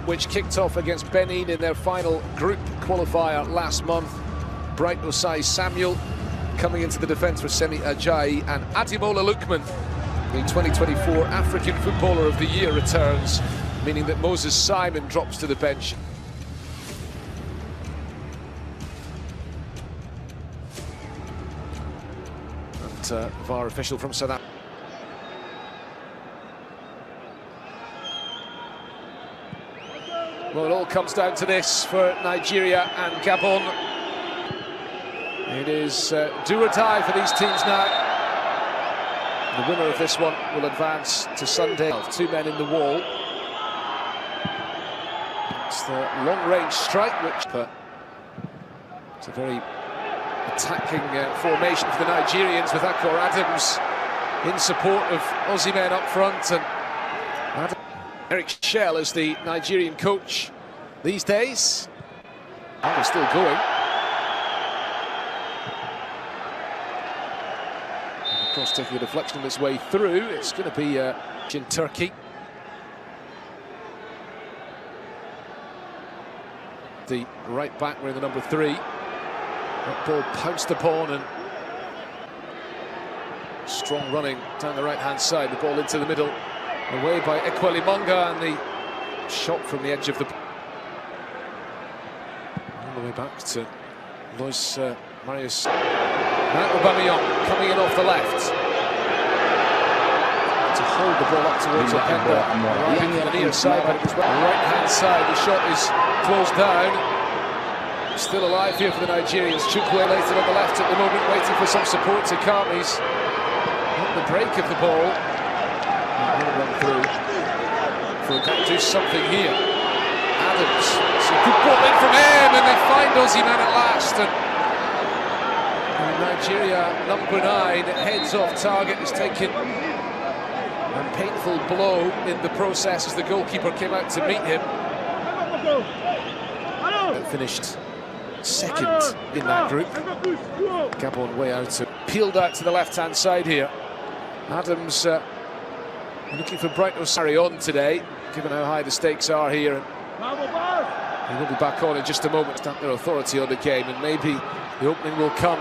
which kicked off against Benin in their final group qualifier last month. Bright Osai Samuel coming into the defence for Semi Ajayi, and Ademola Lookman, the 2024 African Footballer of the Year, returns, meaning that Moses Simon drops to the bench. And VAR official from South Africa. Well, it all comes down to this for Nigeria and Gabon. It is do or die for these teams now. The winner of this one will advance to Sunday. 2 men in the wall. It's the long-range strike, which it's a very attacking formation for the Nigerians, with Akor Adams in support of Osimhen up front, and Eric Chelle is the Nigerian coach these days. And they're still going. And of course, taking a deflection of its way through, it's going to be in Turkey. The right back wearing the number 3. That ball pounced upon, and strong running down the right-hand side. The ball into the middle, away by Ekwalimanga, and the shot from the edge of the... All the way back to Luis Marius. Now Aubameyang coming in off the left. To hold the ball up towards Openda, arriving on the near side, but it was right-hand side. The shot is closed down. Still alive here for the Nigerians. Chukwueze later on the left at the moment, waiting for some support to come. He's on the break of the ball. Run through. Can do something here. Adams. It's a good ball in from him, and they find Osimhen at last. And Nigeria, number 9, heads off target, has taken a painful blow in the process as the goalkeeper came out to meet him. Finished second in that group. Gabon way out, peeled out to the left-hand side here. Adams looking for Bright Osai on today, given how high the stakes are here. And he will be back on in just a moment. Stamp their authority on the game, and maybe the opening will come.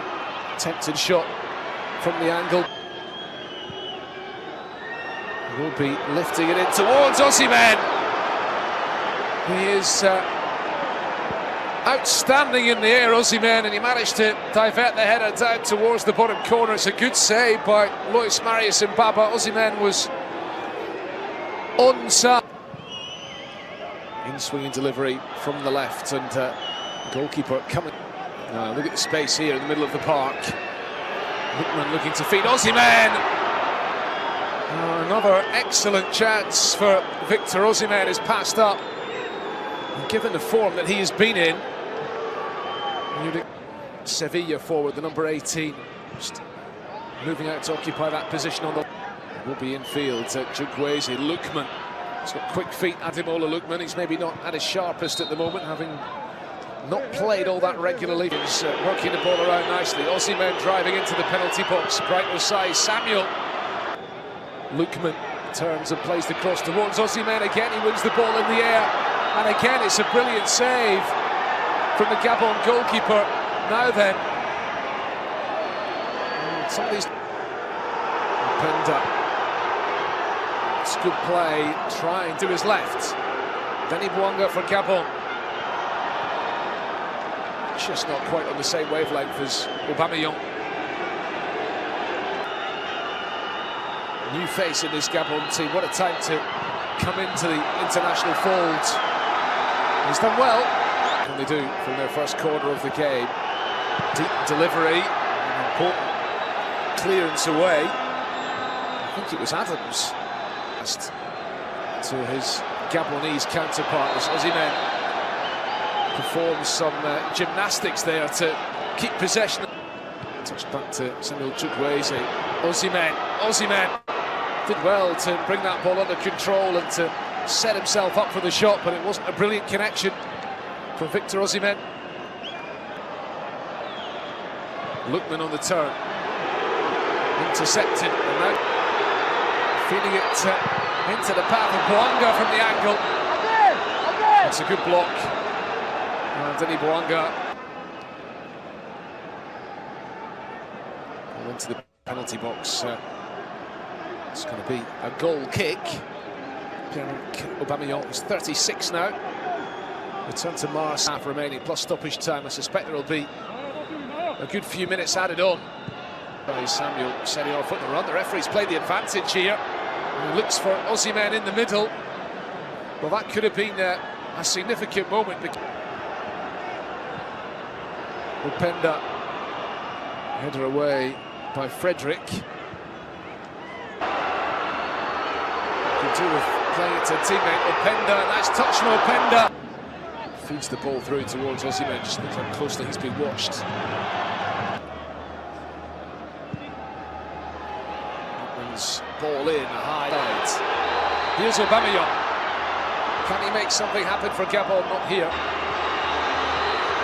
Tempted shot from the angle. He will be lifting it in towards Osimhen. He is outstanding in the air, Osimhen, and he managed to divert the header down towards the bottom corner. It's a good save by Luis Marius Mbaba. Osimhen was onside. In swinging delivery from the left, and goalkeeper coming. Look at the space here in the middle of the park. Lookman looking to feed Osimhen. Another excellent chance for Victor Osimhen is passed up. And given the form that he has been in, Sevilla forward, the number 18, just moving out to occupy that position on the... Will be in field to Chukwueze. Lookman, he's got quick feet. Ademola Lookman, he's maybe not at his sharpest at the moment, having not played all that regularly. He's working the ball around nicely. Osimhen driving into the penalty box. Bright Osai Samuel. Lookman turns and plays the cross towards Osimhen. Again, he wins the ball in the air, and again it's a brilliant save from the Gabon goalkeeper. Now then, some of these... Openda. It's good play, trying to his left. Denny Bouanga for Gabon. Just not quite on the same wavelength as Aubameyang. New face in this Gabon team. What a time to come into the international fold. He's done well. And they do from their first corner of the game. Deep delivery, an important clearance away. I think it was Adams to his Gabonese counterpart as Osimhen performs some gymnastics there to keep possession. Touched back to Samuel Chukwueze. Osimhen did well to bring that ball under control and to set himself up for the shot, but it wasn't a brilliant connection from Victor Osimhen. Lookman on the turn, intercepted, and now feeding it into the path of Bouanga from the angle. It's a good block. And Denis Bouanga into the penalty box. It's going to be a goal kick. Pierre-Emerick Aubameyang is 36 now. Return to Mars, half remaining, plus stoppage time. I suspect there will be a good few minutes added on. Samuel setting off at the run. The referee's played the advantage here. And he looks for Osimhen in the middle. Well, that could have been a significant moment. Openda, header away by Frederick. Could do with playing it to teammate Openda. Nice touch from Openda. Feeds the ball through towards Osimhen. Just looks how closely he's been watched. Ball in, high side. Here's Aubameyang. Can he make something happen for Gabon? Not here.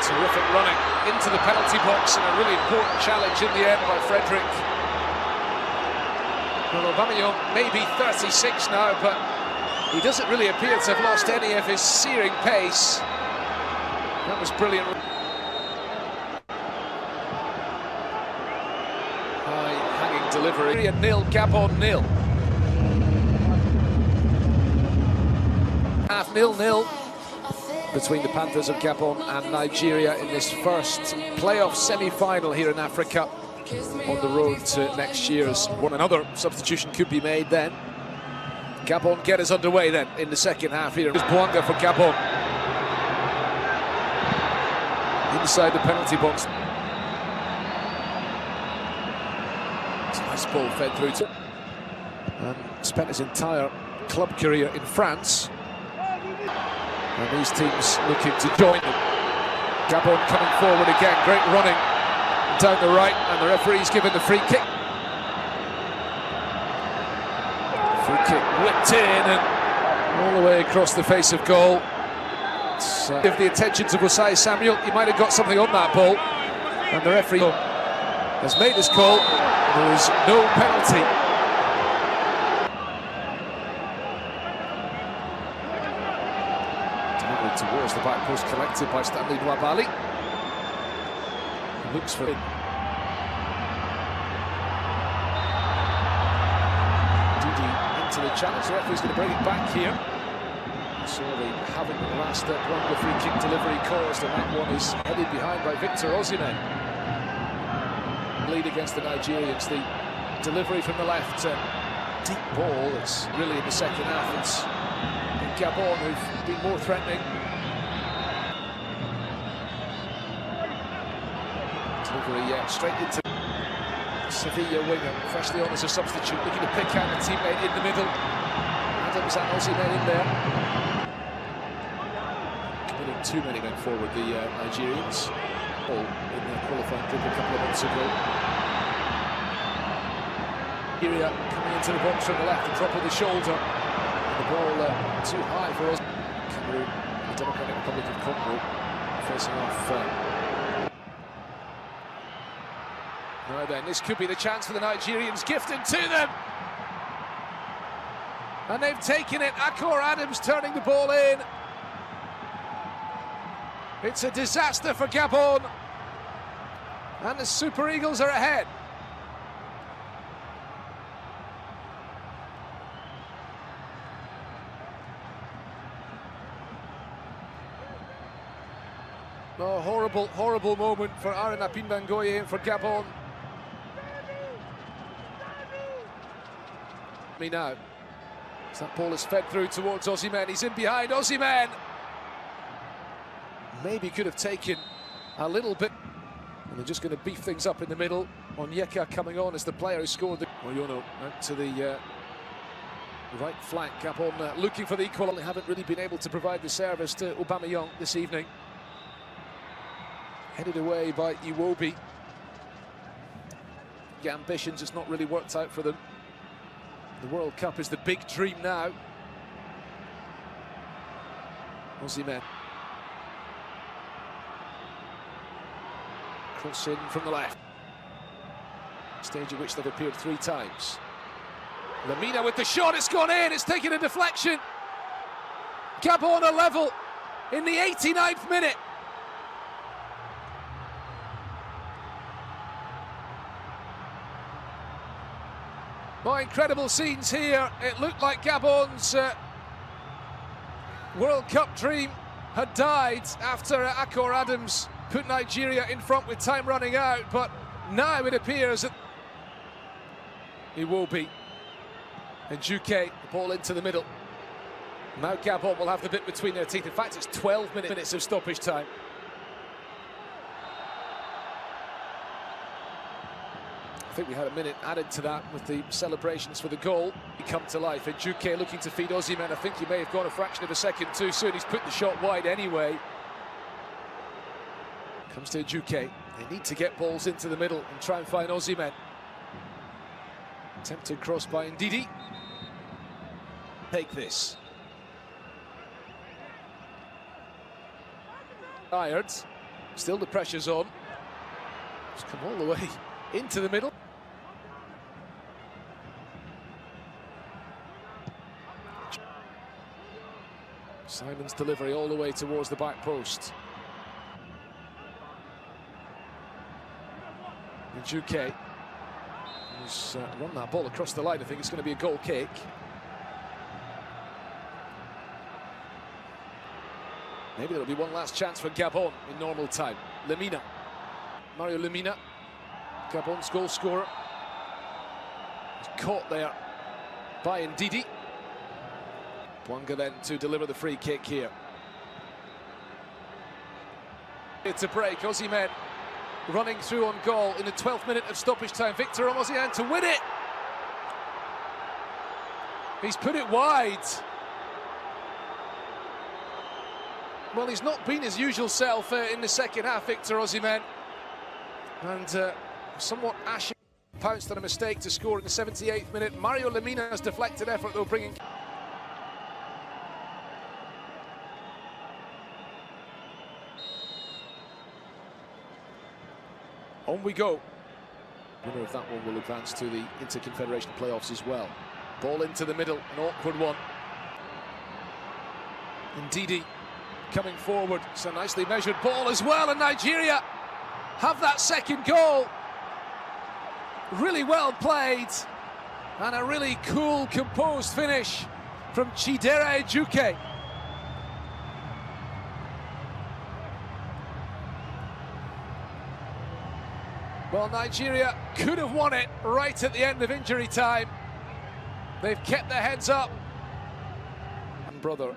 Terrific running into the penalty box and a really important challenge in the end by Frederick. Well, Aubameyang may be 36 now, but he doesn't really appear to have lost any of his searing pace. That was brilliant. High-hanging delivery. 0, Gabon 0. Half 0-0 between the Panthers of Gabon and Nigeria in this first playoff semi-final here in Africa on the road to next year's one. Another substitution could be made then. Gabon get us underway then in the second half here. Here's Bouanga for Gabon. Inside the penalty box. It's a nice ball fed through to... And spent his entire club career in France. And these teams looking to join them. Gabon coming forward again, great running down the right, and the referee's given the free kick. Free kick whipped in and all the way across the face of goal. Give the attention to Osai Samuel, he might have got something on that ball. And the referee has made his call. There is no penalty. Towards the back post, collected by Stanley Nwabali. Looks for it. Didi into the challenge. The referee's going to bring it back here. So they haven't the last Bouanga free kick delivery caused, and that one is headed behind by Victor Osimhen. Lead against the Nigerians. The delivery from the left, deep ball. It's really in the second half. It's Gabon who've been more threatening. Delivery, straight into Sevilla winger, freshly on as a substitute, looking to pick out a teammate in the middle. Adams and Osimhen in there. Committing too many men forward, the Nigerians. All in their qualifying group a couple of months ago. Nigeria coming into the box from the left, the drop of the shoulder. The ball too high for us. Cameroon, the Democratic Republic of Congo, facing off. Now then, this could be the chance for the Nigerians, gifted to them. And they've taken it. Akor Adams turning the ball in. It's a disaster for Gabon. And the Super Eagles are ahead. Oh, horrible, horrible moment for Aaron Apindangoye and for Gabon. Me now. As that ball is fed through towards Osimhen. He's in behind. Osimhen maybe could have taken a little bit. And they're just going to beef things up in the middle. Onyeka coming on as the player who scored the... Oyono out to the right flank. Gabon looking for the equal. They haven't really been able to provide the service to Aubameyang this evening. Headed away by Iwobi. The ambitions has not really worked out for them. The World Cup is the big dream now. Osimhen. Cross in from the left. Stage at which they've appeared 3 times. Lamina with the shot, it's gone in, it's taken a deflection. Gabon are level. in the 89th minute. My incredible scenes here. It looked like Gabon's World Cup dream had died after Akor Adams put Nigeria in front with time running out, but now it appears that Iwobi and Juke, the ball into the middle. Now Gabon will have the bit between their teeth. In fact, it's 12 minutes of stoppage time. I think we had a minute added to that with the celebrations for the goal. He come to life, and Juke looking to feed Osimhen. I think he may have gone a fraction of a second too soon. He's put the shot wide anyway. Comes to Juke. They need to get balls into the middle and try and find Osimhen. Attempted cross by Ndidi. Take this. Tired. Still the pressure's on. Just come all the way into the middle. Simon's delivery all the way towards the back post. And Juke has run that ball across the line. I think it's going to be a goal kick. Maybe there'll be one last chance for Gabon in normal time. Lemina. Mario Lemina, Gabon's goal scorer. He's caught there by Ndidi. Bwanga then to deliver the free kick here. It's a break. Osimhen running through on goal in the 12th minute of stoppage time. Victor Osimhen to win it. He's put it wide. Well, he's not been his usual self in the second half, Victor Osimhen. And somewhat ashy, pounced on a mistake to score in the 78th minute. Mario Lemina's deflected effort, though, bringing... On we go. Winner of that one will advance to the Inter-Confederation playoffs as well. Ball into the middle, an awkward one. Ndidi coming forward. It's a nicely measured ball as well, and Nigeria have that second goal. Really well played, and a really cool, composed finish from Chidera Juke. Well, Nigeria could have won it right at the end of injury time. They've kept their heads up. And brother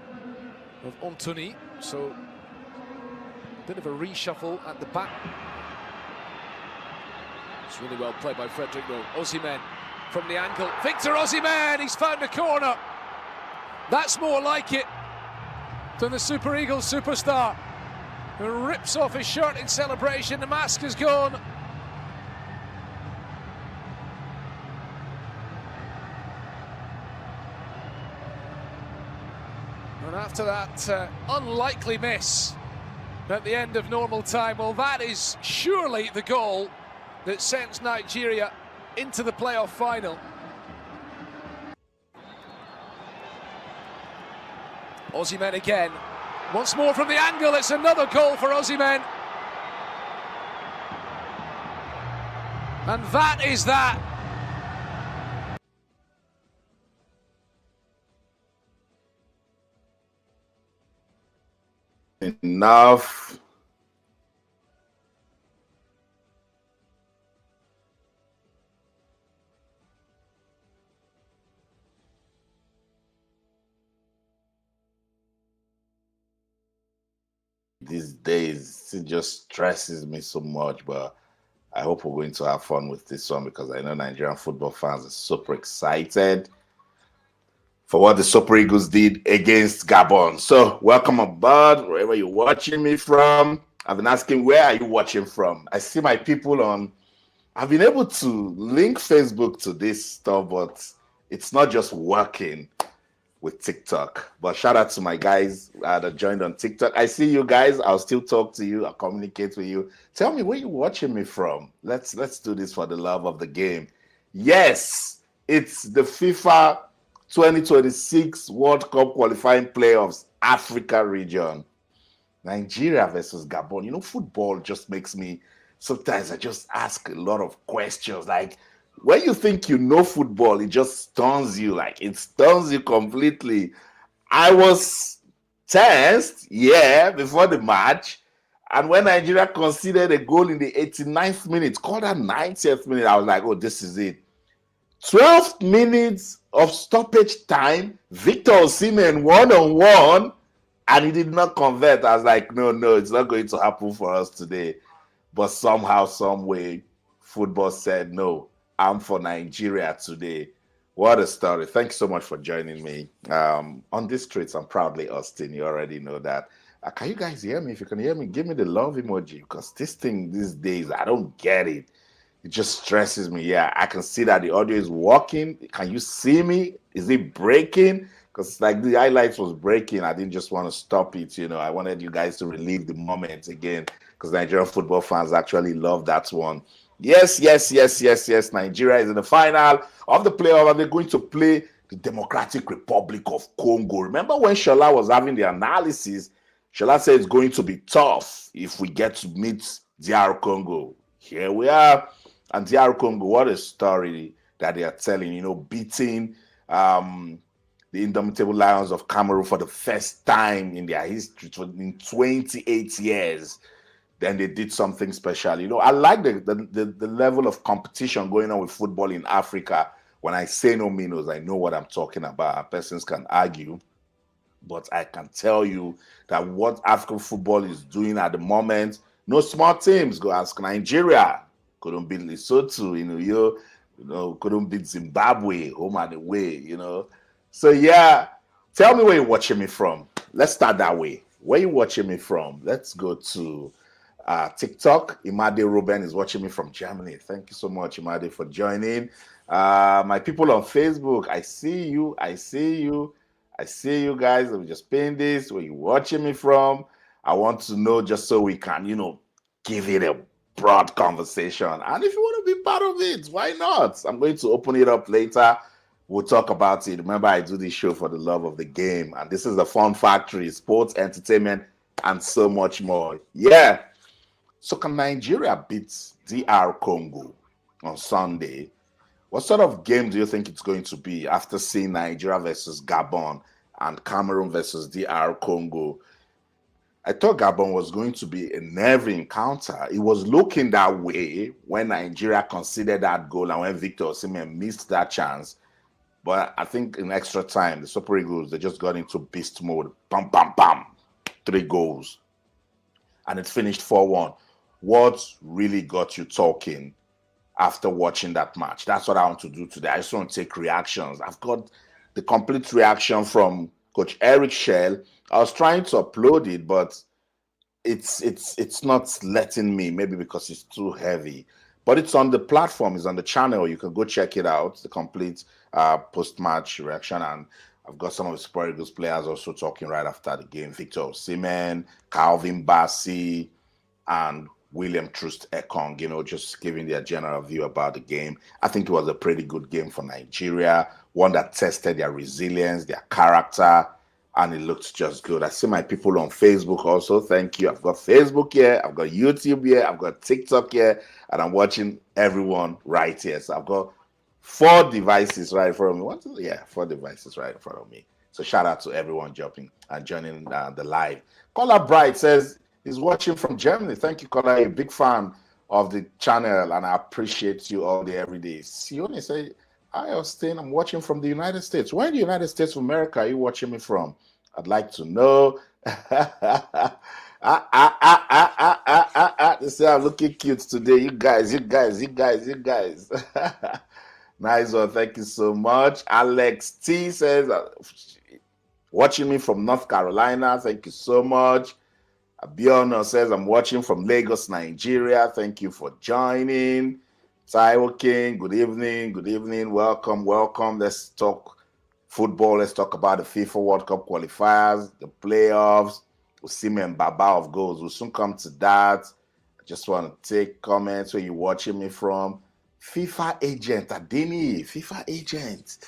of Anthony, so a bit of a reshuffle at the back. It's really well played by Frederick though. Osimhen from the angle. Victor Osimhen, he's found a corner. That's more like it than the Super Eagles superstar who rips off his shirt in celebration. The mask is gone. And after that unlikely miss at the end of normal time, well, that is surely the goal that sends Nigeria into the playoff final. Osimhen again. Once more from the angle, it's another goal for Osimhen. And that is that. Enough. These days, it just stresses me so much, but I hope we're going to have fun with this one because I know Nigerian football fans are super excited for what the Super Eagles did against Gabon. So, welcome aboard, wherever you're watching me from. I've been asking, where are you watching from? I see my people on... I've been able to link Facebook to this stuff, but it's not just working with TikTok. But shout out to my guys that joined on TikTok. I see you guys. I'll still talk to you. I'll communicate with you. Tell me where you're watching me from. Let's do this for the love of the game. Yes, it's the FIFA 2026 World Cup qualifying playoffs, Africa region. Nigeria versus Gabon. You know, football just makes me, sometimes I just ask a lot of questions. Like, when you think you know football, it just stuns you. Like, it stuns you completely. I was tensed, yeah, before the match. And when Nigeria conceded a goal in the 89th minute, called that 90th minute, I was like, oh, this is it. 12 minutes of stoppage time, Victor Osimhen one-on-one, and he did not convert. I was like, no, it's not going to happen for us today. But somehow, some way, football said, no, I'm for Nigeria today. What a story. Thanks so much for joining me. On these streets, I'm proudly Austin. You already know that. Can you guys hear me? If you can hear me, give me the love emoji, because this thing these days, I don't get it. It just stresses me. Yeah, I can see that the audio is working. Can you see me? Is it breaking? Because like the highlights was breaking. I didn't just want to stop it. You know, I wanted you guys to relive the moment again, because Nigerian football fans actually love that one. Yes. Nigeria is in the final of the playoff, and they're going to play the Democratic Republic of Congo. Remember when Shola was having the analysis? Shola said it's going to be tough if we get to meet DR Congo. Here we are. And DR Congo, what a story that they are telling, you know, beating the indomitable Lions of Cameroon for the first time in their history in 28 years. Then they did something special. You know, I like the level of competition going on with football in Africa. When I say no menos, I know what I'm talking about. Persons can argue, but I can tell you that what African football is doing at the moment, no small teams. Go ask Nigeria. Couldn't beat Lesotho, you know, couldn't beat Zimbabwe, home and away, you know. So yeah, tell me where you're watching me from. Let's start that way. Where you watching me from? Let's go to TikTok. Imade Ruben is watching me from Germany. Thank you so much, Imade, for joining. My people on Facebook, I see you guys. Let me just pin this. Where you watching me from? I want to know, just so we can, you know, give it a broad conversation. And if you want to be part of it, why not? I'm going to open it up later. We'll talk about it. Remember, I do this show for the love of the game, and this is the Fun Factory, sports, entertainment, and so much more. Yeah. So can Nigeria beat DR Congo on Sunday? What sort of game do you think it's going to be after seeing Nigeria versus Gabon and Cameroon versus DR Congo? I thought Gabon was going to be a nervy encounter. It was looking that way when Nigeria conceded that goal and when Victor Osimhen missed that chance. But I think in extra time, the Super Eagles, they just got into beast mode. Bam, bam, bam. 3 goals. And it finished 4-1. What really got you talking after watching that match? That's what I want to do today. I just want to take reactions. I've got the complete reaction from Coach Eric Chelle. I was trying to upload it, but it's not letting me, maybe because it's too heavy. But it's on the platform, it's on the channel. You can go check it out, the complete post-match reaction. And I've got some of the Super Eagles players also talking right after the game. Victor Osimhen, Calvin Bassey, and William Troost Ekong, you know, just giving their general view about the game. I think it was a pretty good game for Nigeria, one that tested their resilience, their character, and it looked just good. I see my people on Facebook also. Thank you. I've got Facebook here, I've got YouTube here, I've got TikTok here, and I'm watching everyone right here. So I've got 4 devices right in front of me. 4 devices right in front of me. So shout out to everyone jumping and joining the live. Caller Bright says he's watching from Germany. Thank you, Caller. A big fan of the channel, and I appreciate you all day, every day. Sione say, hi, Austin. I'm watching from the United States. Where in the United States of America are you watching me from? I'd like to know. They say I'm looking cute today. You guys. Nice one. Thank you so much. Alex T says, watching me from North Carolina. Thank you so much. Abiona says, I'm watching from Lagos, Nigeria. Thank you for joining. Taiwo King, good evening. Welcome. Let's talk football. Let's talk about the FIFA World Cup qualifiers, the playoffs. Osimhen Baba of goals. We'll soon come to that. I just want to take comments where you're watching me from. FIFA agent, Adeni, FIFA agent.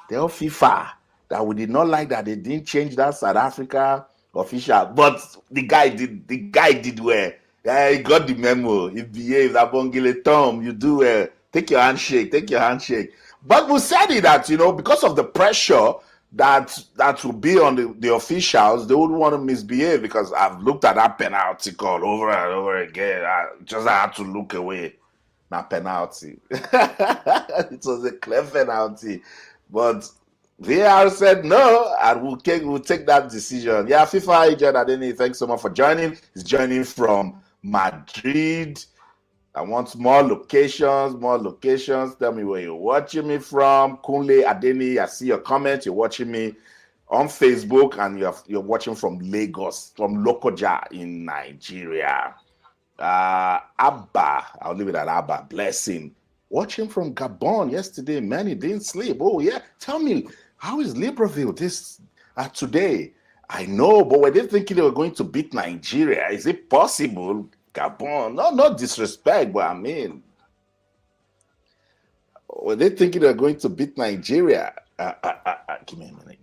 They're all FIFA. That we did not like that they didn't change that South Africa official. But the guy did well. He got the memo. He behaved. Abongile Tom, you do well. Take your handshake. But we said it that, because of the pressure that will be on the officials, they wouldn't want to misbehave, because I've looked at that penalty call over and over again. I had to look away. Not penalty. It was a clear penalty. But VAR said no, and we'll take that decision. Yeah, FIFA agent Adeni, thanks so much for joining. He's joining from Madrid. I want more locations. Tell me where you're watching me from. Kunle Adeni, I see your comment. You're watching me on Facebook, and you're watching from Lagos, from Lokoja in Nigeria. Abba, I'll leave it at Abba. Blessing. Watching from Gabon yesterday, man, he didn't sleep. Oh yeah, tell me, how is Libreville today? I know, but were they thinking they were going to beat Nigeria? Is it possible? Gabon, no disrespect, but I mean, were they thinking they were going to beat Nigeria? Give me a minute.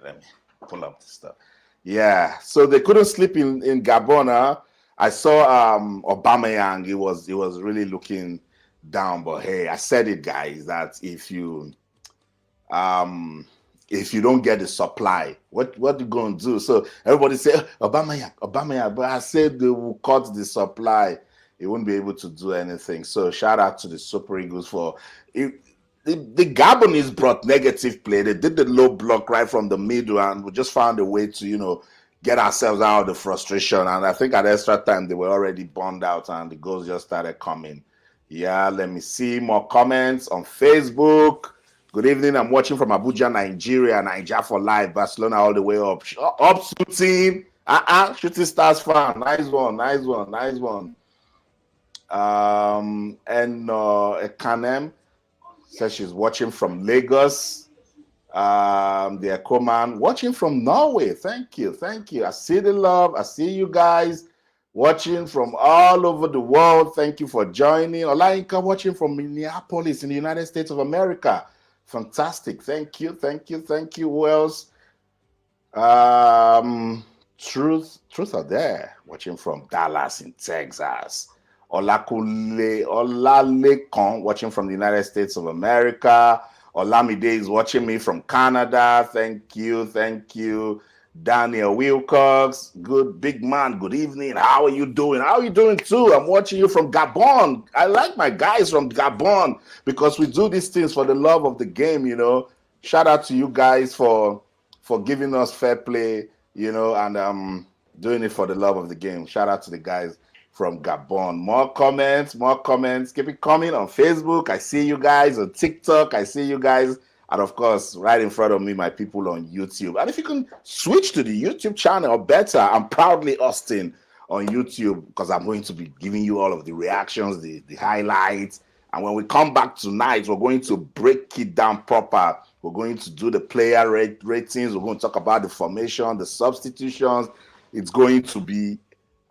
Let me pull up the stuff. Yeah, so they couldn't sleep in Gabon. Huh? I saw Aubameyang. He was really looking down, but hey, I said it, guys, that if you don't get the supply, what you gonna do? So everybody say Aubameyang, but I said they will cut the supply. He won't be able to do anything. So shout out to the Super Eagles for it. The Gabonese brought negative play. They did the low block right from the middle, and we just found a way to get ourselves out of the frustration. And I think at extra time they were already burned out, and the goals just started coming. Yeah, let me see more comments on Facebook. Good evening. I'm watching from Abuja, Nigeria. Niger for life. Barcelona all the way up. Up shooting. Shooting Stars fan. Nice one. And Ekanem says she's watching from Lagos. The Ecoman watching from Norway. Thank you. I see the love. I see you guys watching from all over the world. Thank you for joining. Olainka watching from Minneapolis in the United States of America. Fantastic. Thank you. Who else? Truth are there. Watching from Dallas in Texas. Olalekon watching from the United States of America. Olamide is watching me from Canada. Thank you. Daniel Wilcox, good big man. Good evening. How are you doing? How are you doing too? I'm watching you from Gabon. I like my guys from Gabon because we do these things for the love of the game. Shout out to you guys for giving us fair play. And doing it for the love of the game. Shout out to the guys from Gabon. More comments. Keep it coming on Facebook. I see you guys on TikTok. I see you guys. And of course, right in front of me, my people on YouTube. And if you can switch to the YouTube channel, or better, I'm proudly Austin on YouTube, because I'm going to be giving you all of the reactions, the highlights. And when we come back tonight, we're going to break it down proper. We're going to do the player ratings. We're going to talk about the formation, the substitutions. It's going to be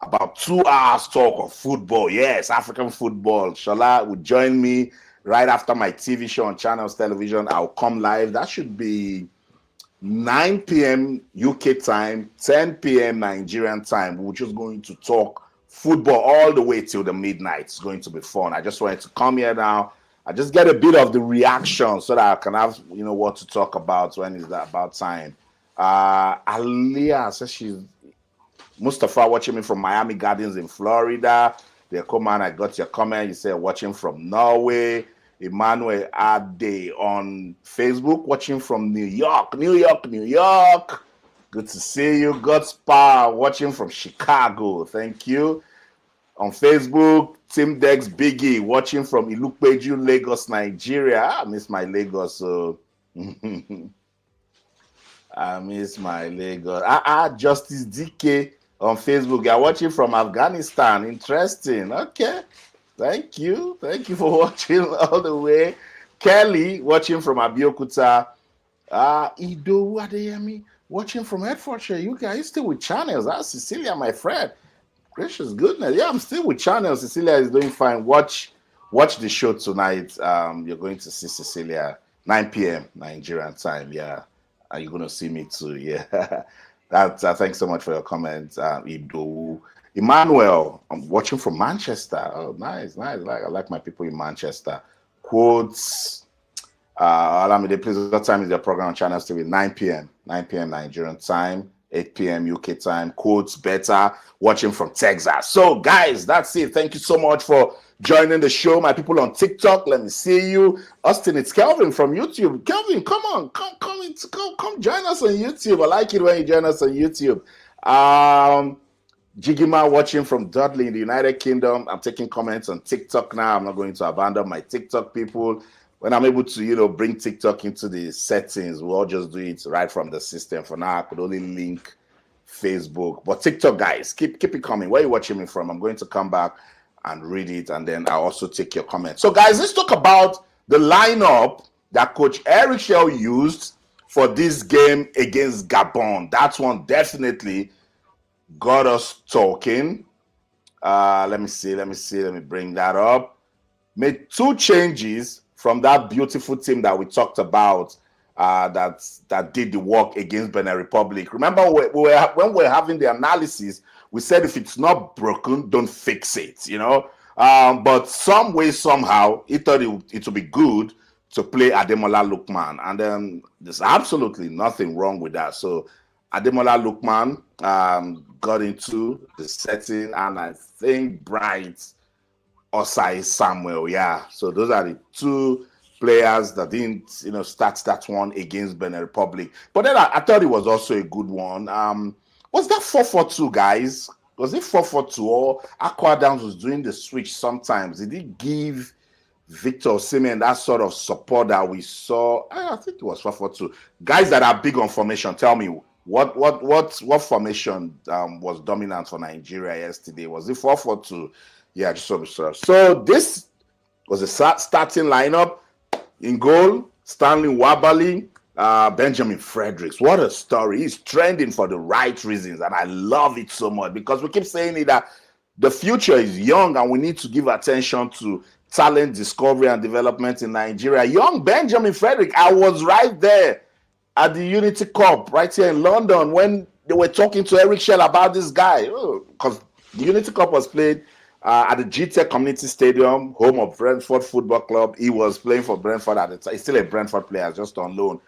about 2 hours talk of football. Yes, African football. Shola will join me right after my TV show on Channels Television. I'll come live. That should be 9 p.m. UK time, 10 p.m. Nigerian time. We're just going to talk football all the way till the midnight. It's going to be fun. I just wanted to come here now. I just get a bit of the reaction so that I can have, what to talk about when it's about time. Aliyah says she's Mustafa watching me from Miami Gardens in Florida. The comment, I got your comment. You said watching from Norway. Emmanuel Ade on Facebook, watching from New York. Good to see you. God's Power watching from Chicago. Thank you. On Facebook, Tim Dex Biggie watching from Ilupeju, Lagos, Nigeria. I miss my Lagos. So I miss my Lagos. Justice DK on Facebook. You're watching from Afghanistan. Interesting. Okay. Thank you for watching all the way. Kelly watching from Abeokuta. Ido Adeyemi watching from Hertfordshire. You guys still with Channels? Cecilia, my friend. Gracious goodness. Yeah, I'm still with Channels. Cecilia is doing fine. Watch the show tonight. You're going to see Cecilia 9 p.m. Nigerian time. Yeah, and you're going to see me too. Yeah. Thanks so much for your comments, Ido. Emmanuel, I'm watching from Manchester. Oh, nice, nice. I like my people in Manchester. Quotes. Alamide, please, what time is your program on Channel TV? 9 p.m. 9 p.m. Nigerian time, 8 p.m. UK time. Quotes better. Watching from Texas. So, guys, that's it. Thank you so much for joining the show. My people on TikTok, let me see you. Austin, it's Kelvin from YouTube. Kelvin, come on, come join us on YouTube. I like it when you join us on YouTube. Jigima watching from Dudley in the United Kingdom. I'm taking comments on TikTok now. I'm not going to abandon my TikTok people. When I'm able to, bring TikTok into the settings, we'll just do it right from the system. For now, I could only link Facebook. But TikTok, guys, keep it coming. Where are you watching me from? I'm going to come back and read it, and then I'll also take your comments. So, guys, let's talk about the lineup that Coach Eric Chelle used for this game against Gabon. That one definitely got us talking. Let me bring that up. Made 2 changes from that beautiful team that we talked about that did the work against Benin Republic. Remember, when we were having the analysis, we said if it's not broken, don't fix it, But some way, somehow, he thought it would be good to play Ademola Lookman. And then there's absolutely nothing wrong with that. So Ademola Lookman got into the setting, and I think Bright Osai Samuel. Yeah. So those are the 2 players that didn't, start that one against Benin Republic. But then I thought it was also a good one. Was that 4-4-2, guys? Was it 4-4-2, or Aqua Downs was doing the switch sometimes? Did he give Victor Osimhen that sort of support that we saw? I think it was 4-4-2. Guys that are big on formation, tell me what formation was dominant for Nigeria yesterday? Was it 4-4-2? Yeah, just so sure. So this was a starting lineup. In goal, Stanley Wabali, Benjamin Fredericks. What a story. He's trending for the right reasons, and I love it so much because we keep saying it that the future is young and we need to give attention to talent discovery and development in Nigeria. Young Benjamin Frederick, I was right there at the Unity Cup right here in London when they were talking to Eric Chelle about this guy, because the Unity Cup was played at the GTEC Community Stadium, home of Brentford Football Club. He was playing for Brentford at the time. He's still a Brentford player, just on loan.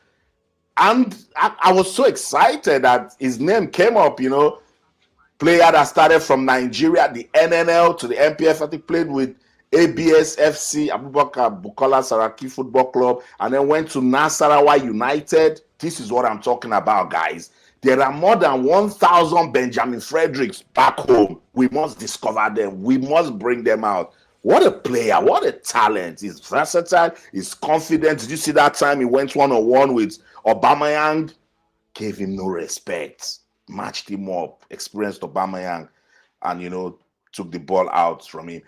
And I was so excited that his name came up, player that started from Nigeria, the NNL to the MPF. I think played with ABS FC, Abubakar Bukola Saraki Football Club, and then went to Nasarawa United. This is what I'm talking about, guys. There are more than 1,000 Benjamin Fredericks back home. We must discover them. We must bring them out. What a player. What a talent. He's versatile. He's confident. Did you see that time he went one-on-one with Aubameyang? Gave him no respect. Matched him up. Experienced Aubameyang. And, took the ball out from him.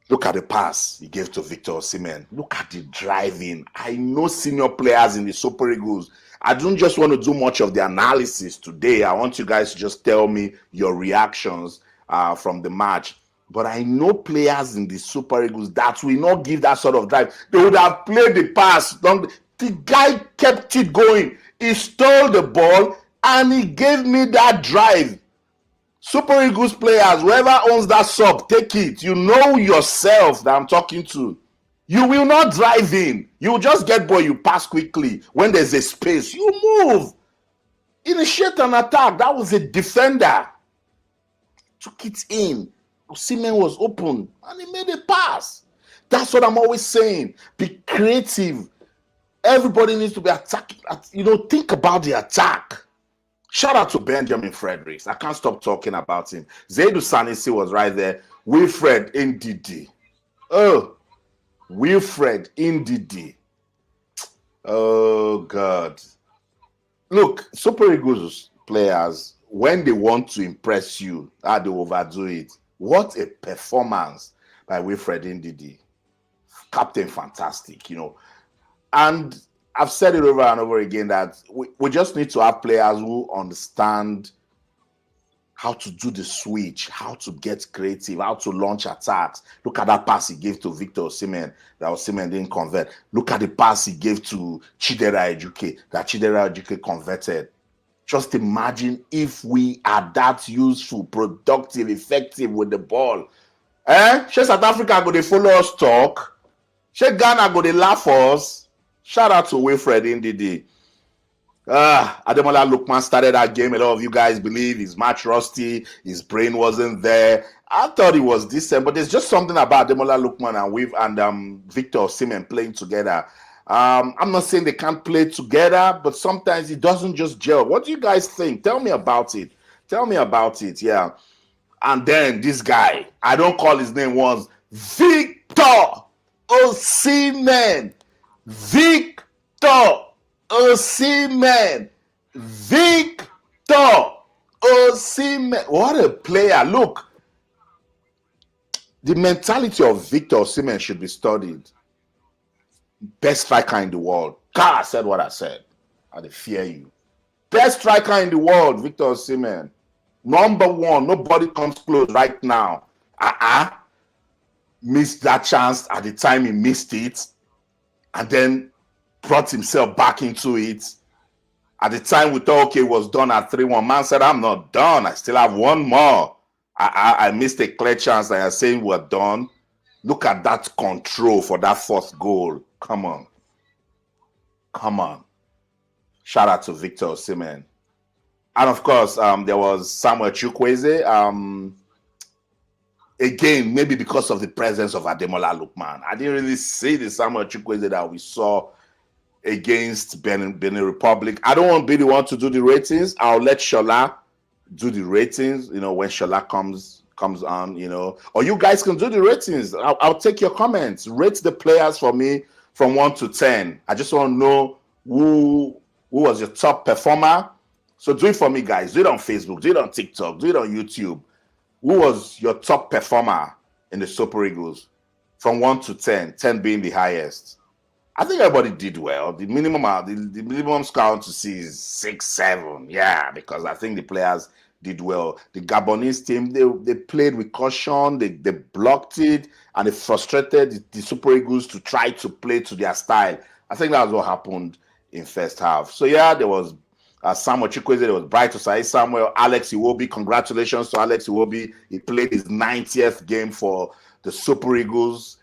Look at the pass he gave to Victor Osimhen. Look at the driving. I know senior players in the Super Eagles. I don't just want to do much of the analysis today. I want you guys to just tell me your reactions from the match. But I know players in the Super Eagles that will not give that sort of drive. They would have played the pass. The guy kept it going. He stole the ball and he gave me that drive. Super Eagles players, whoever owns that sub, take it. You know yourself that I'm talking to. You will not drive in. You just get ball, you pass quickly. When there's a space, you move. Initiate an attack. That was a defender. Took it in. Osimhen was open and he made a pass. That's what I'm always saying. Be creative. Everybody needs to be attacking. Think about the attack. Shout out to Benjamin Fredericks. I can't stop talking about him. Zaidu Sanisi was right there. Wilfred Ndidi. Oh, Wilfred Ndidi. Oh, God. Look, Super Eagles players, when they want to impress you, they overdo it. What a performance by Wilfred Ndidi. Captain fantastic, And I've said it over and over again that we just need to have players who understand how to do the switch, how to get creative, how to launch attacks. Look at that pass he gave to Victor Osimhen that Osimhen didn't convert. Look at the pass he gave to Chidera Ejuke that Chidera Ejuke converted. Just imagine if we are that useful, productive, effective with the ball. Shey South Africa go dey follow us talk? Shey Ghana go dey laugh us? Shout out to Wilfred Ndidi. Ademola Lookman started that game. A lot of you guys believe he's match rusty, his brain wasn't there. I thought he was decent, but there's just something about Ademola Lookman and Victor Osimhen playing together. I'm not saying they can't play together, but sometimes it doesn't just gel. What do you guys think? Tell me about it. Tell me about it, yeah. And then this guy, I don't call his name once, Victor Osimhen. Victor Osimhen. Victor Osimhen. What a player. Look, the mentality of Victor Osimhen should be studied. Best striker in the world. God, I said what I said. I fear you. Best striker in the world, Victor Osimhen. Number one. Nobody comes close right now. Missed that chance at the time he missed it. And then brought himself back into it. At the time we thought, okay, it was done at 3-1. Man said, I'm not done. I still have one more. I missed a clear chance that you're saying we're done. Look at that control for that fourth goal. Come on. Come on. Shout out to Victor Osimhen. And of course, there was Samuel Chukwueze. Again, maybe because of the presence of Ademola Lookman. I didn't really see the Samuel Chukwueze that we saw against Benin Republic. I don't want to be the one to do the ratings. I'll let Shola do the ratings, when Shola comes on, or you guys can do the ratings. I'll take your comments. Rate the players for me from 1 to 10. I just want to know who was your top performer. So do it for me, guys. Do it on Facebook, do it on TikTok, do it on YouTube. Who was your top performer in the Super Eagles from 1 to 10, 10 being the highest? I think everybody did well. The minimum score to see is 6, 7. Yeah, because I think the players did well. The Gabonese team, they played with caution. They blocked it, and they frustrated the Super Eagles to try to play to their style. I think that's what happened in first half. So yeah, there was Samuel Chukwueze, there was Bright Osai Samuel, Alex Iwobi. Congratulations to Alex Iwobi. He played his 90th game for the Super Eagles.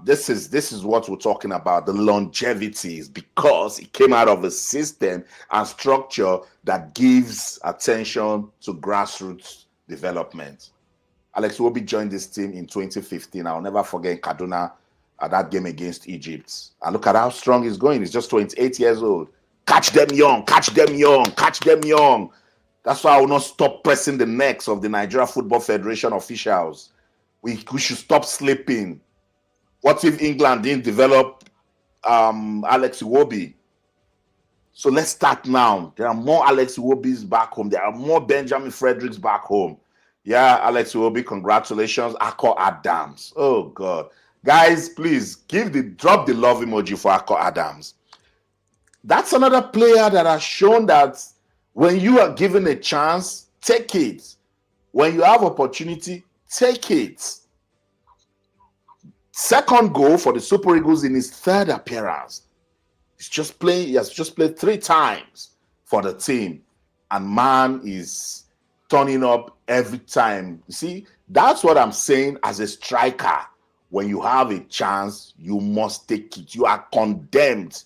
This is what we're talking about, the longevity, is because it came out of a system and structure that gives attention to grassroots development. Alex Iwobi joined this team in 2015. I'll never forget Kaduna at that game against Egypt. And look at how strong he's going. He's just 28 years old. Catch them young, catch them young, catch them young. That's why I will not stop pressing the necks of the Nigeria Football Federation officials. We should stop sleeping. What if England didn't develop Alex Iwobi? So let's start now. There are more Alex Iwobis back home. There are more Benjamin Fredericks back home. Yeah, Alex Iwobi, congratulations. Akko Adams. Oh, God. Guys, please drop the love emoji for Akko Adams. That's another player that has shown that when you are given a chance, take it. When you have opportunity, take it. Second goal for the Super Eagles in his third appearance. He has just played 3 times for the team. And man is turning up every time. You see, that's what I'm saying as a striker. When you have a chance, you must take it. You are condemned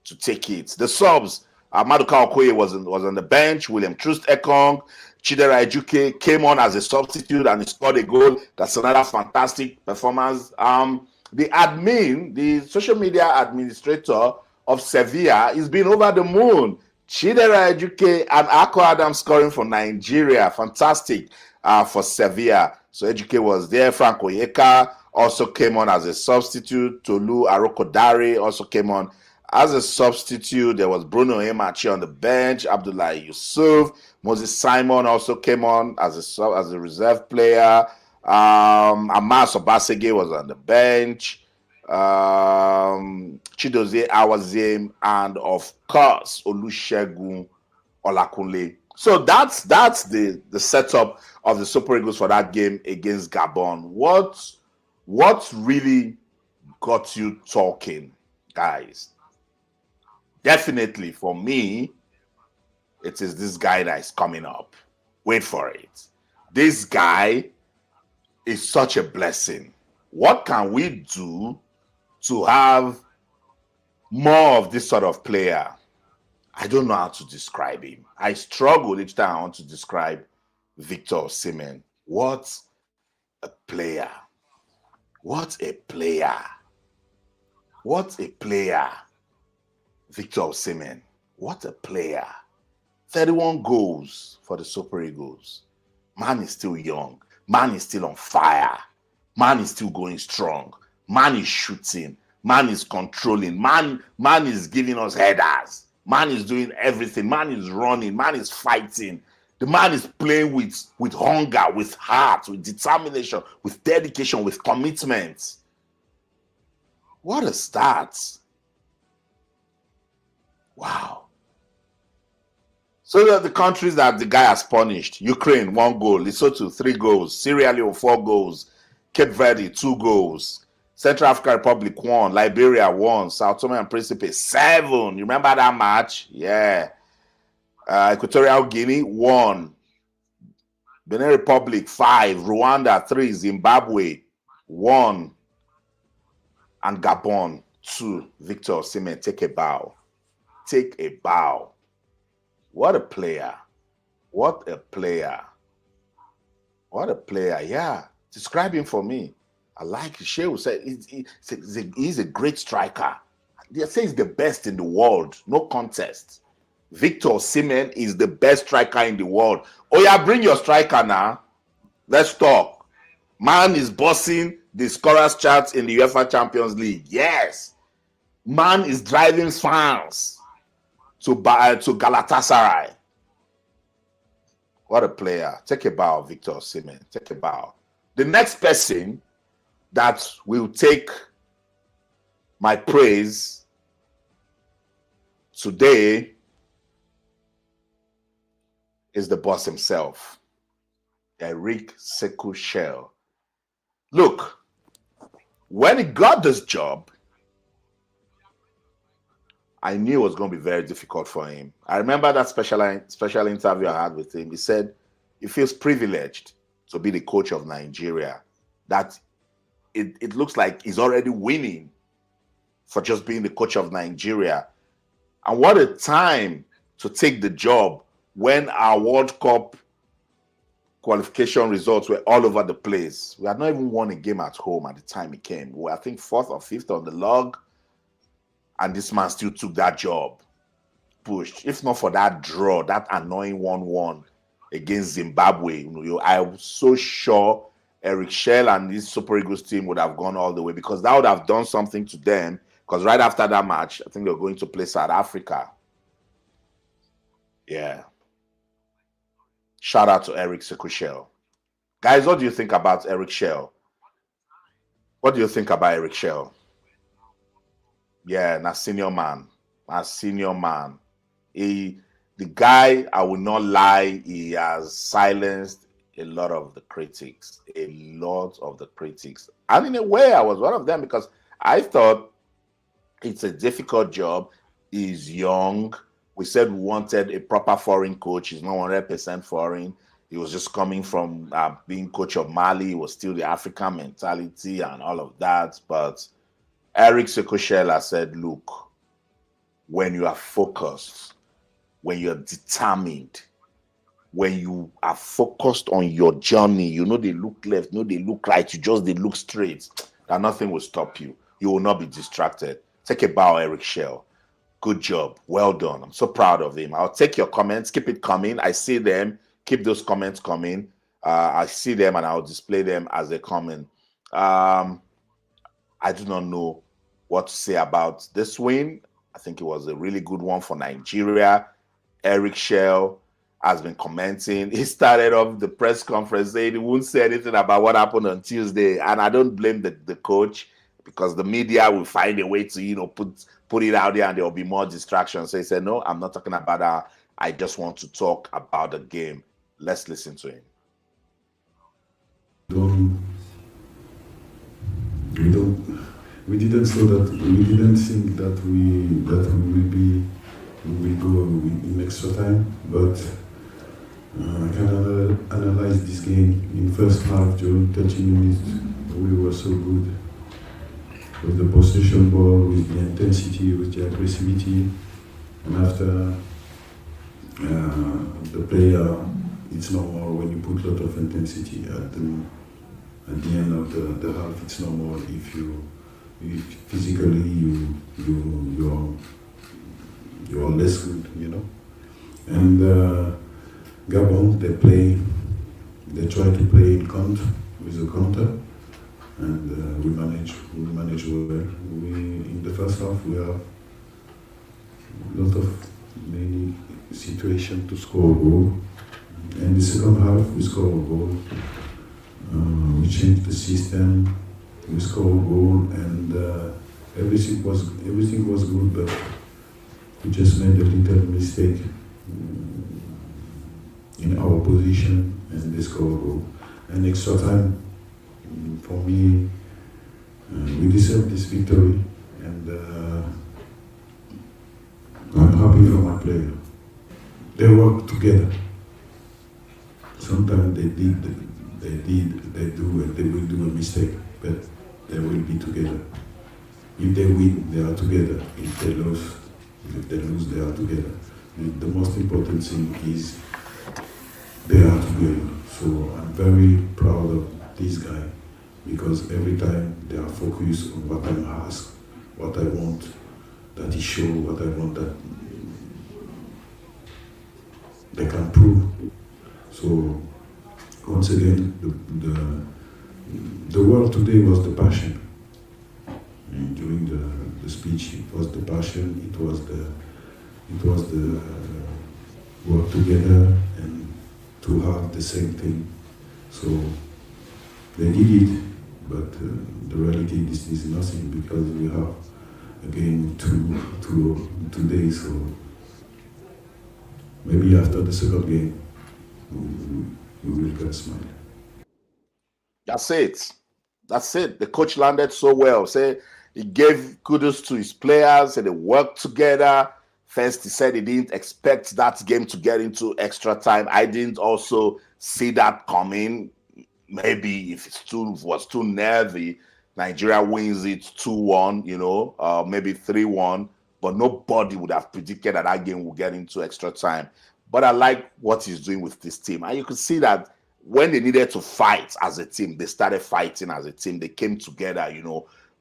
to take it. The subs, Maduka Okoye was on the bench. William Troost Ekong, Chidera Ejuke came on as a substitute and he scored a goal. That's another fantastic performance. The social media administrator of Sevilla is being over the moon. Chidera Ejuke and Akko Adams scoring for Nigeria. Fantastic for Sevilla. So Ejuke was there. Frank Oyeka also came on as a substitute. Tolu Arokodare also came on as a substitute. There was Bruno Emachi on the bench. Abdullah Yusuf. Moses Simon also came on as a reserve player. Amas Obasege was on the bench. Chidozie Awazim, and of course Olusegun Olakunle. So that's the setup of the Super Eagles for that game against Gabon. What really got you talking, guys? Definitely for me, It is this guy that is coming up. Wait for it. This guy is such a blessing. What can we do to have more of this sort of player? I don't know how to describe him. I struggle each time I want to describe Victor Osimhen. What a player. What a player. What a player. Victor Osimhen. What a player. 31 goals for the Super Eagles. Man is still young. Man is still on fire. Man is still going strong. Man is shooting. Man is controlling. Man is giving us headers. Man is doing everything. Man is running. Man is fighting. The man is playing with hunger, with heart, with determination, with dedication, with commitment. What a start. Wow. So that the countries that the guy has punished: Ukraine, 1 goal; Lesotho, 3 goals; Sierra Leone, 4 goals; Cape Verde, 2 goals; Central African Republic, 1; Liberia, 1; Sao Tome and Principe, 7. You remember that match? Yeah. Equatorial Guinea, 1; Benin Republic, 5; Rwanda, 3; Zimbabwe, 1; and Gabon, 2. Victor Osimhen, take a bow. Take a bow. What a player. What a player. What a player. Yeah. Describe him for me. I like it. Sheu said he's a great striker. They say he's the best in the world. No contest. Victor Osimhen is the best striker in the world. Oh yeah, bring your striker now. Let's talk. Man is bossing the scorers charts in the UEFA Champions League. Yes. Man is driving fans to Galatasaray. What a player. Take a bow, Victor Osimhen. Take a bow. The next person that will take my praise today is the boss himself, Eric Chelle. Look, when he got this job, I knew it was going to be very difficult for him. I remember that special interview I had with him. He said he feels privileged to be the coach of Nigeria, that it looks like he's already winning for just being the coach of Nigeria. And what a time to take the job when our World Cup qualification results were all over the place. We had not even won a game at home at the time he came. We were, I think, 4th or 5th on the log. And this man still took that job. Pushed. If not for that draw, that annoying 1-1 against Zimbabwe, I'm so sure Eric Chelle and this Super Eagles team would have gone all the way, because that would have done something to them. Because right after that match, I think they're going to play South Africa. Yeah. Shout out to Eric Chelle. Guys, what do you think about Eric Chelle? What do you think about Eric Chelle? Yeah, na senior man. The guy, I will not lie, he has silenced a lot of the critics. And in a way, I was one of them, because I thought it's a difficult job. He's young. We said we wanted a proper foreign coach. He's not 100% foreign. He was just coming from being coach of Mali. He was still the African mentality and all of that. But Eric Chelle said, look, when you are focused, when you're determined, when you are focused on your journey, they look left, they look right, they look straight, that nothing will stop you. You will not be distracted. Take a bow, Eric Chelle. Good job. Well done. I'm so proud of him. I'll take your comments. Keep it coming. I see them. Keep those comments coming. I see them and I'll display them as they come in. I do not know what to say about this win. I think it was a really good one for Nigeria. Eric Chelle has been commenting. He started off the press conference saying he wouldn't say anything about what happened on Tuesday. And I don't blame the coach, because the media will find a way to, put it out there and there will be more distractions. So he said, no, I'm not talking about that. I just want to talk about the game. Let's listen to him. We didn't think that we will be we will go in extra time, but I can analyze this game in first half. During 30 minutes, we were so good with the possession ball, with the intensity, with the aggressivity, and after the player, it's normal when you put a lot of intensity at the end of the half. It's normal if physically you're less good, you know. And Gabon, they try to play in counter with a counter, and we manage well. In the first half we have a lot of many situations to score a goal. And the second half we score a goal. We changed the system. We score a goal, and everything was good, but we just made a little mistake in our position, and they score a goal. And extra time, for me, we deserve this victory, and I'm happy for my player. They work together. Sometimes they do, and they will do a mistake, but they will be together. If they win, they are together. If they lose, they are together. The most important thing is they are together. So I'm very proud of this guy, because every time they are focused on what I'm asked, what I want, that he show, what I want that they can prove. So once again, the word today was the passion. And during the speech, it was the passion. It was the work together and to have the same thing. So they did it, but the reality is nothing, because we have again today. So maybe after the second game, we will get a smile. That's it. That's it. The coach landed so well. Say he gave kudos to his players, and they worked together. First, he said he didn't expect that game to get into extra time. I didn't also see that coming. Maybe if it was too nervy, Nigeria wins it 2-1, maybe 3-1. But nobody would have predicted that game would get into extra time. But I like what he's doing with this team. And you could see that when they needed to fight as a team, they started fighting as a team. They came together,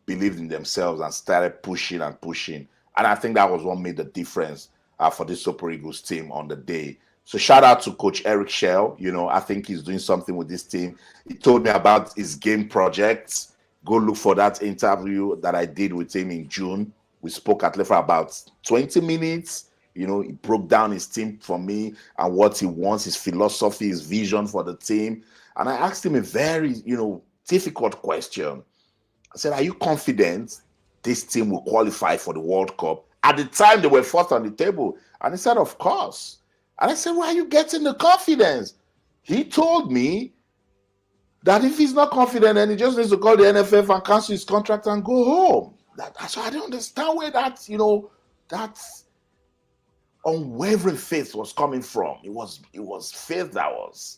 believed in themselves and started pushing and pushing. And I think that was what made the difference for this Super Eagles team on the day. So shout out to Coach Eric Chelle. I think he's doing something with this team. He told me about his game projects. Go look for that interview that I did with him in June. We spoke at length for about 20 minutes. He broke down his team for me and what he wants, his philosophy, his vision for the team. And I asked him a very, difficult question. I said, are you confident this team will qualify for the World Cup? At the time, they were fourth on the table. And he said, of course. And I said, where are you getting the confidence? He told me that if he's not confident, then he just needs to call the NFF and cancel his contract and go home. So I don't understand where that unwavering faith was coming from. It was faith that was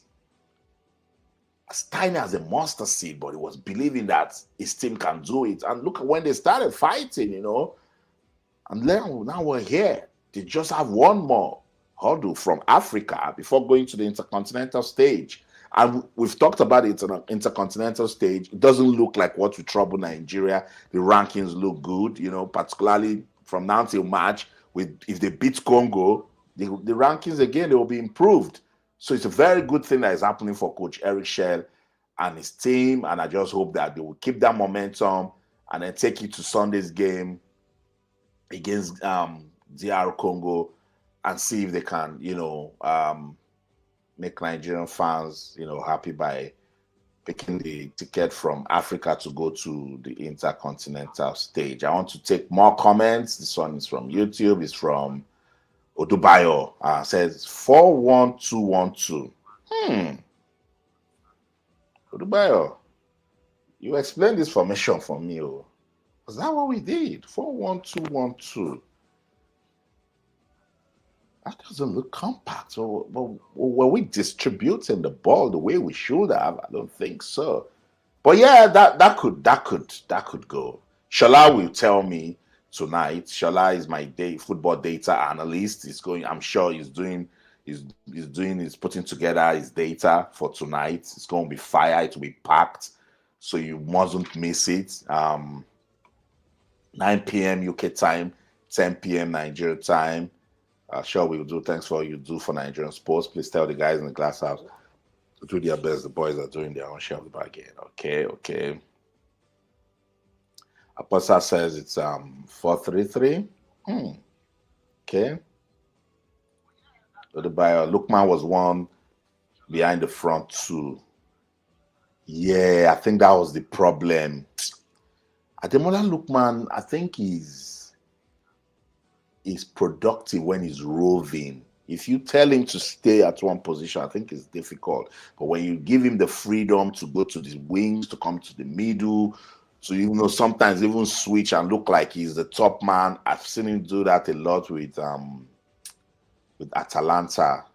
as tiny as a mustard seed, but it was believing that his team can do it. And look at when they started fighting, and now we're here. They just have one more hurdle from Africa before going to the Intercontinental stage. And we've talked about it on an Intercontinental stage. It doesn't look like what will trouble Nigeria. The rankings look good, particularly from now till March. If they beat Congo, the rankings again, they will be improved. So it's a very good thing that is happening for Coach Eric Chelle and his team. And I just hope that they will keep that momentum and then take it to Sunday's game against DR Congo and see if they can, make Nigerian fans, happy by picking the ticket from Africa to go to the Intercontinental stage. I want to take more comments. This one is from YouTube. It's from Odubayo. Says 41212. Odubayo, you explained this formation for me. Was that what we did? 41212. That doesn't look compact. So, were we distributing the ball the way we should have? I don't think so. But yeah, that could go. Shola will tell me tonight. Shola is my football data analyst. He's going. I'm sure he's putting together his data for tonight. It's going to be fire. It will be packed, so you mustn't miss it. 9 p.m. UK time, 10 p.m. Nigeria time. Sure, we will do. Thanks for all you do for Nigerian sports. Please tell the guys in the glass house to do their best. The boys are doing their own share of the bargain. Okay. Apostle says it's 4-3-3. Okay. Lukman was one behind the front two. Yeah, I think that was the problem. Ademola Lukman, I think he's productive when he's roving. If you tell him to stay at one position, I think it's difficult. But when you give him the freedom to go to the wings, to come to the middle, to sometimes even switch and look like he's the top man. I've seen him do that a lot with Atalanta,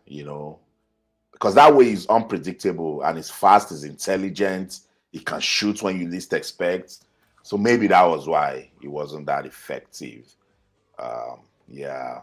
because that way he's unpredictable and he's fast, he's intelligent, he can shoot when you least expect. So maybe that was why he wasn't that effective. Yeah.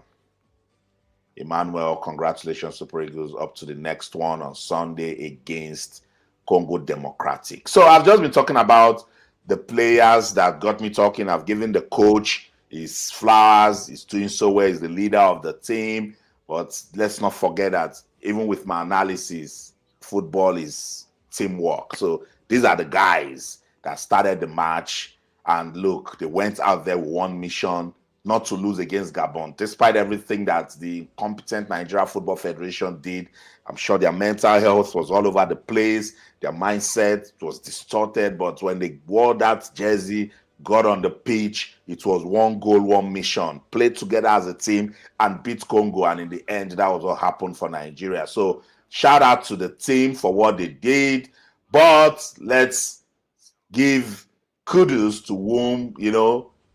Emmanuel, congratulations, Super Eagles, up to the next one on Sunday against Congo Democratic. So I've just been talking about the players that got me talking. I've given the coach his flowers. He's doing so well. He's the leader of the team. But let's not forget that even with my analysis, football is teamwork. So these are the guys that started the match. And look, they went out there with one mission, not to lose against Gabon, despite everything that the competent Nigeria Football Federation did. I'm sure their mental health was all over the place. Their mindset was distorted. But when they wore that jersey, got on the pitch, it was one goal, one mission. Played together as a team and beat Congo. And in the end, that was what happened for Nigeria. So shout out to the team for what they did. But let's give kudos to whom,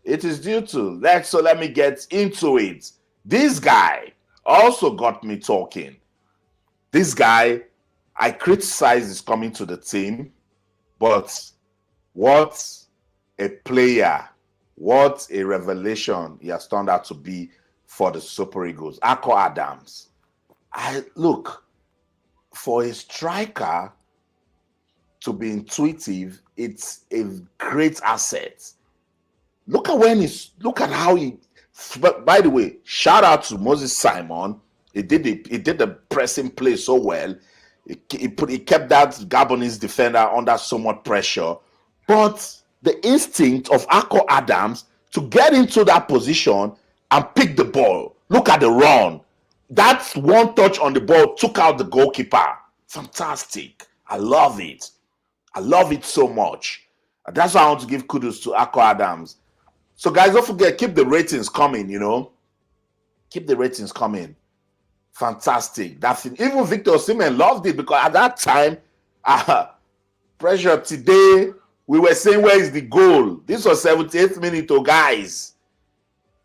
it is due to. Let me get into it. This guy also got me talking. This guy, I criticize his coming to the team, but what a player, what a revelation he has turned out to be for the Super Eagles. Akko Adams. Look, for a striker to be intuitive, it's a great asset. Look at how he. By the way, shout out to Moses Simon. He did the pressing play so well. He kept that Gabonese defender under so much pressure. But the instinct of Akko Adams to get into that position and pick the ball. Look at the run. That one touch on the ball took out the goalkeeper. Fantastic. I love it. I love it so much. That's why I want to give kudos to Akko Adams. So guys, don't forget, keep the ratings coming, Keep the ratings coming. Fantastic. Even Victor Osimhen loved it, because at that time, pressure today, we were saying, where is the goal? This was 78th minute, but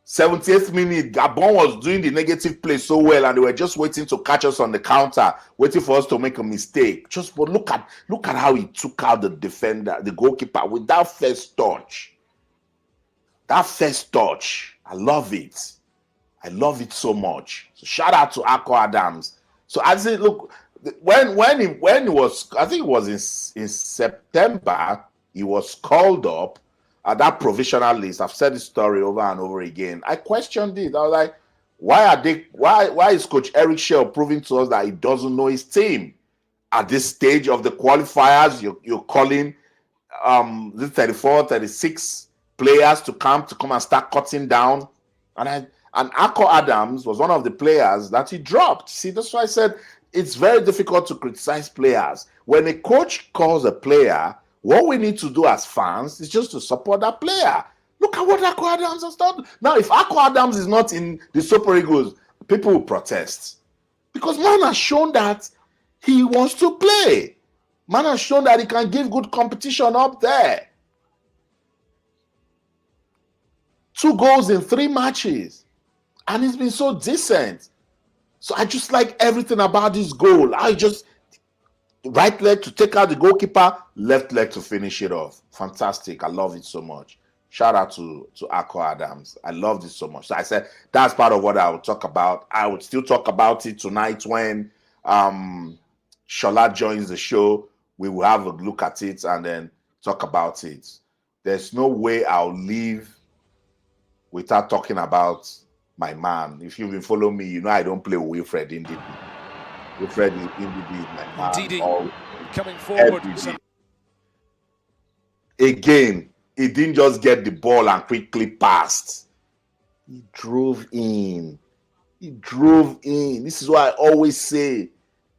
78th minute, Gabon was doing the negative play so well, and they were just waiting to catch us on the counter, waiting for us to make a mistake. But look at how he took out the defender, the goalkeeper, with that first touch. That first touch, I love it. I love it so much. So shout out to Akko Adams. So I say, look, when he was, I think it was in September, he was called up at that provisional list. I've said this story over and over again. I questioned it. I was like, why is Coach Eric Chelle proving to us that he doesn't know his team? At this stage of the qualifiers, you're calling the 34, 36 players to come and start cutting down. And Akko Adams was one of the players that he dropped. See, that's why I said it's very difficult to criticize players. When a coach calls a player, what we need to do as fans is just to support that player. Look at what Akko Adams has done. Now, if Akko Adams is not in the Super Eagles, people will protest. Because man has shown that he wants to play. Man has shown that he can give good competition up there. 2 goals in 3 matches. And he's been so decent. So I just like everything about this goal. I just right leg to take out the goalkeeper, left leg to finish it off. Fantastic. I love it so much. Shout out to Akko Adams. I love this so much. So I said that's part of what I would talk about. I would still talk about it tonight when Shola joins the show. We will have a look at it and then talk about it. There's no way I'll leave without talking about my man. If you've been following me, you know I don't play with Wilfred Ndidi. Wilfred Ndidi is my man. Ndidi coming forward. Again, he didn't just get the ball and quickly passed. He drove in. He drove in. This is why I always say,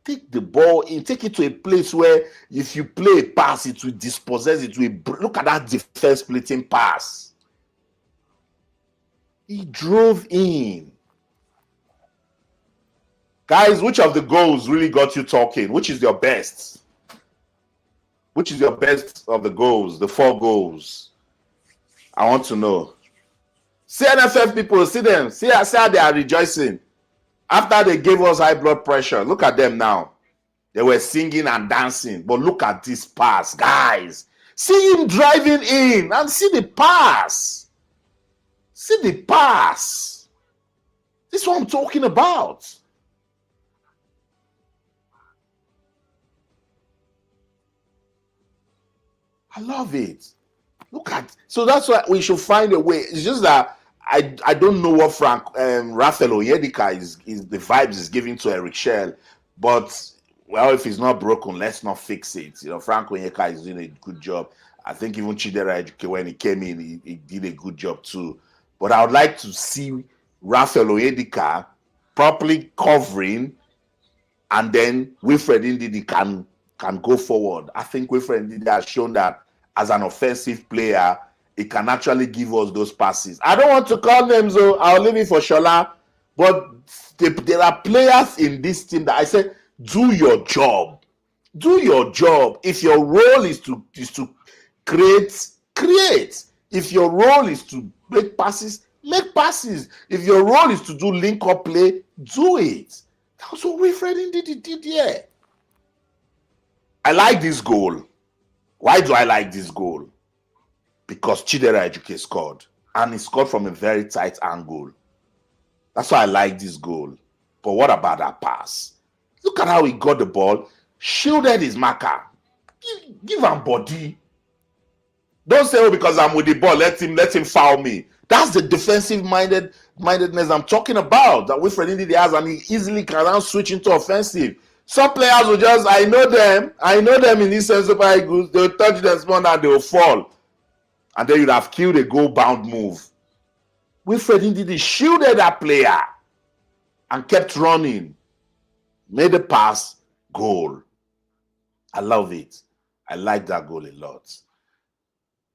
take the ball in, take it to a place where if you play a pass, it will dispossess, it will. Look at that defense splitting pass. He drove in. Guys, which of the goals really got you talking? Which is your best? Which is your best of the goals, the 4 goals? I want to know. See NFF people, see them. See how they are rejoicing. After they gave us high blood pressure, look at them now. They were singing and dancing. But look at this pass, guys. See him driving in and see the pass. See the pass. This is what I'm talking about. I love it. Look at, so that's why we should find a way. It's just that I don't know what Raphael Onyedika is the vibes is giving to Eric Chelle, but well, if it's not broken, let's not fix it. You know, Frank Onyeka is doing a good job. I think even Chidera Ejike, when he came in, he did a good job too. But I would like to see Raphael Onyedika properly covering, and then Wilfred Ndidi can go forward. I think Wilfred Ndidi has shown that as an offensive player, he can actually give us those passes. I don't want to call names, so I'll leave it for Shola. But there are players in this team that I say, do your job. Do your job. If your role is to create. If your role is to make passes, make passes. If your role is to do link-up play, do it. That's what Wilfred Ndidi did here. I like this goal. Why do I like this goal? Because Chidera Ejike scored. And he scored from a very tight angle. That's why I like this goal. But what about that pass? Look at how he got the ball, shielded his marker. Give him body. Don't say, oh, because I'm with the ball, let him foul me. That's the defensive mindedness I'm talking about. That Wilfred Ndidi has, and he easily can now switch into offensive. Some players will just, I know them in this sense of Eagles, they'll touch them small and they'll fall. And then you'd have killed a goal-bound move. Wilfred Ndidi shielded that player and kept running. Made a pass, goal. I love it. I like that goal a lot.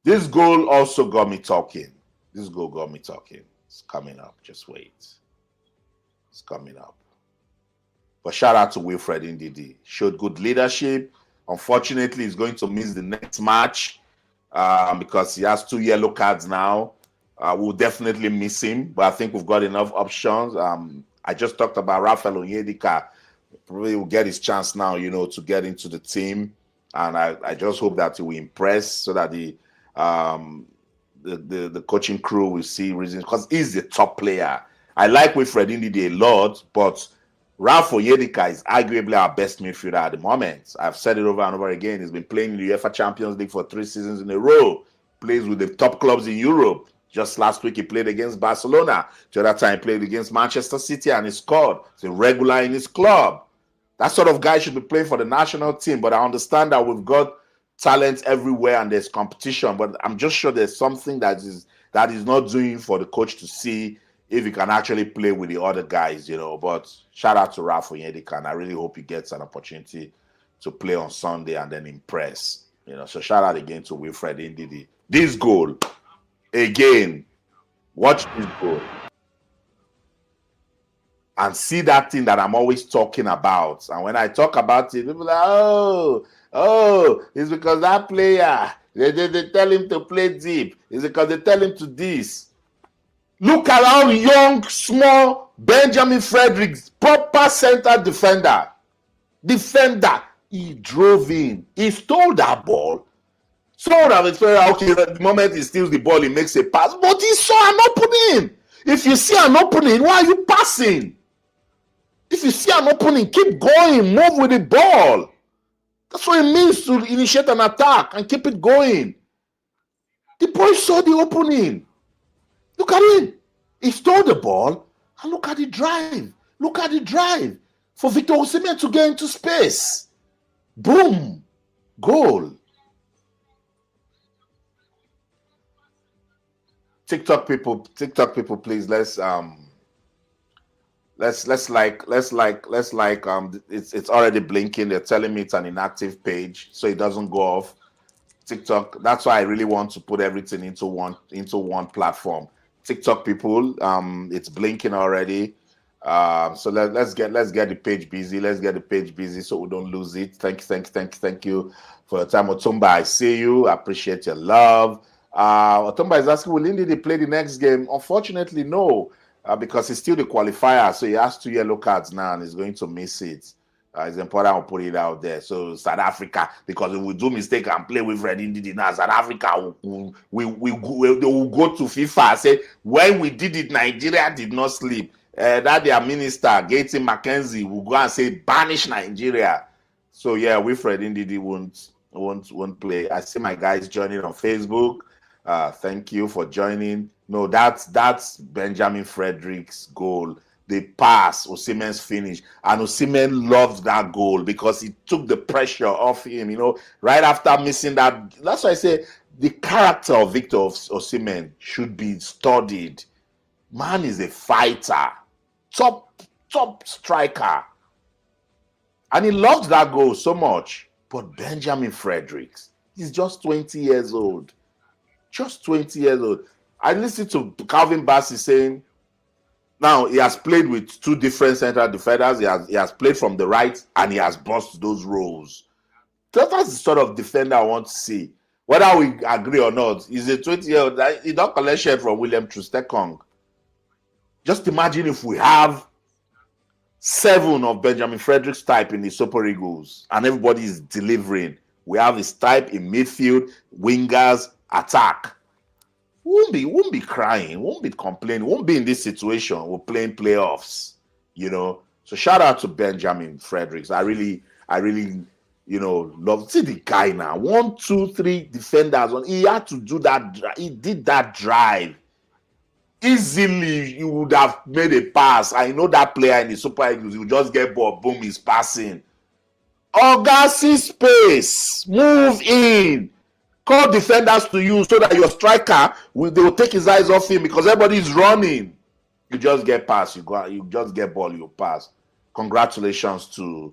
This goal also got me talking. This goal got me talking. It's coming up. Just wait. It's coming up. But shout out to Wilfred Ndidi. Showed good leadership. Unfortunately, he's going to miss the next match because he has 2 yellow cards now. We'll definitely miss him, but I think we've got enough options. I just talked about Raphael Onyedika. Probably will get his chance now, you know, to get into the team. And I just hope that he will impress so that the coaching crew will see reasons, because he's the top player. I like Wilfred Ndidi a lot, but Ralph Onyedika is arguably our best midfielder at the moment. I've said it over and over again. He's been playing in the UEFA Champions League for 3 seasons in a row. Plays with the top clubs in Europe. Just last week, he played against Barcelona. The other time, he played against Manchester City and he scored. He's a regular in his club. That sort of guy should be playing for the national team. But I understand that we've got talent everywhere and there's competition. But I'm just sure there's something that is not doing for the coach to see if he can actually play with the other guys, you know. But shout out to Ralph Onyedika, and I really hope he gets an opportunity to play on Sunday and then impress. You know, so shout out again to Wilfred Ndidi. This goal, again, watch this goal. And see that thing that I'm always talking about. And when I talk about it, people are like, oh, it's because that player, they tell him to play deep. It's because they tell him to this. Look around, young, small Benjamin Fredericks, proper center defender. He drove in. He stole that ball. Someone have experienced, okay, the moment he steals the ball, he makes a pass. But he saw an opening. If you see an opening, why are you passing? If you see an opening, keep going. Move with the ball. That's what it means to initiate an attack and keep it going. The boy saw the opening. Look at him. He stole the ball. And look at the drive. Look at the drive. For Victor Osimhen to get into space. Boom. Goal. TikTok people, please, let's like it's already blinking. They're telling me it's an inactive page, so it doesn't go off. TikTok, that's why I really want to put everything into one platform. TikTok people, it's blinking already. So let's get the page busy. Let's get the page busy so we don't lose it. Thank you for your time, Otumba. I see you. I appreciate your love. Otumba is asking, will Indy play the next game? Unfortunately, no, because it's still the qualifier, so he has 2 yellow cards now and he's going to miss it. It's important to put it out there. So South Africa, because if we do mistake and play with Red Indy now, South Africa they will go to FIFA and say, when we did it, Nigeria did not sleep. That their minister, Gates McKenzie, will go and say, banish Nigeria. So yeah, Wilfred Ndidi won't play. I see my guys joining on Facebook. Thank you for joining. No, that's Benjamin Fredericks' goal. The pass, Osimhen's finish, and Osimhen loved that goal because it took the pressure off him. You know, right after missing that. That's why I say the character of Victor Osimhen should be studied. Man is a fighter, top striker, and he loved that goal so much. But Benjamin Fredericks, he's just 20 years old. Just 20 years old. I listened to Calvin Bassey saying, now he has played with 2 different central defenders. He has played from the right and he has bossed those roles. That's the sort of defender I want to see. Whether we agree or not, he's a 20-year-old. He don't collect share from William Trustekong. Just imagine if we have 7 of Benjamin Fredericks' type in the Super Eagles and everybody is delivering. We have his type in midfield, wingers, attack. Won't be crying, won't be complaining, won't be in this situation. We're playing playoffs, you know. So shout out to Benjamin Fredericks. I really, love. See the guy now. 1, 2, 3 defenders on. He had to do that. He did that drive. Easily, you would have made a pass. I know that player in the Super Eagles, you just get ball, boom, he's passing. Augusty space, move in. Call defenders to you so that your striker they will take his eyes off him because everybody is running. You just get pass, you just get ball, you pass. Congratulations to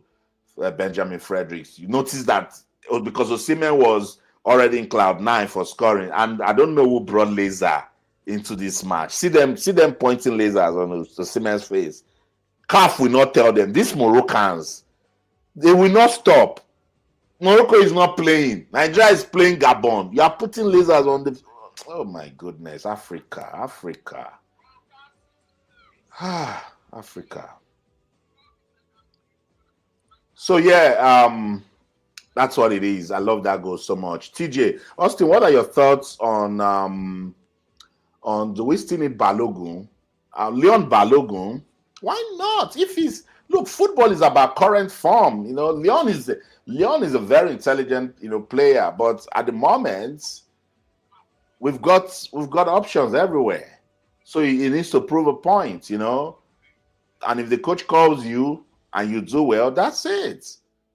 Benjamin Fredericks. You notice that because Osimhen was already in cloud 9 for scoring, and I don't know who brought laser into this match. See them pointing lasers on Osimhen's face. CAF will not tell them. These Moroccans, they will not stop. Morocco is not playing. Nigeria is playing Gabon. You are putting lasers on the... Oh my goodness. Africa. Africa. So yeah, that's what it is. I love that goal so much. TJ, Austin, what are your thoughts on do we still need Balogun? Leon Balogun? Why not? If he's... Look, football is about current form. You know, Leon is a very intelligent, player. But at the moment, we've got options everywhere. So he needs to prove a point, And if the coach calls you and you do well, that's it.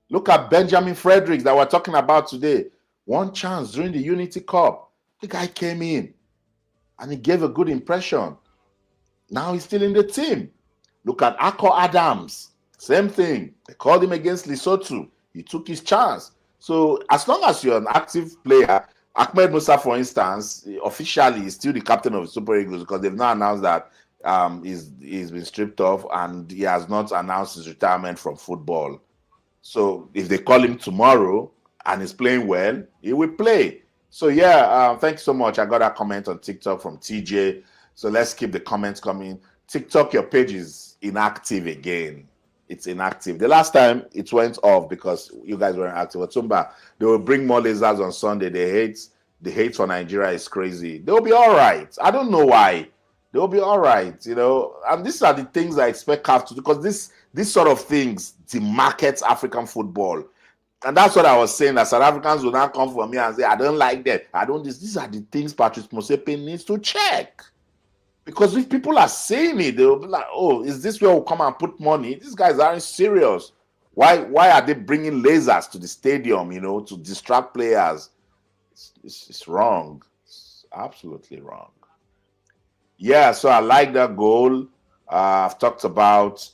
Look at Benjamin Fredericks that we're talking about today. One chance during the Unity Cup. The guy came in and he gave a good impression. Now he's still in the team. Look at Akko Adams. Same thing. They called him against Lesotho. He took his chance. So as long as you're an active player, Ahmed Musa, for instance, officially is still the captain of the Super Eagles because they've now announced that he's been stripped off and he has not announced his retirement from football. So if they call him tomorrow and he's playing well, he will play. So yeah, thanks so much. I got a comment on TikTok from TJ So let's keep the comments coming. TikTok, your page is inactive again. It's inactive. The last time it went off because you guys weren't active. Otumba, they will bring more lasers on Sunday. The hate for Nigeria is crazy. They'll be all right. I don't know why. They'll be all right, you know. And these are the things I expect CAF to do, because this sort of things demarkets African football. And that's what I was saying, that South Africans will now come for me and say, I don't like that. I don't this. These are the things Patrice Motsepe needs to check. Because if people are saying it, they'll be like, oh, is this where we'll come and put money? These guys aren't serious. Why are they bringing lasers to the stadium, you know, to distract players? It's wrong. It's absolutely wrong. Yeah, so I like that goal. I've talked about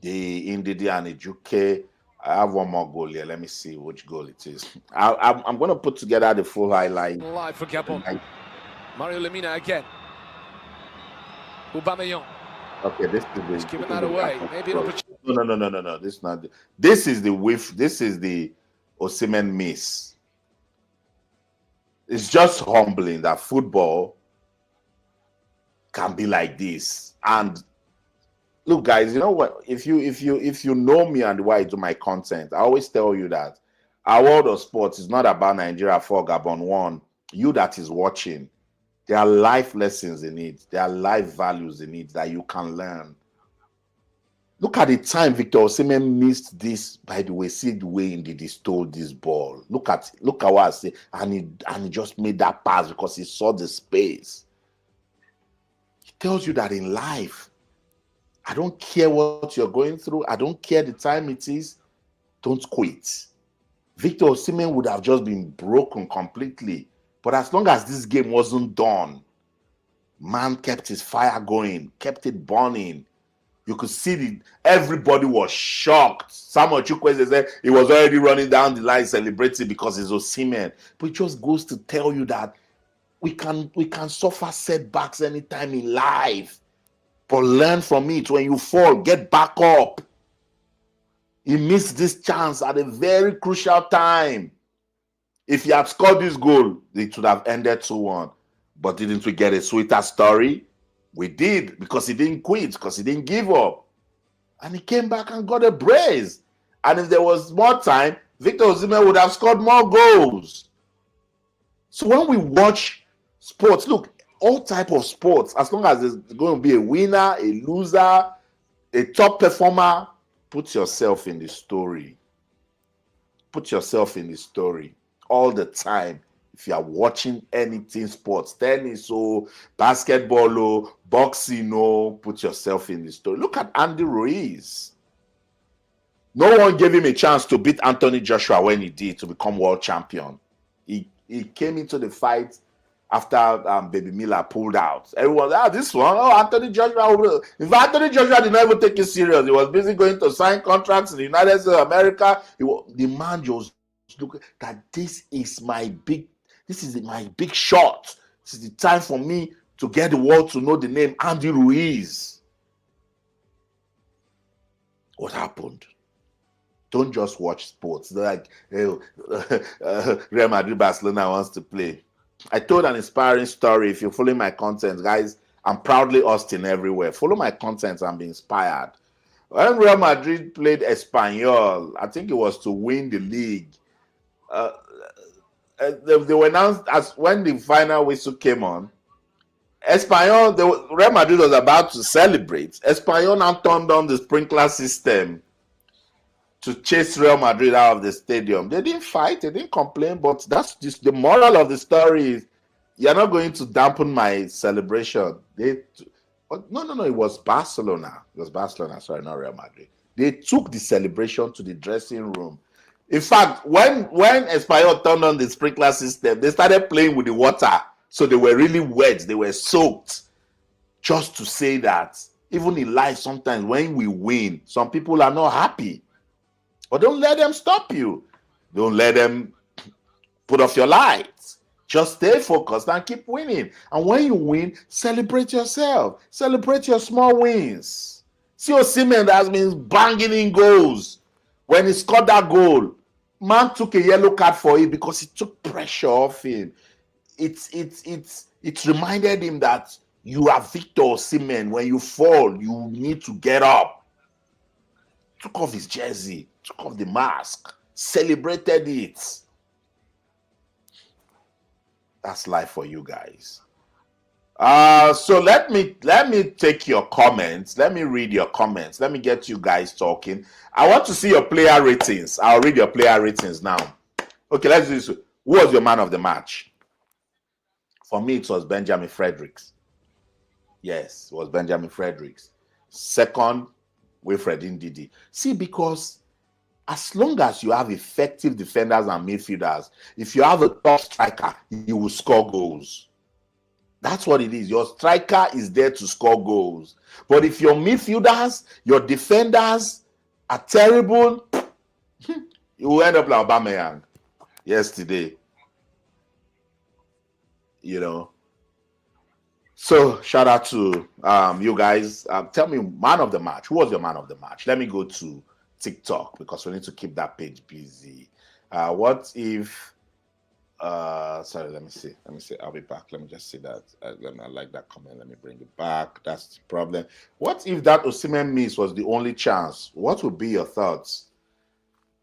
the Ndidi and Ejuke. I have one more goal here. Let me see which goal it is. I'm going to put together the full highlight. Live for Gabon. Mario Lemina again. Aubameyang. Okay, this is He's given that away. Maybe an opportunity. No. This is not. This is the whiff. This is the Osimhen miss. It's just humbling that football can be like this. And look, guys, you know what? If you know me and why I do my content, I always tell you that our world of sports is not about Nigeria 4, Gabon 1. You that is watching, there are life lessons in it. There are life values in it that you can learn. Look at the time Victor Osimhen missed this. By the way, see the way Ndidi stole this ball. Look at what I say, and he just made that pass because he saw the space. It tells you that in life, I don't care what you're going through. I don't care the time it is. Don't quit. Victor Osimhen would have just been broken completely. But as long as this game wasn't done, man kept his fire going, kept it burning. You could see everybody was shocked. Samuel Chukwueze said he was already running down the line celebrating because it's Osimhen. But it just goes to tell you that we can suffer setbacks anytime in life. But learn from it. When you fall, get back up. He missed this chance at a very crucial time. If he had scored this goal, it would have ended 2-1. But didn't we get a sweeter story? We did, because he didn't quit, because he didn't give up. And he came back and got a brace. And if there was more time, Victor Osimhen would have scored more goals. So when we watch sports, look, all type of sports, as long as there's going to be a winner, a loser, a top performer, put yourself in the story. Put yourself in the story all the time. If you are watching anything sports, tennis or basketball or boxing, or put yourself in the story. Look at Andy Ruiz. No one gave him a chance to beat Anthony Joshua when he did, to become world champion. He came into the fight after Baby Miller pulled out. Everyone, this one, Anthony Joshua. In fact, Anthony Joshua did not even take it serious. He was busy going to sign contracts in the United States of America. The man just looked that this is my big shot. This is the time for me to get the world to know the name Andy Ruiz. What happened? Don't just watch sports. They're like, Real Madrid Barcelona wants to play. I told an inspiring story. If you're following my content, guys, I'm proudly Austin everywhere. Follow my content and be inspired. When Real Madrid played Espanyol, I think it was to win the league. They were announced as when the final whistle came on. Espanyol, Real Madrid was about to celebrate. Espanyol now turned on the sprinkler system to chase Real Madrid out of the stadium. They didn't fight, they didn't complain, but that's just the moral of the story. Is you're not going to dampen my celebration. No, it was Barcelona. It was Barcelona, sorry, not Real Madrid. They took the celebration to the dressing room. In fact, when Espanyol turned on the sprinkler system, they started playing with the water. So they were really wet. They were soaked. Just to say that even in life, sometimes when we win, some people are not happy. But don't let them stop you. Don't let them put off your lights. Just stay focused and keep winning. And when you win, celebrate yourself. Celebrate your small wins. See Osimhen that has been banging in goals. When he scored that goal, man took a yellow card for it because it took pressure off him. It reminded him that You are Victor Osimhen. When you fall, you need to get up. Took off his jersey, took off the mask, celebrated it. That's life for you guys. So let me take your comments. Let me read your comments. Let me get you guys talking. I want to see your player ratings. I'll read your player ratings now. Okay, let's do this. Who was your man of the match? For me, it was Benjamin Fredericks. Yes, it was Benjamin Fredericks. Second, Wilfred Ndidi. See, because as long as you have effective defenders and midfielders, if you have a top striker, you will score goals. That's what it is. Your striker is there to score goals. But if your midfielders, your defenders are terrible, you will end up like Aubameyang yesterday. You know. So shout out to you guys. Tell me, man of the match. Who was your man of the match? Let me go to TikTok because we need to keep that page busy. What if sorry, let me see. I'll be back. Let me just see that. I like that comment. Let me bring it back. That's the problem. What if that Osimhen miss was the only chance? What would be your thoughts?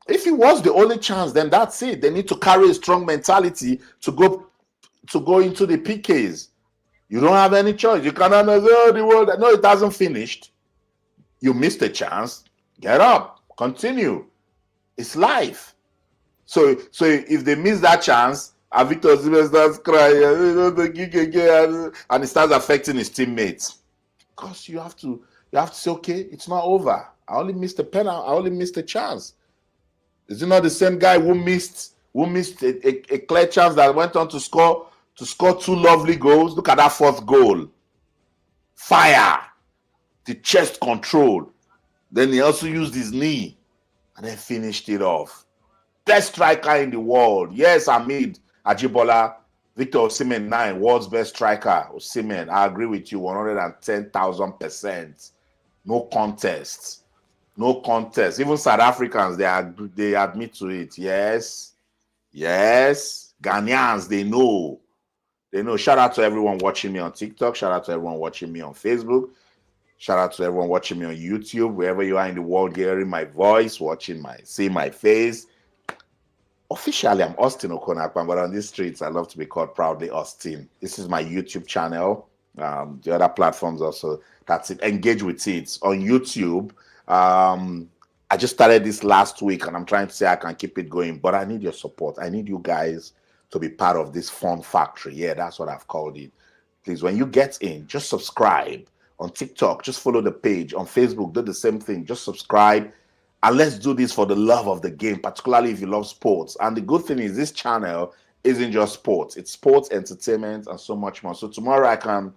If it was the only chance, then that's it. They need to carry a strong mentality to go into the PKs. You don't have any choice. You cannot know the world. No, it hasn't finished. You missed a chance. Get up. Continue. It's life. So if they miss that chance, and Victor Osimhen starts crying, and it starts affecting his teammates, because you have to say, okay, it's not over. I only missed a penalty. I only missed a chance. Is it not the same guy who missed a clear chance that went on to score 2 lovely goals? Look at that 4th goal. Fire. The chest control. Then he also used his knee and then finished it off. Best striker in the world. Yes, Hamid Ajibola. Victor Osimhen 9, world's best striker. Osimhen, I agree with you 110,000%. No contest. No contest. Even South Africans, they admit to it. Yes. Ghanaians, they know. Shout out to everyone watching me on TikTok. Shout out to everyone watching me on Facebook. Shout out to everyone watching me on YouTube. Wherever you are in the world, hearing my voice, seeing my face. Officially, I'm Austin OKON-AKPAN, but on these streets, I love to be called proudly Austin. This is my YouTube channel. The other platforms also. That's it. Engage with it. On YouTube, I just started this last week, and I'm trying to say I can keep it going, but I need your support. I need you guys to be part of this fun factory. Yeah, that's what I've called it. Please, when you get in, just subscribe. On TikTok, just follow the page. On Facebook, do the same thing. Just subscribe. And let's do this for the love of the game, particularly if you love sports. And the good thing is this channel isn't just sports. It's sports, entertainment, and so much more. So tomorrow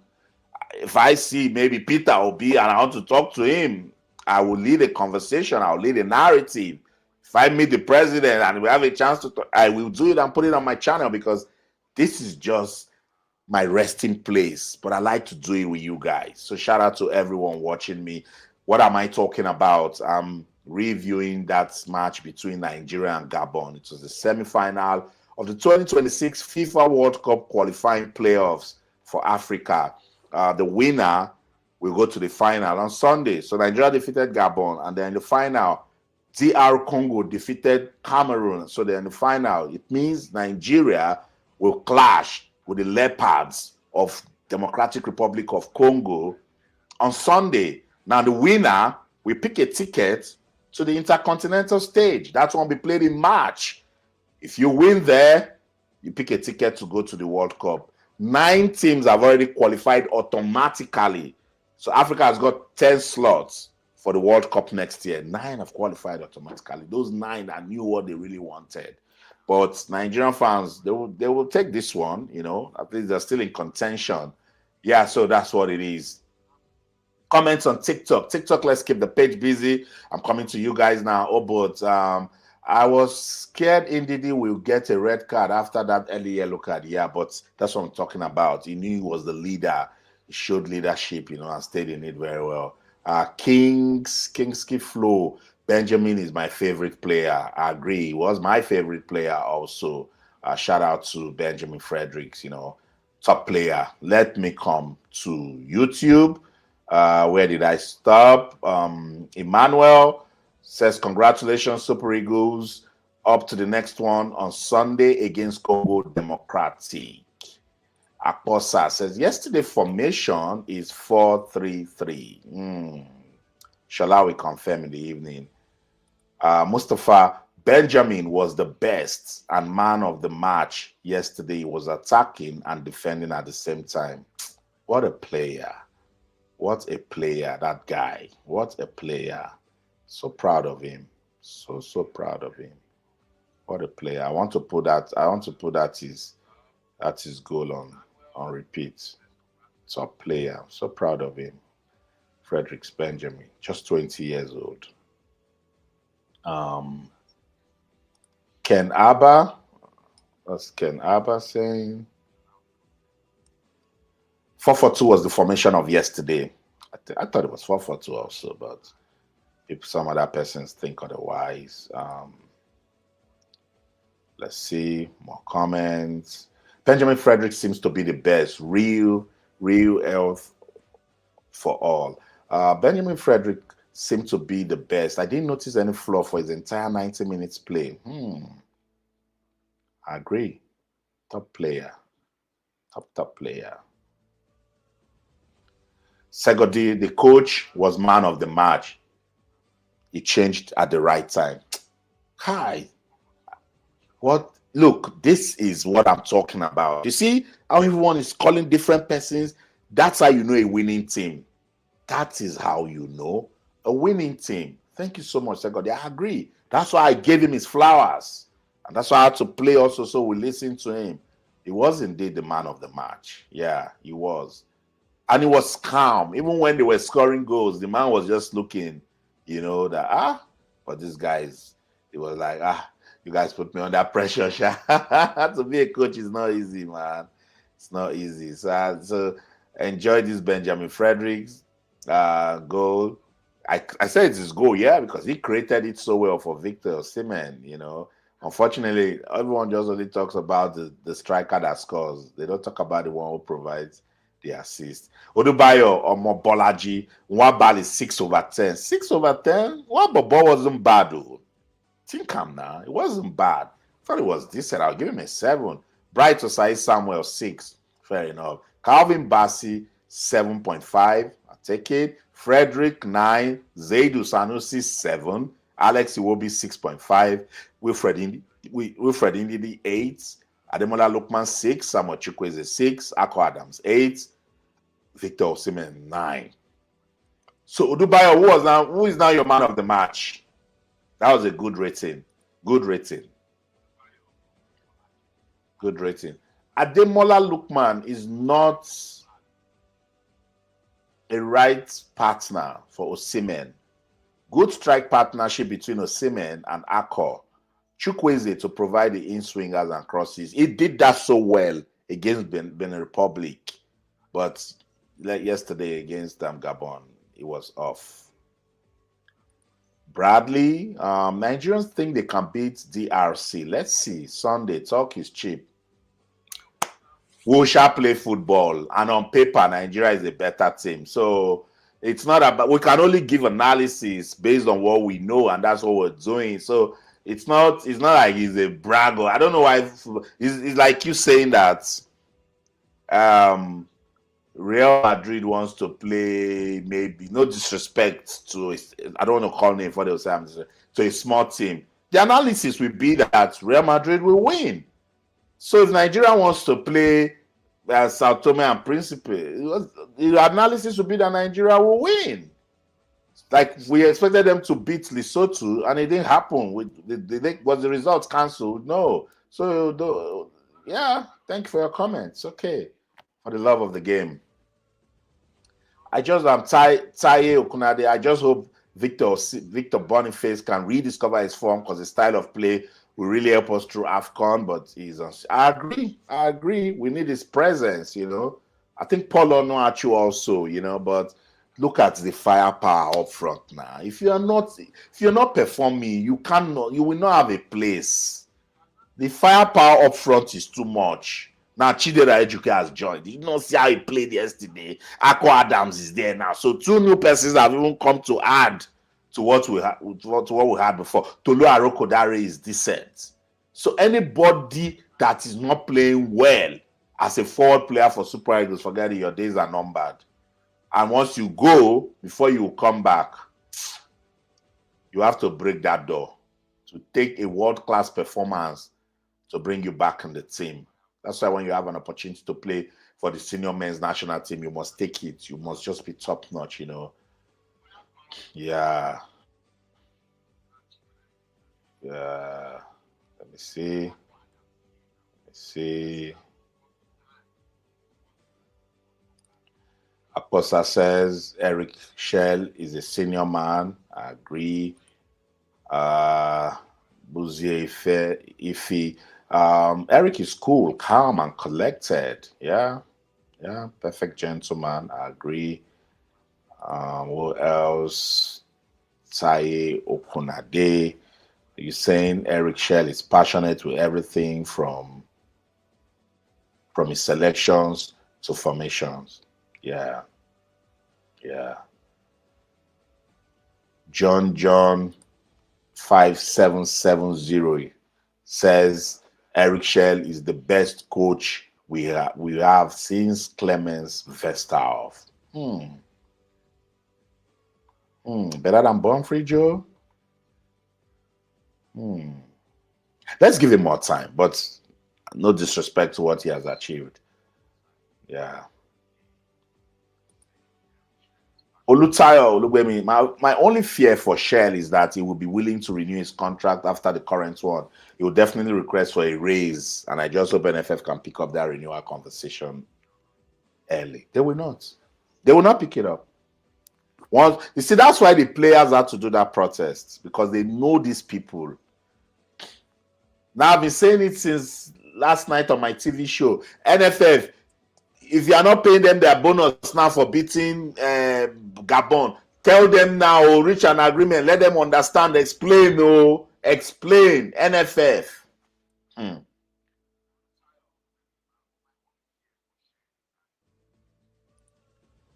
if I see maybe Peter Obi and I want to talk to him, I will lead a conversation. I'll lead a narrative. If I meet the president and we have a chance to talk, I will do it and put it on my channel, because this is just my resting place. But I like to do it with you guys. So shout out to everyone watching me. What am I talking about? I'm reviewing that match between Nigeria and Gabon. It was the semi-final of the 2026 FIFA World Cup qualifying playoffs for Africa. The winner will go to the final on Sunday. So Nigeria defeated Gabon, and then the final, DR Congo defeated Cameroon. So they're in the final. It means Nigeria will clash with the Leopards of Democratic Republic of Congo on Sunday. Now the winner will pick a ticket to the Intercontinental stage. That one will be played in March. If you win there, you pick a ticket to go to the World Cup. 9 teams have already qualified automatically. So Africa has got 10 slots for the World Cup next year. 9 have qualified automatically. Those 9 that knew what they really wanted. But Nigerian fans, they will take this one, you know. At least they're still in contention. Yeah, so that's what it is. Comments on TikTok. TikTok, let's keep the page busy. I'm coming to you guys now. Oh, but I was scared Ndidi will get a red card after that early yellow card. Yeah, but that's what I'm talking about. He knew he was the leader. He showed leadership, you know, and stayed in it very well. Kingsley Flow. Benjamin is my favorite player. I agree. He was my favorite player also. Shout out to Benjamin Fredericks, you know. top player. Let me come to YouTube. Where did I stop? Emmanuel says, congratulations, Super Eagles. Up to the next one on Sunday against Congo Democratic. Aposa says, yesterday formation is 4-3-3. Shall we confirm in the evening? Mustafa, Benjamin was the best and man of the match yesterday. He was attacking and defending at the same time. What a player. What a player, that guy. What a player. So proud of him. So proud of him. What a player. I want to put that his goal on repeat. Top player. So proud of him. Frederick Benjamin, just 20 years old. Ken Abba. That's Ken Abba saying 4-4-2 was the formation of yesterday. I thought it was 4-4-2 also, but if some other persons think otherwise. Let's see more comments. Benjamin Frederick seems to be the best. Real health for all. Benjamin Frederick seemed to be the best. I didn't notice any flaw for his entire 90 minutes play. I agree. Top player. Top player. Segodi, the coach, was man of the match. He changed at the right time. Hi. What? Look, this is what I'm talking about. You see how everyone is calling different persons? That's how you know a winning team. That is how you know a winning team. Thank you so much, Segodi. I agree. That's why I gave him his flowers. And that's why I had to play also so we listen to him. He was indeed the man of the match. Yeah, he was. And he was calm. Even when they were scoring goals, the man was just looking, but these guys, it was like, you guys put me under pressure. To be a coach is not easy, man. It's not easy. So enjoy this Benjamin Fredericks goal. I said it's his goal, yeah, because he created it so well for Victor Osimhen, Unfortunately, everyone just only talks about the striker that scores. They don't talk about the one who provides the assist. Odubayo Omobolaji, one ball is 6/10. 6/10? One ball wasn't bad, though. Think I'm now. It wasn't bad. I thought it was decent. I'll give him a 7. Bright Osai Samuel 6. Fair enough. Calvin Bassi 7.5. I'll take it. Frederick 9. Zaidu Sanusi 7. Alex Iwobi 6.5. Wilfred Ndidi 8. Ademola Lukman 6. Samuel Chukwueze 6. Ako Adams 8. Victor Osimhen 9. So Odubayo, who is now your man of the match? That was a good rating. Good rating. Ademola Lukman is not a right partner for Osimhen. Good strike partnership between Osimhen and Akor. Chukwueze to provide the in-swingers and crosses. He did that so well against Benin Republic. But like yesterday against Gabon, it was off. Bradley, Nigerians think they can beat DRC. Let's see. Sunday, talk is cheap. We shall play football. And on paper, Nigeria is a better team. So it's not about, we can only give analysis based on what we know, and that's what we're doing. So it's not like he's a bragger. I don't know why. It's like you saying that Real Madrid wants to play, maybe, no disrespect to, I don't want to call name for the same, to a small team. The analysis will be that Real Madrid will win. So if Nigeria wants to play Sao Tome and Principe, the analysis will be that Nigeria will win. Like we expected them to beat Lesotho, and it didn't happen. Was the results cancelled? No. So yeah, thank you for your comments. Okay, for the love of the game. I just Taye Okunade. I just hope Victor Boniface can rediscover his form, because his style of play will really help us through AFCON. But I agree. We need his presence. I think Paul Onuachu also. But look at the firepower up front now. If you're not performing, you will not have a place. The firepower up front is too much. Now Chidera Ejuke has joined. Did you not see how he played yesterday? Akko Adams is there now. So 2 new persons have even come to add to what we had before. Tolu Arokodare is decent. So anybody that is not playing well as a forward player for Super Eagles, forget it, your days are numbered. And once you go, before you come back, you have to break that door to take a world-class performance to bring you back in the team. That's why when you have an opportunity to play for the senior men's national team, you must take it. You must just be top-notch, you know. Yeah. Yeah. Let me see. Aposa says Eric Chelle is a senior man. I agree. Buzie Ife. Eric is cool, calm, and collected. Yeah. Perfect gentleman. I agree. What else? Taye Okunade. You're saying Eric Chelle is passionate with everything from his selections to formations. Yeah. John 5770 says Eric Chelle is the best coach we have since Clemens Vesterhoff. Better than Bonfrey, Joe? Let's give him more time, but no disrespect to what he has achieved. Yeah. Olutayo Olugbemi, my only fear for Chelle is that he will be willing to renew his contract after the current one. He will definitely request for a raise, and I just hope NFF can pick up that renewal conversation early. They will not. They will not pick it up. Once you see, that's why the players had to do that protest, because they know these people. Now, I've been saying it since last night on my TV show. NFF, if you are not paying them their bonus now for beating Gabon, tell them now, or reach an agreement, let them understand, explain, NFF.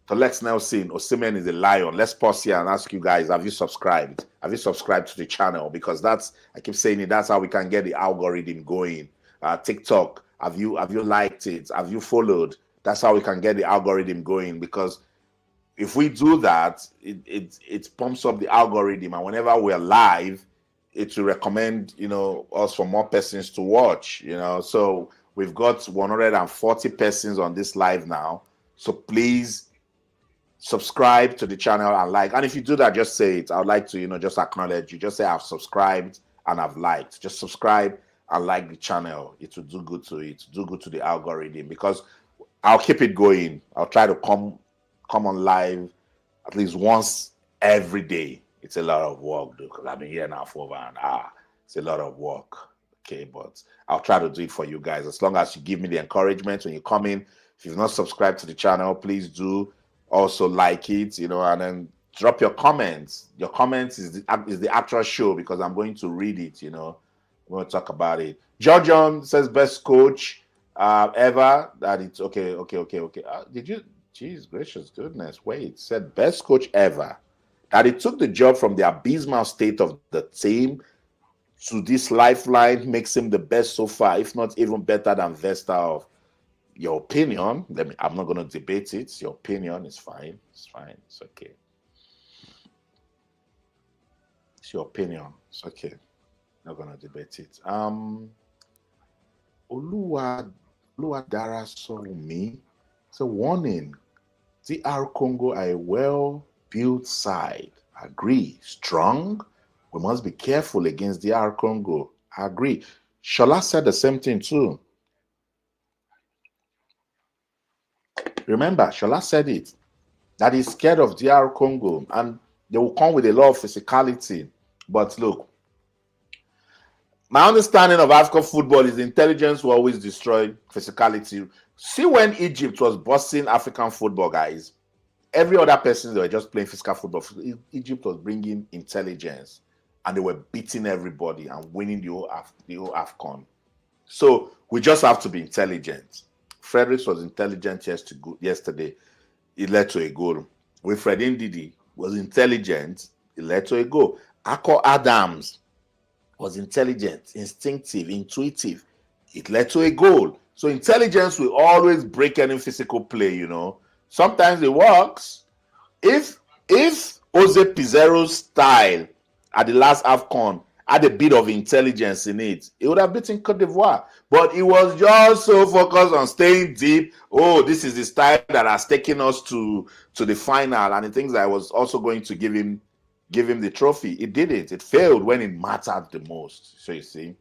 So Lex Nelson, Osimhen is a lion. Let's pause here and ask you guys, have you subscribed? Have you subscribed to the channel? Because that's, I keep saying it, that's how we can get the algorithm going. TikTok, have you liked it? Have you followed? That's how we can get the algorithm going, because if we do that, it pumps up the algorithm, and whenever we're live, it will recommend, us for more persons to watch, So we've got 140 persons on this live now. So please subscribe to the channel and like. And if you do that, just say it. I would like to, just acknowledge you. Just say I've subscribed and I've liked. Just subscribe and like the channel. It will do good to it. Do good to the algorithm, because I'll keep it going. I'll try to come on live at least once every day. It's a lot of work, though, because I've been here now for over an hour. It's a lot of work. Okay, but I'll try to do it for you guys, as long as you give me the encouragement when you come in. If you've not subscribed to the channel, please do. Also like it, and then drop your comments. Your comments is the actual show, because I'm going to read it, We're going to talk about it. John says best coach ever. That it's okay. Did you? Jeez, gracious goodness. Wait, said best coach ever. That he took the job from the abysmal state of the team to this lifeline makes him the best so far, if not even better than Vesterhoff. Your opinion, I'm not going to debate it. Your opinion is fine. It's fine. It's okay. It's your opinion. It's okay. Not going to debate it. Oluwadara Soumi. It's a warning. DR Congo are a well-built side. Agree. Strong. We must be careful against DR Congo. Agree. Shola said the same thing too. Remember, Shola said it, that he's scared of DR Congo, and they will come with a lot of physicality. But look, my understanding of African football is intelligence will always destroy physicality. See, when Egypt was bossing African football, guys, every other person, they were just playing physical football. Egypt was bringing intelligence, and they were beating everybody and winning the whole AFCON. So we just have to be intelligent. Fredericks was intelligent yesterday. It led to a goal. Wilfred Ndidi was intelligent. It led to a goal. Akko Adams was intelligent, instinctive, intuitive. It led to a goal. So intelligence will always break any physical play, you know. Sometimes it works. If Jose Pizarro's style at the last AFCON had a bit of intelligence in it, he would have beaten Cote d'Ivoire. But he was just so focused on staying deep. Oh, this is the style that has taken us to the final, and he thinks I was also going to give him the trophy. It didn't. It failed when it mattered the most. So you see,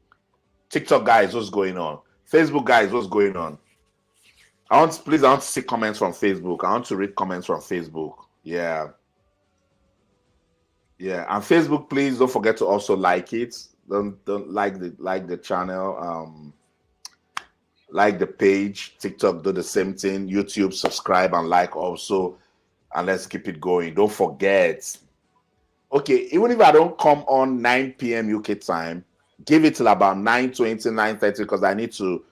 TikTok guys, what's going on? Facebook guys, what's going on? I want to see comments from Facebook. I want to read comments from Facebook. Yeah. And Facebook, please don't forget to also like it. Don't like the channel. Like the page. TikTok, do the same thing. YouTube, subscribe and like also. And let's keep it going. Don't forget. Okay, even if I don't come on 9 p.m. UK time, give it till about 9:20, 9:30, because I need to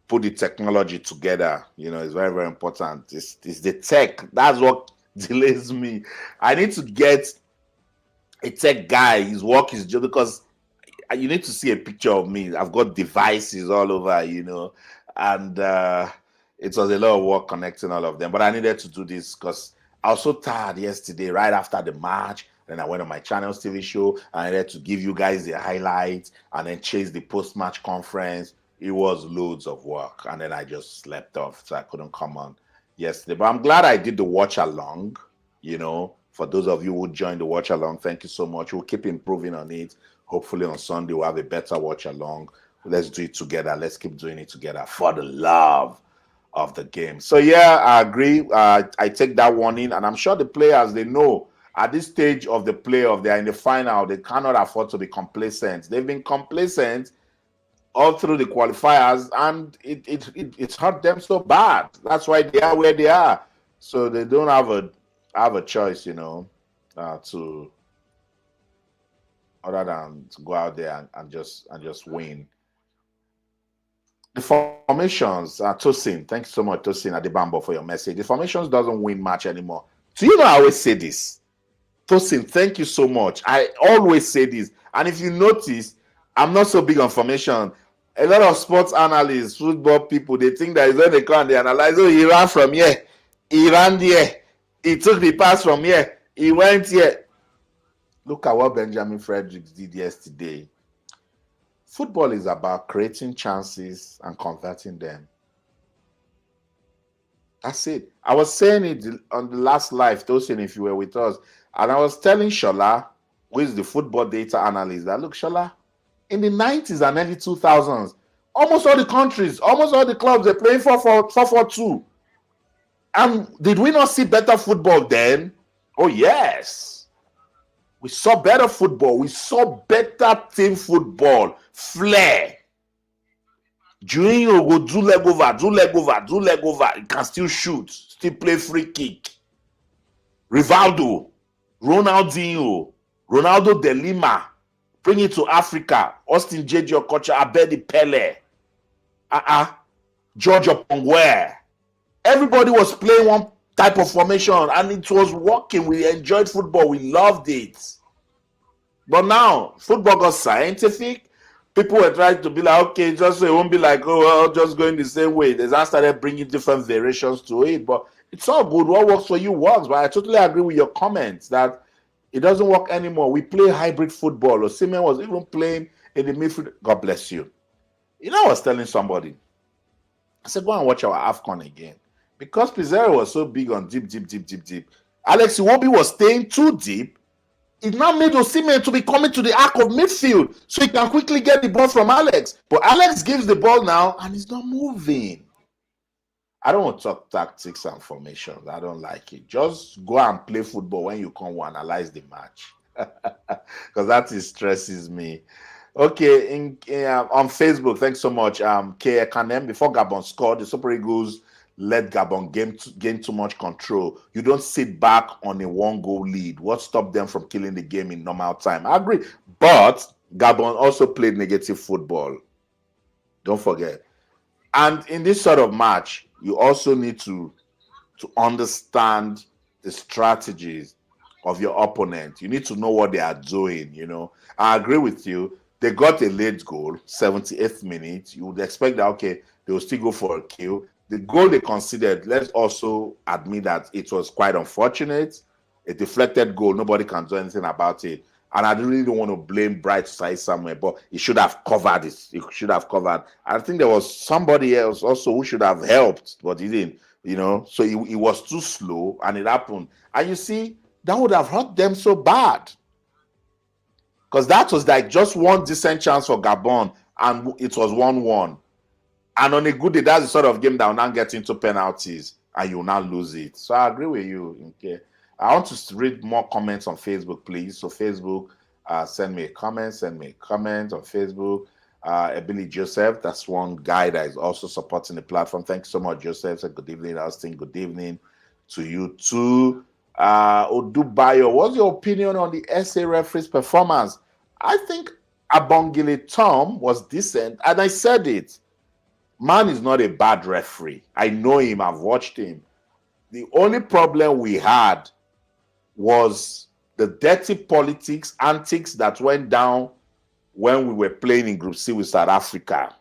put the technology together. You know, it's very, very important. It's the tech. That's what delays me. I need to get a tech guy. His work is just because you need to see a picture of me. I've got devices all over, you know, and it was a lot of work connecting all of them. But I needed to do this because I was so tired yesterday, right after the match. Then I went on my channel's TV show. I needed to give you guys the highlights and then chase the post-match conference. It was loads of work. And then I just slept off, so I couldn't come on yesterday. But I'm glad I did the watch along, you know. For those of you who joined the watch along, thank you so much. We'll keep improving on it. Hopefully on Sunday we'll have a better watch along. Let's do it together. Let's keep doing it together for the love of the game. So yeah, I agree. I take that warning, and I'm sure the players, they know at this stage of the playoff, they are in the final. They cannot afford to be complacent. They've been complacent all through the qualifiers, and it's hurt them so bad. That's why they are where they are. So they don't have a choice, you know, to other than to go out there and just win. The formations, Tosin, thanks so much, Tosin Adebambo, for your message. The formations doesn't win match anymore. Do you know I always say this? Tosin, thank you so much. I always say this. And if you notice, I'm not so big on formation. A lot of sports analysts, football people, they think that when they come and they analyze, oh, he ran from here, he ran there, he took the pass from here, he went here. Look at what Benjamin Fredericks did yesterday. Football is about creating chances and converting them. That's it. I was saying it on the last live, Tosin, if you were with us, and I was telling Shola, who is the football data analyst, that look, Shola, in the 90s and early 2000s, almost all the countries, almost all the clubs, they're playing 4-4-2. And did we not see better football then? Oh, yes. We saw better football. We saw better team football. Flair. Juninho will do leg over. He can still shoot, still play free kick. Rivaldo, Ronaldinho, Ronaldo de Lima, bring it to Africa. Austin J.J. Okocha, Abedi Pele, George Opongwe. Everybody was playing one type of formation and it was working. We enjoyed football. We loved it. But now, football got scientific. People were trying to be like, okay, just so it won't be like, oh, well, just going the same way. They started bringing different variations to it. But it's all good. What works for you works. But I totally agree with your comments that it doesn't work anymore. We play hybrid football. Osimhen was even playing in the midfield. God bless you. You know, I was telling somebody, I said, go and watch our AFCON again. Because Pizarro was so big on deep. Alex Iwobi was staying too deep. It now made Osimhen to be coming to the arc of midfield so he can quickly get the ball from Alex. But Alex gives the ball now and he's not moving. I don't want to talk tactics and formations. I don't like it. Just go and play football when you come and analyze the match. Because that stresses me. Okay, on Facebook, thanks so much. KAF, before Gabon scored, the Super Eagles let Gabon gain too much control. You don't sit back on a one-goal lead. What stopped them from killing the game in normal time? I agree. But Gabon also played negative football. Don't forget. And in this sort of match, you also need to understand the strategies of your opponent. You need to know what they are doing, you know. I agree with you. They got a late goal, 78th minute. You would expect that, okay, they will still go for a kill. The goal they considered, let's also admit that it was quite unfortunate. A deflected goal, nobody can do anything about it. And I really don't want to blame Bright Side somewhere, but he should have covered it. He should have covered. I think there was somebody else also who should have helped, but he didn't, you know. So he was too slow and it happened. And you see, that would have hurt them so bad. Because that was like just one decent chance for Gabon, and it was 1-1. And on a good day, that's the sort of game that will now get into penalties, and you'll now lose it. So I agree with you. Okay. I want to read more comments on Facebook, please. So Facebook, send me a comment on Facebook. Billy Joseph, that's one guy that is also supporting the platform. Thanks so much, Joseph. Said good evening, Austin. Good evening to you too. Odubayo, what's your opinion on the SA referee's performance? I think Abongile Tom was decent, and I said it. Man is not a bad referee. I know him, I've watched him. The only problem we had was the dirty politics, antics that went down when we were playing in Group C with South Africa.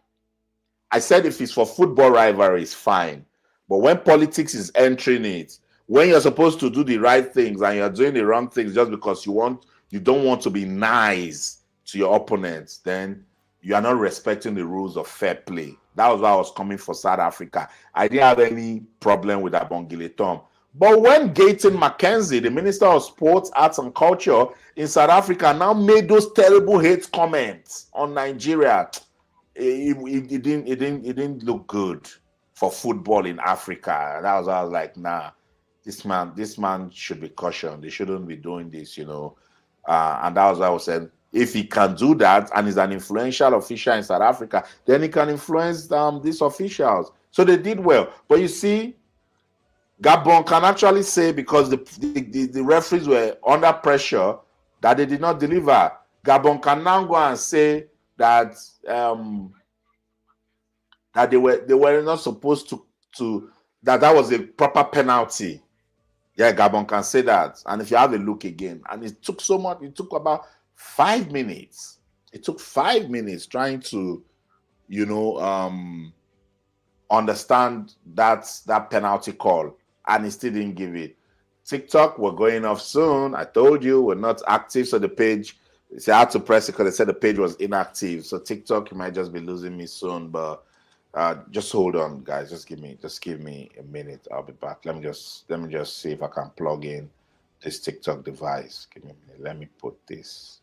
I said if it's for football rivalry, it's fine. But when politics is entering it, when you're supposed to do the right things and you're doing the wrong things just because you don't want to be nice to your opponents, then you are not respecting the rules of fair play. That was why I was coming for South Africa. I didn't have any problem with Abongile Tom. But when Gayton Mackenzie, the Minister of Sports, Arts and Culture in South Africa, now made those terrible hate comments on Nigeria, it didn't look good for football in Africa. That was why I was like, nah, this man should be cautioned. They shouldn't be doing this, you know. And that was why I was saying, if he can do that and is an influential official in South Africa, then he can influence these officials. So they did well. But you see, Gabon can actually say, because the referees were under pressure, that they did not deliver. Gabon can now go and say that that they were not supposed to that was a proper penalty. Yeah, Gabon can say that. And if you have a look again, and it took so much, it took about 5 minutes. It took 5 minutes trying to, you know, understand that penalty call, and he still didn't give it. TikTok, we're going off soon. I told you we're not active, so the page, see, I had to press it because they said the page was inactive. So TikTok, you might just be losing me soon, but just hold on, guys. Just give me a minute. I'll be back. Let me just see if I can plug in this TikTok device. Give me a minute. Let me put this.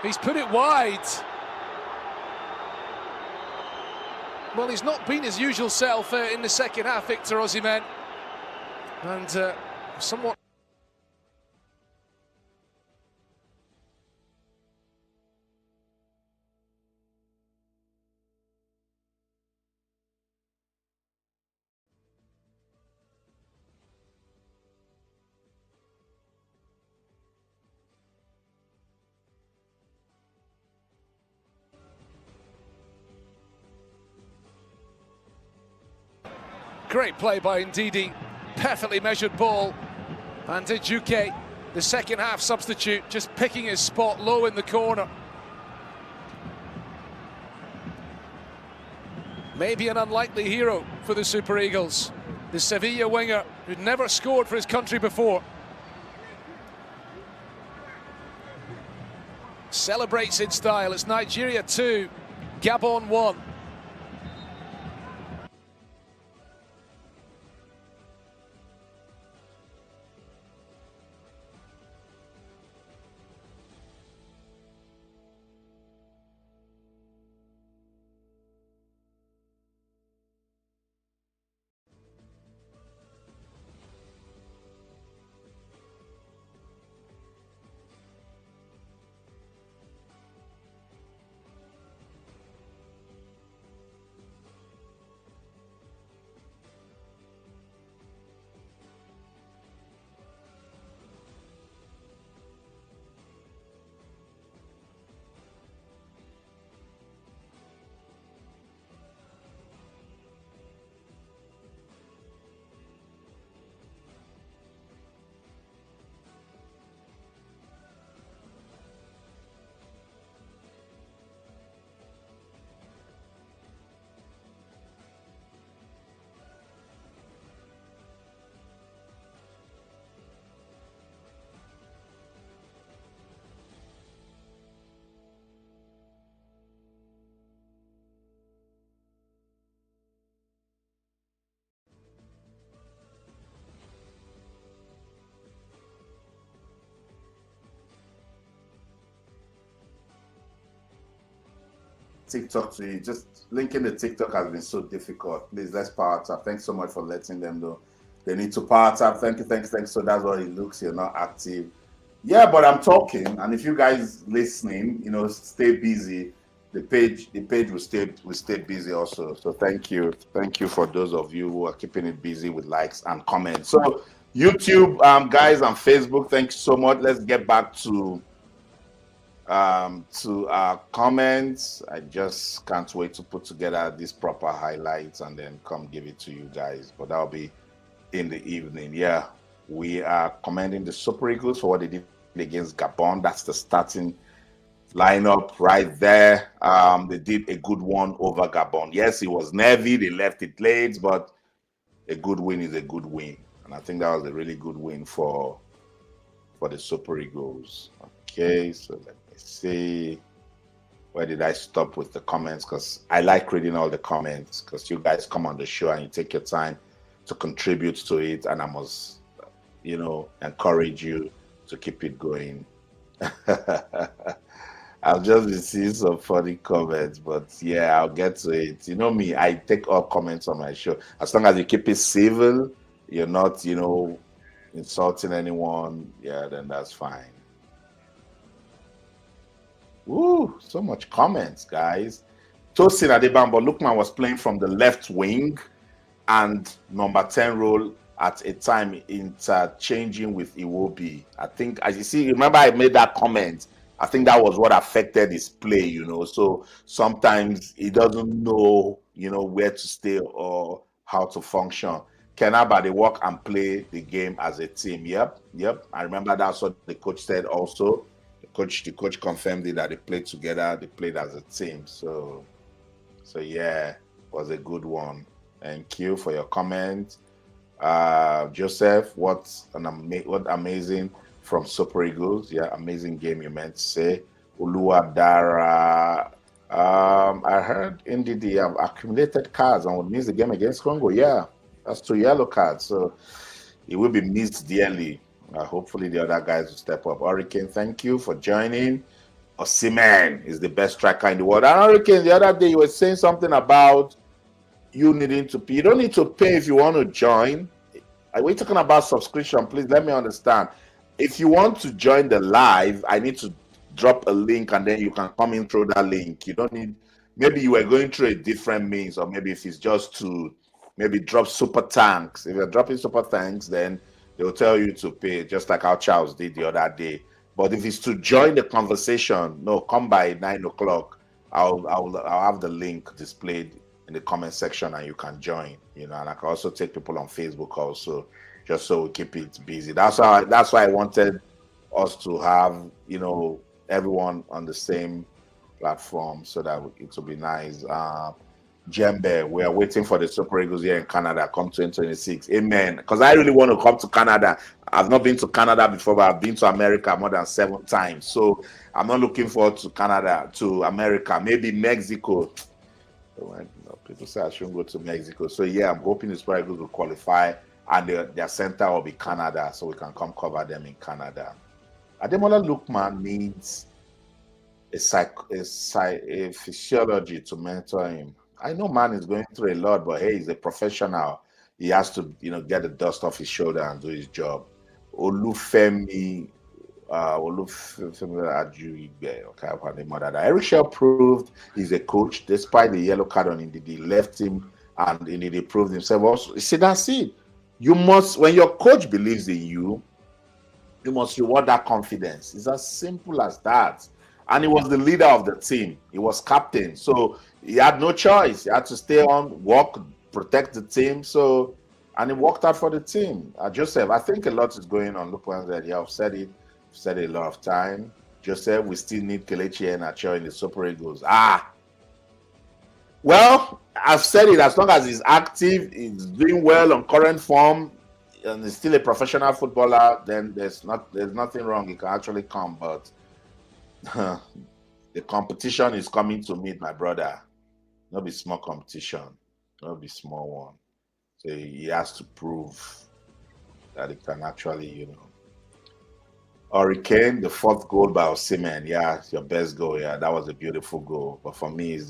He's put it wide. Well, he's not been his usual self in the second half, Victor Osimhen. And somewhat... Great play by Ndidi, perfectly measured ball, and Ejuke, the second half substitute, just picking his spot low in the corner. Maybe an unlikely hero for the Super Eagles. The Sevilla winger who'd never scored for his country before. Celebrates in style. It's Nigeria 2, Gabon 1. TikTok to you. Just linking the TikTok has been so difficult. Please, let's power tap. Thanks so much for letting them know. They need to power tap. Thank you, thanks. So that's what it looks. You're not active. Yeah, but I'm talking, and if you guys listening, stay busy. The page will stay busy also. So thank you for those of you who are keeping it busy with likes and comments. So YouTube, guys, and Facebook, thanks so much. Let's get back to our comments. I just can't wait to put together these proper highlights and then come give it to you guys. But that'll be in the evening. Yeah, we are commending the Super Eagles for what they did against Gabon. That's the starting lineup right there. They did a good one over Gabon. Yes, it was nervy. They left it late, but a good win is a good win. And I think that was a really good win for the Super Eagles. Okay, so let me see. Where did I stop with the comments? Because I like reading all the comments, because you guys come on the show and you take your time to contribute to it, and I must, encourage you to keep it going. I'll just be seeing some funny comments, but yeah, I'll get to it. You know me, I take all comments on my show. As long as you keep it civil, you're not, insulting anyone, yeah, then that's fine. Ooh, so much comments, guys. Tosin Adebambo, Lookman was playing from the left wing and number 10 role at a time, interchanging with Iwobi. I think, as you see, remember I made that comment. I think that was what affected his play, So sometimes he doesn't know, where to stay or how to function. Kenaba, they work and play the game as a team. Yep. I remember that's what the coach said also. The coach confirmed it, that they played together, they played as a team. So yeah, it was a good one. Thank you for your comment. Joseph, what amazing from Super Eagles. Yeah, amazing game, you meant to say. Uluwadara, I heard NDD have accumulated cards and would miss the game against Congo. Yeah, that's 2 yellow cards, so it will be missed dearly. Hopefully the other guys will step up. Hurricane, thank you for joining. Osimhen is the best striker in the world. And Hurricane, the other day you were saying something about you needing to pay. You don't need to pay if you want to join. Are we talking about subscription? Please let me understand. If you want to join the live, I need to drop a link and then you can come in through that link. You don't need, maybe you were going through a different means, or maybe if it's just to maybe drop super thanks. If you're dropping super thanks, then they'll tell you to pay, just like how Charles did the other day. But if it's to join the conversation, no, come by 9 o'clock. I'll have the link displayed in the comment section and you can join, and I can also take people on Facebook also, just so we keep it busy. That's why I wanted us to have, everyone on the same platform, so that it will be nice. Jembe, we are waiting for the Super Eagles here in Canada come 2026. Amen. Because I really want to come to Canada. I've not been to Canada before, but I've been to America more than 7 times. So I'm not looking forward to Canada, to America, maybe Mexico. People say I shouldn't go to Mexico. So yeah, I'm hoping the Super Eagles will qualify and their center will be Canada, so we can come cover them in Canada. Ademola Lookman needs a physiology to mentor him. I know man is going through a lot, but hey, he's a professional. He has to, get the dust off his shoulder and do his job. Olufemi Ajuigbe, okay, Eric Chelle proved he's a coach despite the yellow card on Ndidi. Left him and Ndidi proved himself also. See, that's it. You must, when your coach believes in you, you must reward that confidence. It's as simple as that. And he was the leader of the team. He was captain. So he had no choice. He had to stay on, work, protect the team. So, and he worked out for the team. Joseph, I think a lot is going on. Look one that I've said it a lot of time. Joseph, we still need Kelechi Iheanacho in the Super Eagles. Well, I've said it, as long as he's active, he's doing well on current form, and he's still a professional footballer, then there's nothing wrong. He can actually come, but the competition is coming to meet my brother. Not be small competition, not be small one. So he has to prove that he can actually, Hurricane, the 4th goal by Osimhen. Yeah, your best goal. Yeah, that was a beautiful goal. But for me, is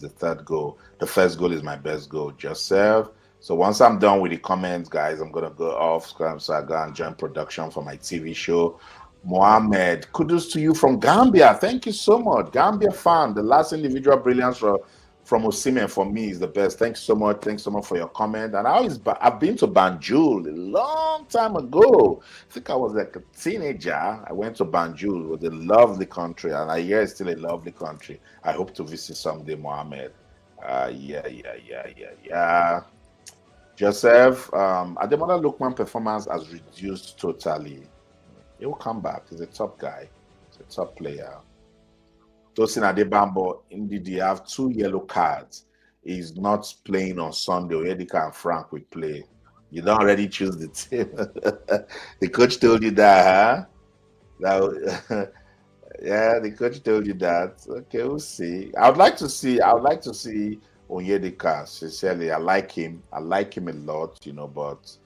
the 3rd goal. The first goal is my best goal. Joseph. So once I'm done with the comments, guys, I'm gonna go off. So I go and join production for my TV show. Mohammed, kudos to you from Gambia. Thank you so much. Gambia fan. The last individual brilliance from Osimhen for me is the best. Thanks so much. Thanks so much for your comment. And I've been to Banjul a long time ago. I think I was like a teenager. I went to Banjul. It was a lovely country, and I hear it's still a lovely country. I hope to visit someday, Mohammed. Yeah. Joseph, Ademola Lookman performance has reduced totally. He will come back. He's a top guy. He's a top player. Tosin Adebambo, indeed, they have 2 yellow cards. He's not playing on Sunday. Oyedika and Frank will play. You don't already choose the team. The coach told you that, huh? Yeah, the coach told you that. Okay, we'll see. I would like to see Onyedika. Sincerely, I like him. I like him a lot, but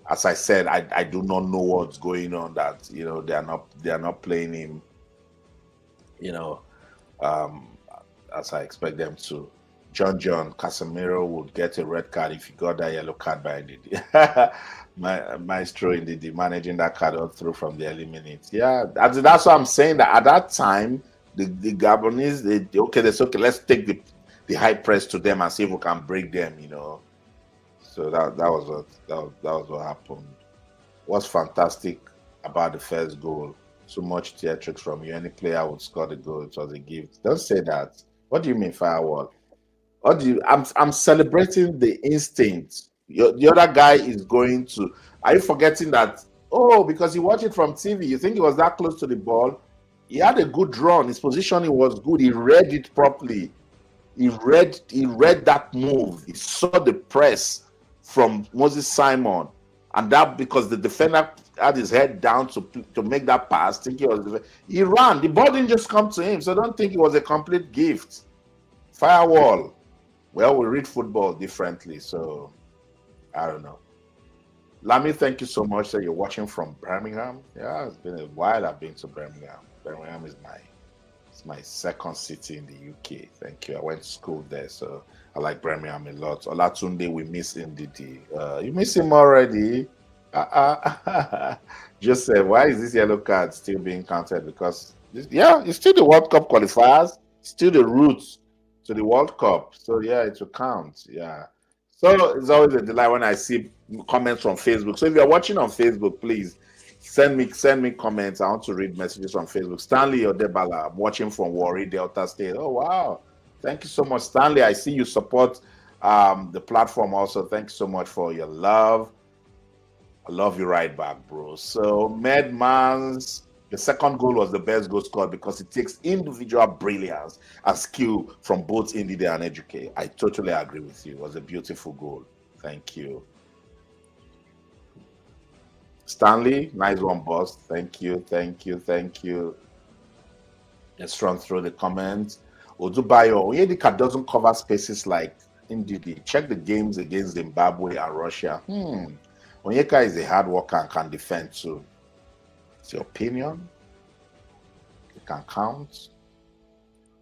as I said, I do not know what's going on. That they are not playing him. As I expect them to. John Casemiro would get a red card if he got that yellow card by Ndidi. Maestro Ndidi managing that card all through from the early minutes. Yeah, that's what I'm saying. That at that time, the Gabonese, let's take the high press to them and see if we can break them. So that was what happened. What's fantastic about the first goal? So much theatrics from you. Any player would score the goal. It was a gift. Don't say that. What do you mean, firewall? What do you? I'm celebrating the instinct. The other guy is going to. Are you forgetting that? Oh, because you watch it from TV, you think he was that close to the ball. He had a good run. His positioning was good. He read it properly. He read that move. He saw the press from Moses Simon, and that because the defender had his head down to make that pass. He ran. The ball didn't just come to him, so don't think it was a complete gift. Firewall. Well, we read football differently, so I don't know. Lami, thank you so much that you're watching from Birmingham. Yeah, it's been a while I've been to Birmingham. Birmingham is my second city in the UK. Thank you. I went to school there, so I like Birmingham a lot. Olatunde, we miss Ndidi. You miss him already? Just say, why is this yellow card still being counted? Because it's still the World Cup qualifiers, still the roots to the World Cup. So yeah, it will count. Yeah. So it's always a delight when I see comments from Facebook. So if you're watching on Facebook, please send me comments. I want to read messages from Facebook. Stanley Odebala, I'm watching from Warri, Delta State. Oh wow. Thank you so much, Stanley. I see you support the platform also. Thanks so much for your love. I love you right back, bro. So Medmans, The second goal was the best goal scored because it takes individual brilliance and skill from both Ndidi and Ejike. I totally agree with you. It was a beautiful goal. Thank you. Stanley, nice one, boss. Thank you, thank you, thank you. Let's run through the comments. Odubayo, Onyedika doesn't cover spaces like Ndidi. Check the games against Zimbabwe and Russia. Onyeka is a hard worker and can defend too. It's your opinion. You can count.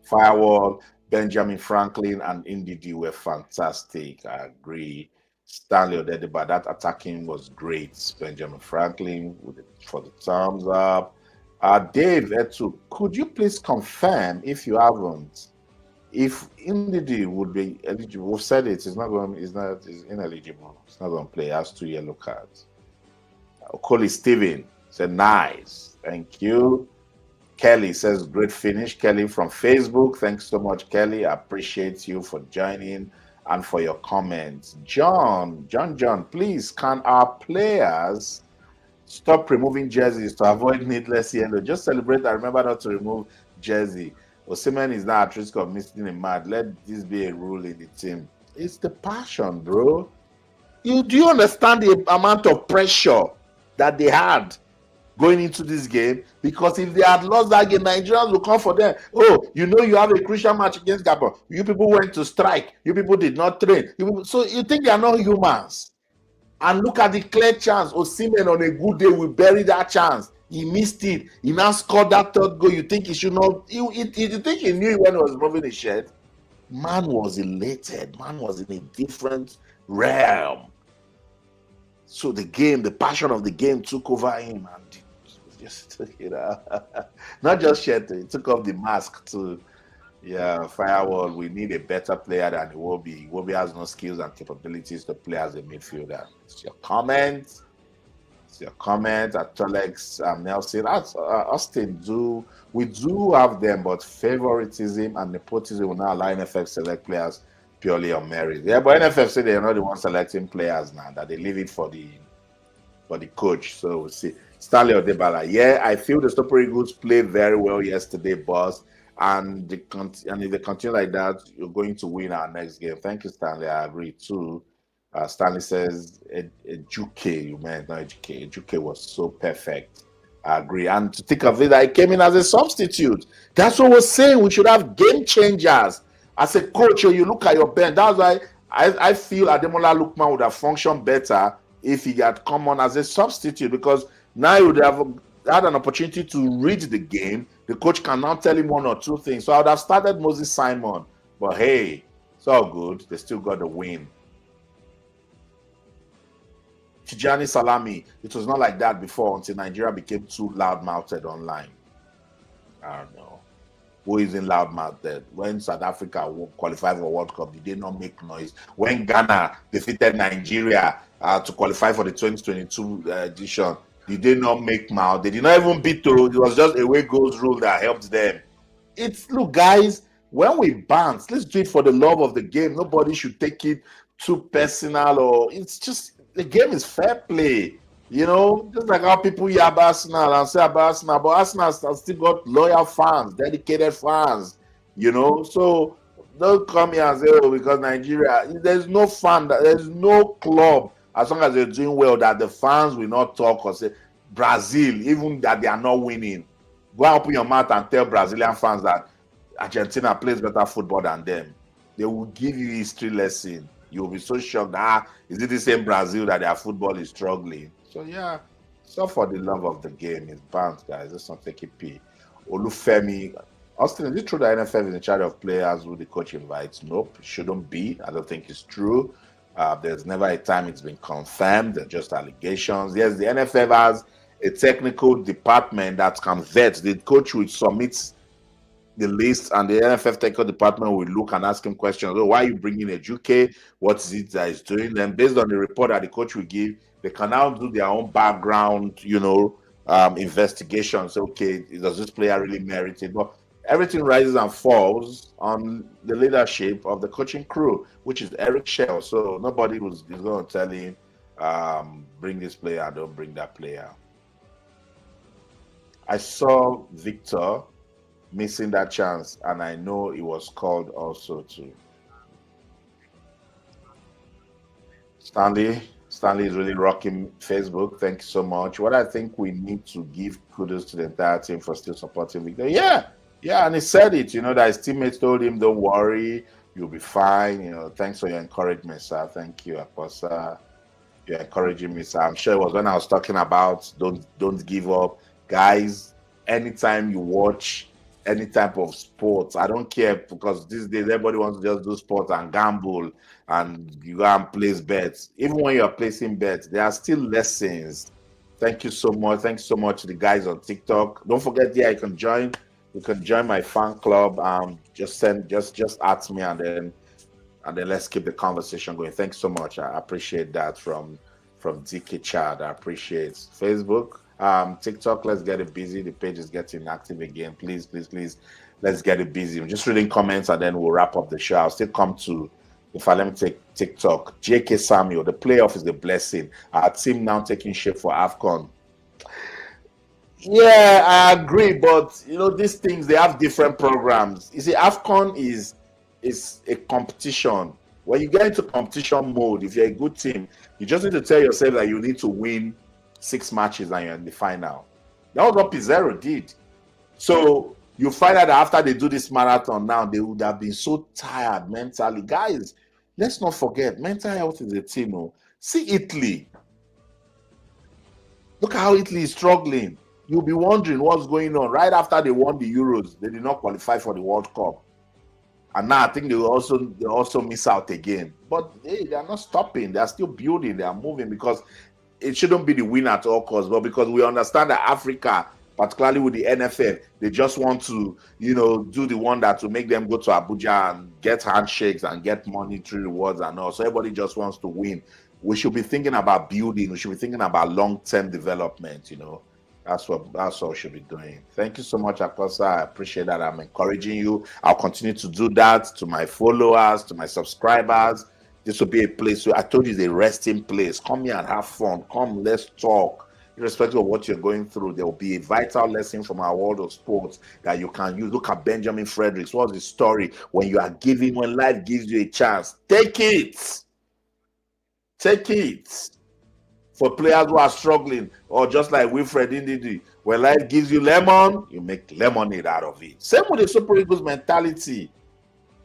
Firewall, Benjamin Franklin and Ndidi were fantastic. I agree. Stanley Odediba, that attacking was great. Benjamin Franklin for the thumbs up. Dave Etu, could you please confirm if you haven't, if Ndidi would be eligible? We've said it. It's ineligible. It's not going to play. He has 2 yellow cards. Okoli Steven said nice. Thank you. Kelly says great finish. Kelly from Facebook. Thanks so much, Kelly. I appreciate you for joining and for your comments. John, please, can our players stop removing jerseys to avoid needless yellow? Just celebrate and remember not to remove jersey. Osimhen is now at risk of missing a match. Let this be a rule in the team. It's the passion, bro. Do you understand the amount of pressure that they had going into this game? Because if they had lost that game, Nigerians will come for them. Oh, you know you have a crucial match against Gabon. You people went to strike. You people did not train. So you think they are not humans? And look at the clear chance. Osimhen on a good day will bury that chance. He missed it. He now scored that third goal. You think he should not? You think he knew when he was moving his shirt? Man was elated. Man was in a different realm. So the game, the passion of the game took over him, and just not just shirt. He took off the mask too. Yeah, Firewall, we need a better player than Iwobi. Iwobi has no skills and capabilities to play as a midfielder. It's your comment. At Tolex Nelson. Austin, we do have them, but favoritism and nepotism will not allow NFF select players purely on merit. Yeah, but NFF say they're not the ones selecting players now, that they leave it for the coach. So we'll see. Stanley Odebala, yeah, I feel the Super Eagles played very well yesterday, boss. And if they continue like that, you're going to win our next game. Thank you, Stanley. I agree too. Stanley says, Ejuke, you meant not Ejuke. Ejuke was so perfect. I agree. And to think of it, I came in as a substitute. That's what we're saying. We should have game changers. As a coach, you look at your bench. That's why I feel Ademola Lookman would have functioned better if he had come on as a substitute, because now he would have had an opportunity to read the game. The coach can now tell him 1 or 2 things. So I would have started Moses Simon. But hey, it's all good. They still got the win. Tijani Salami, it was not like that before until Nigeria became too loud-mouthed online. I don't know. Who is in loud-mouthed? When South Africa qualified for World Cup, did they not make noise? When Ghana defeated Nigeria to qualify for the 2022 edition, did they not make mouth? They did not even beat Toro. It was just away goals rule that helped them. Look, guys, when we bounce, let's do it for the love of the game. Nobody should take it too personal, or it's just, the game is fair play. You know, just like how people yab Arsenal and say about Arsenal, but Arsenal has still got loyal fans, dedicated fans, you know. So don't come here and say, oh, because Nigeria, there's no fan, there's no club, as long as they're doing well, that the fans will not talk or say, Brazil, even that they are not winning. Go and open your mouth and tell Brazilian fans that Argentina plays better football than them. They will give you history lesson. You'll be so shocked. Is it the same Brazil that their football is struggling? So yeah, so for the love of the game, it's banned, guys. Let's not take it P. Olufemi, Austin, is it true that NFF is in charge of players who the coach invites? Nope, it shouldn't be. I don't think it's true. There's never a time it's been confirmed. They're just allegations. Yes, the NFF has a technical department that can vet. The coach will submit the list, and the NFF technical department will look and ask him questions. Oh, why are you bringing Ejuke? What is it that he's doing? Then based on the report that the coach will give, they can now do their own background, investigations. Okay, does this player really merit it? But everything rises and falls on the leadership of the coaching crew, which is Eric Chelle. So nobody is going to tell him, bring this player, don't bring that player. I saw Victor missing that chance, and I know he was called also too. Stanley is really rocking Facebook. Thank you so much. What I think we need to give kudos to the entire team for still supporting Victor. Yeah, and he said it. That his teammates told him, "Don't worry, you'll be fine." Thanks for your encouragement, sir. Thank you, Apostle. You're encouraging me, sir. I'm sure it was when I was talking about don't give up, guys. Anytime you watch any type of sports, I don't care, because these days everybody wants to just do sports and gamble, and you go and place bets. Even when you are placing bets, there are still lessons. Thank you so much. Thanks so much to the guys on TikTok. Don't forget, you can join. You can join my fan club. Just at me, and then let's keep the conversation going. Thanks so much. I appreciate that from DK Chad. I appreciate Facebook. TikTok, let's get it busy. The page is getting active again. Please, let's get it busy. I'm just reading comments, and then we'll wrap up the show. I'll still come to, let me take TikTok. JK Samuel, the playoff is a blessing. Our team now taking shape for AFCON. Yeah, I agree, but these things, they have different programs. You see, AFCON is a competition. When you get into competition mode, if you're a good team, you just need to tell yourself that you need to win 6 matches and you're in the final. That was what Pizarro did. So you find out that after they do this marathon now, they would have been so tired mentally. Guys, let's not forget, mental health is a team. See Italy. Look how Italy is struggling. You'll be wondering what's going on. Right after they won the Euros, they did not qualify for the World Cup. And now I think they also miss out again. But hey, they are not stopping. They are still building. They are moving, because it shouldn't be the win at all costs. But because we understand that Africa, particularly with the NFF, they just want to, do the one that will make them go to Abuja and get handshakes and get monetary rewards and all. So everybody just wants to win. We should be thinking about building. We should be thinking about long-term development, That's what we should be doing. Thank you so much, Akosa. I appreciate that. I'm encouraging you. I'll continue to do that to my followers, to my subscribers. This will be a place where I told you it's a resting place. Come here and have fun. Come, let's talk. Irrespective of what you're going through, there will be a vital lesson from our world of sports that you can use. Look at Benjamin Fredericks. What's the story? When life gives you a chance, take it. Take it. For players who are struggling, or just like Wilfred Ndidi, when life gives you lemon, you make lemonade out of it. Same with the Super Eagles mentality.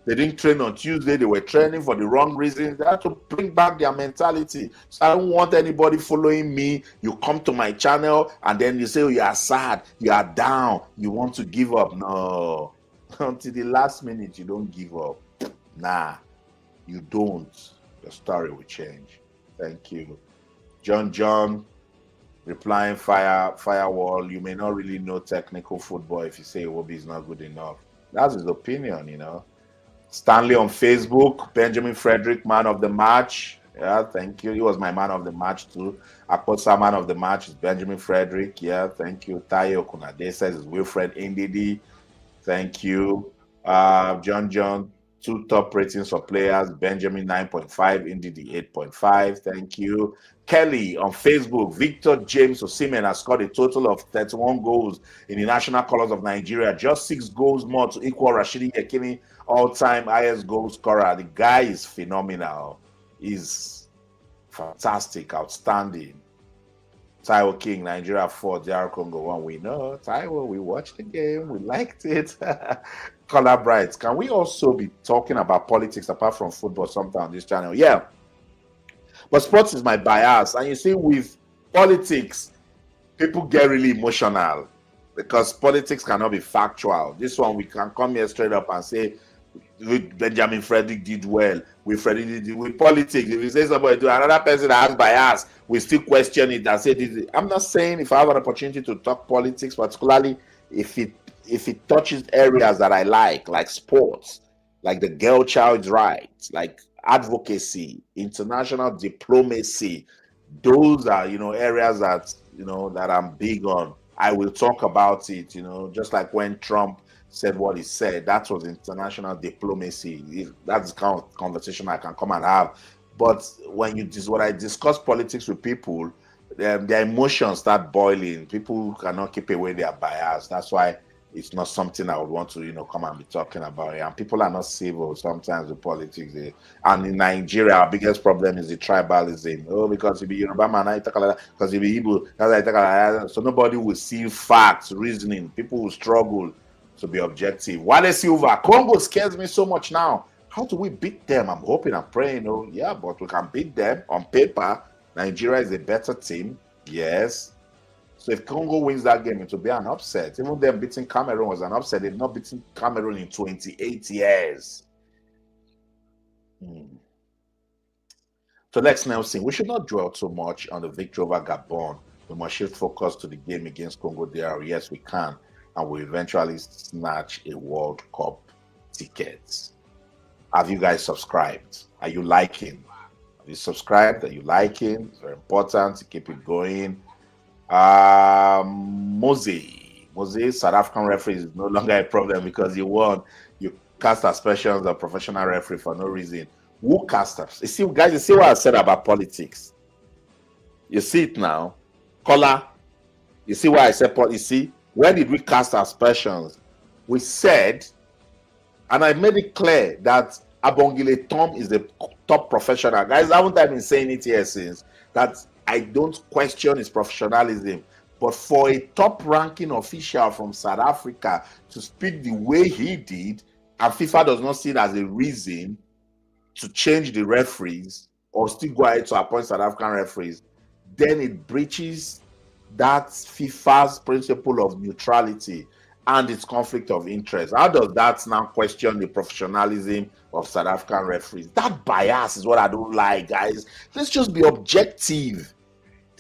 They didn't train on Tuesday. They were training for the wrong reasons. They had to bring back their mentality. So I don't want anybody following me. You come to my channel and then you say, oh, you are sad, you are down, you want to give up. No. Until the last minute, you don't give up. Nah, you don't. Your story will change. Thank you. John, replying firewall. You may not really know technical football if you say Iwobi is not good enough. That's his opinion, Stanley on Facebook, Benjamin Frederick, man of the match. Yeah, thank you. He was my man of the match too. Akosa, man of the match is Benjamin Frederick. Yeah, thank you. Tayo Kunade says it's Wilfred Ndidi. Thank you. John, 2 top ratings for players. Benjamin 9.5, Ndidi 8.5. Thank you. Kelly on Facebook, Victor James Osimhen has scored a total of 31 goals in the national colors of Nigeria, just 6 goals more to equal Rashidi Yekini all-time highest goal scorer. The guy is phenomenal. He's fantastic, outstanding. Taiwo King, Nigeria 4, DR Congo 1. We know, Taiwo, we watched the game, we liked it. Color Bright, can we also be talking about politics apart from football sometime on this channel? Yeah. But sports is my bias. And you see, with politics, people get really emotional because politics cannot be factual. This one, we can come here straight up and say, Benjamin Frederick did well. With politics, if you say somebody to another person that has bias, we still question it and say this. I'm not saying if I have an opportunity to talk politics, particularly if it touches areas that I like sports, like the girl child's rights, like advocacy, international diplomacy. Those are, areas that, that I'm big on. I will talk about it, just like when Trump said what he said. That was international diplomacy. That's the kind of conversation I can come and have. But when I discuss politics with people, their emotions start boiling. People cannot keep away their bias. That's why it's not something I would want to, come and be talking about it. And people are not civil sometimes with politics. And in Nigeria, our biggest problem is the tribalism. Oh, because you be Yoruba man, I talk like that. Because you be Igbo, that's why I talk like that. So nobody will see facts, reasoning. People will struggle to be objective. Wale Silva, Congo scares me so much now. How do we beat them? I'm hoping, I'm praying. Oh, yeah, but we can beat them on paper. Nigeria is a better team. Yes. So if Congo wins that game, it will be an upset. Even them beating Cameroon was an upset. They've not beaten Cameroon in 28 years. So let's now see. We should not dwell too much on the victory over Gabon. We must shift focus to the game against Congo DR. Yes, we can. And we eventually snatch a World Cup ticket. Have you guys subscribed? Are you liking? Have you subscribed? Are you liking? It's very important to keep it going. Mose, South African referee is no longer a problem because you won. You cast aspersions on professional referee for no reason. Who cast us? You see, guys, you see what I said about politics? You see it now? Kola, you see what I said? You see, when did we cast aspersions? We said, and I made it clear that Abongile Tom is the top professional. Guys, haven't I been saying it here since? That I don't question his professionalism. But for a top-ranking official from South Africa to speak the way he did, and FIFA does not see it as a reason to change the referees or still go ahead to appoint South African referees, then it breaches that FIFA's principle of neutrality and its conflict of interest. How does that now question the professionalism of South African referees? That bias is what I don't like, guys. Let's just be objective.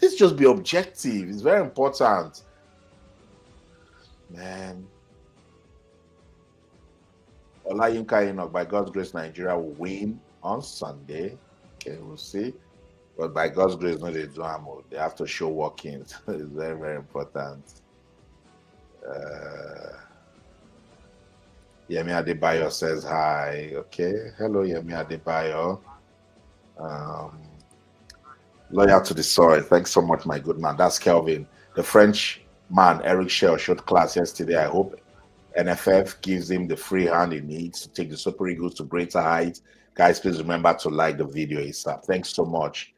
Let's just be objective. It's very important. Man. Olayinka Enoch, by God's grace, Nigeria will win on Sunday. Okay, we'll see. But by God's grace, no, they do. They have to show workings. It's very, very important. Yemi Adebayo says hi. Okay. Hello, Yemi Adebayo. Loyal to the soil. Thanks so much, my good man. That's Kelvin. The French man, Eric Chelle, showed class yesterday. I hope NFF gives him the free hand he needs to take the Super Eagles to greater heights. Guys, please remember to like the video ASAP. Thanks so much.